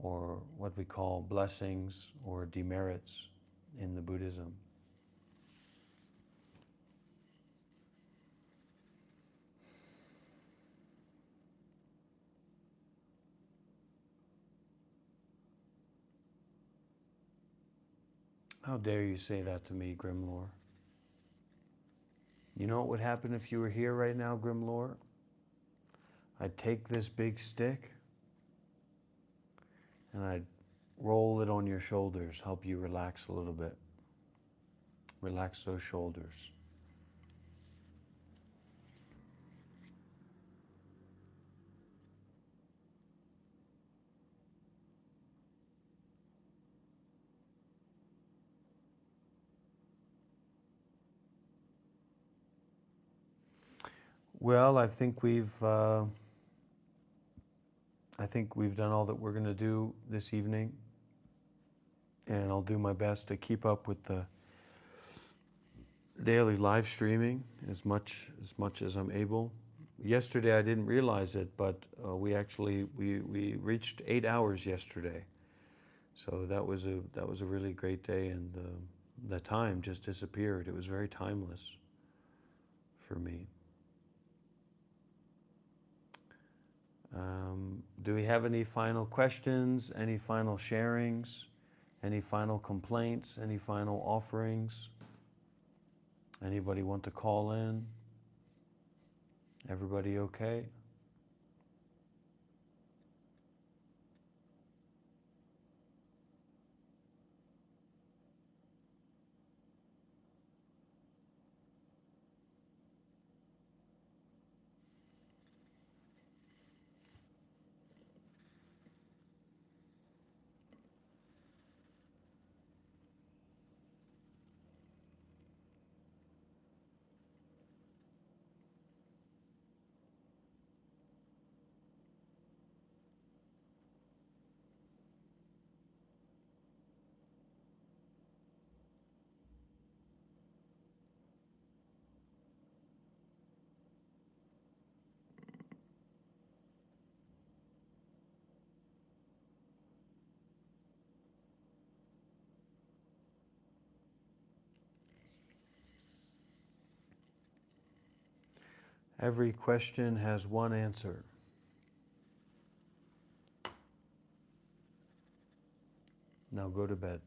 or what we call blessings or demerits in the Buddhism. How dare you say that to me, Grimlore? You know what would happen if you were here right now, Grimlore? I'd take this big stick and I'd roll it on your shoulders, help you relax a little bit. Relax those shoulders. Well, I think we've done all that we're going to do this evening, and I'll do my best to keep up with the daily live streaming as much as I'm able. Yesterday I didn't realize it, but we reached 8 hours yesterday, so that was a really great day, and the time just disappeared. It was very timeless for me. Do we have any final questions, any final sharings, any final complaints, any final offerings? Anybody want to call in? Everybody okay? Every question has one answer. Now go to bed.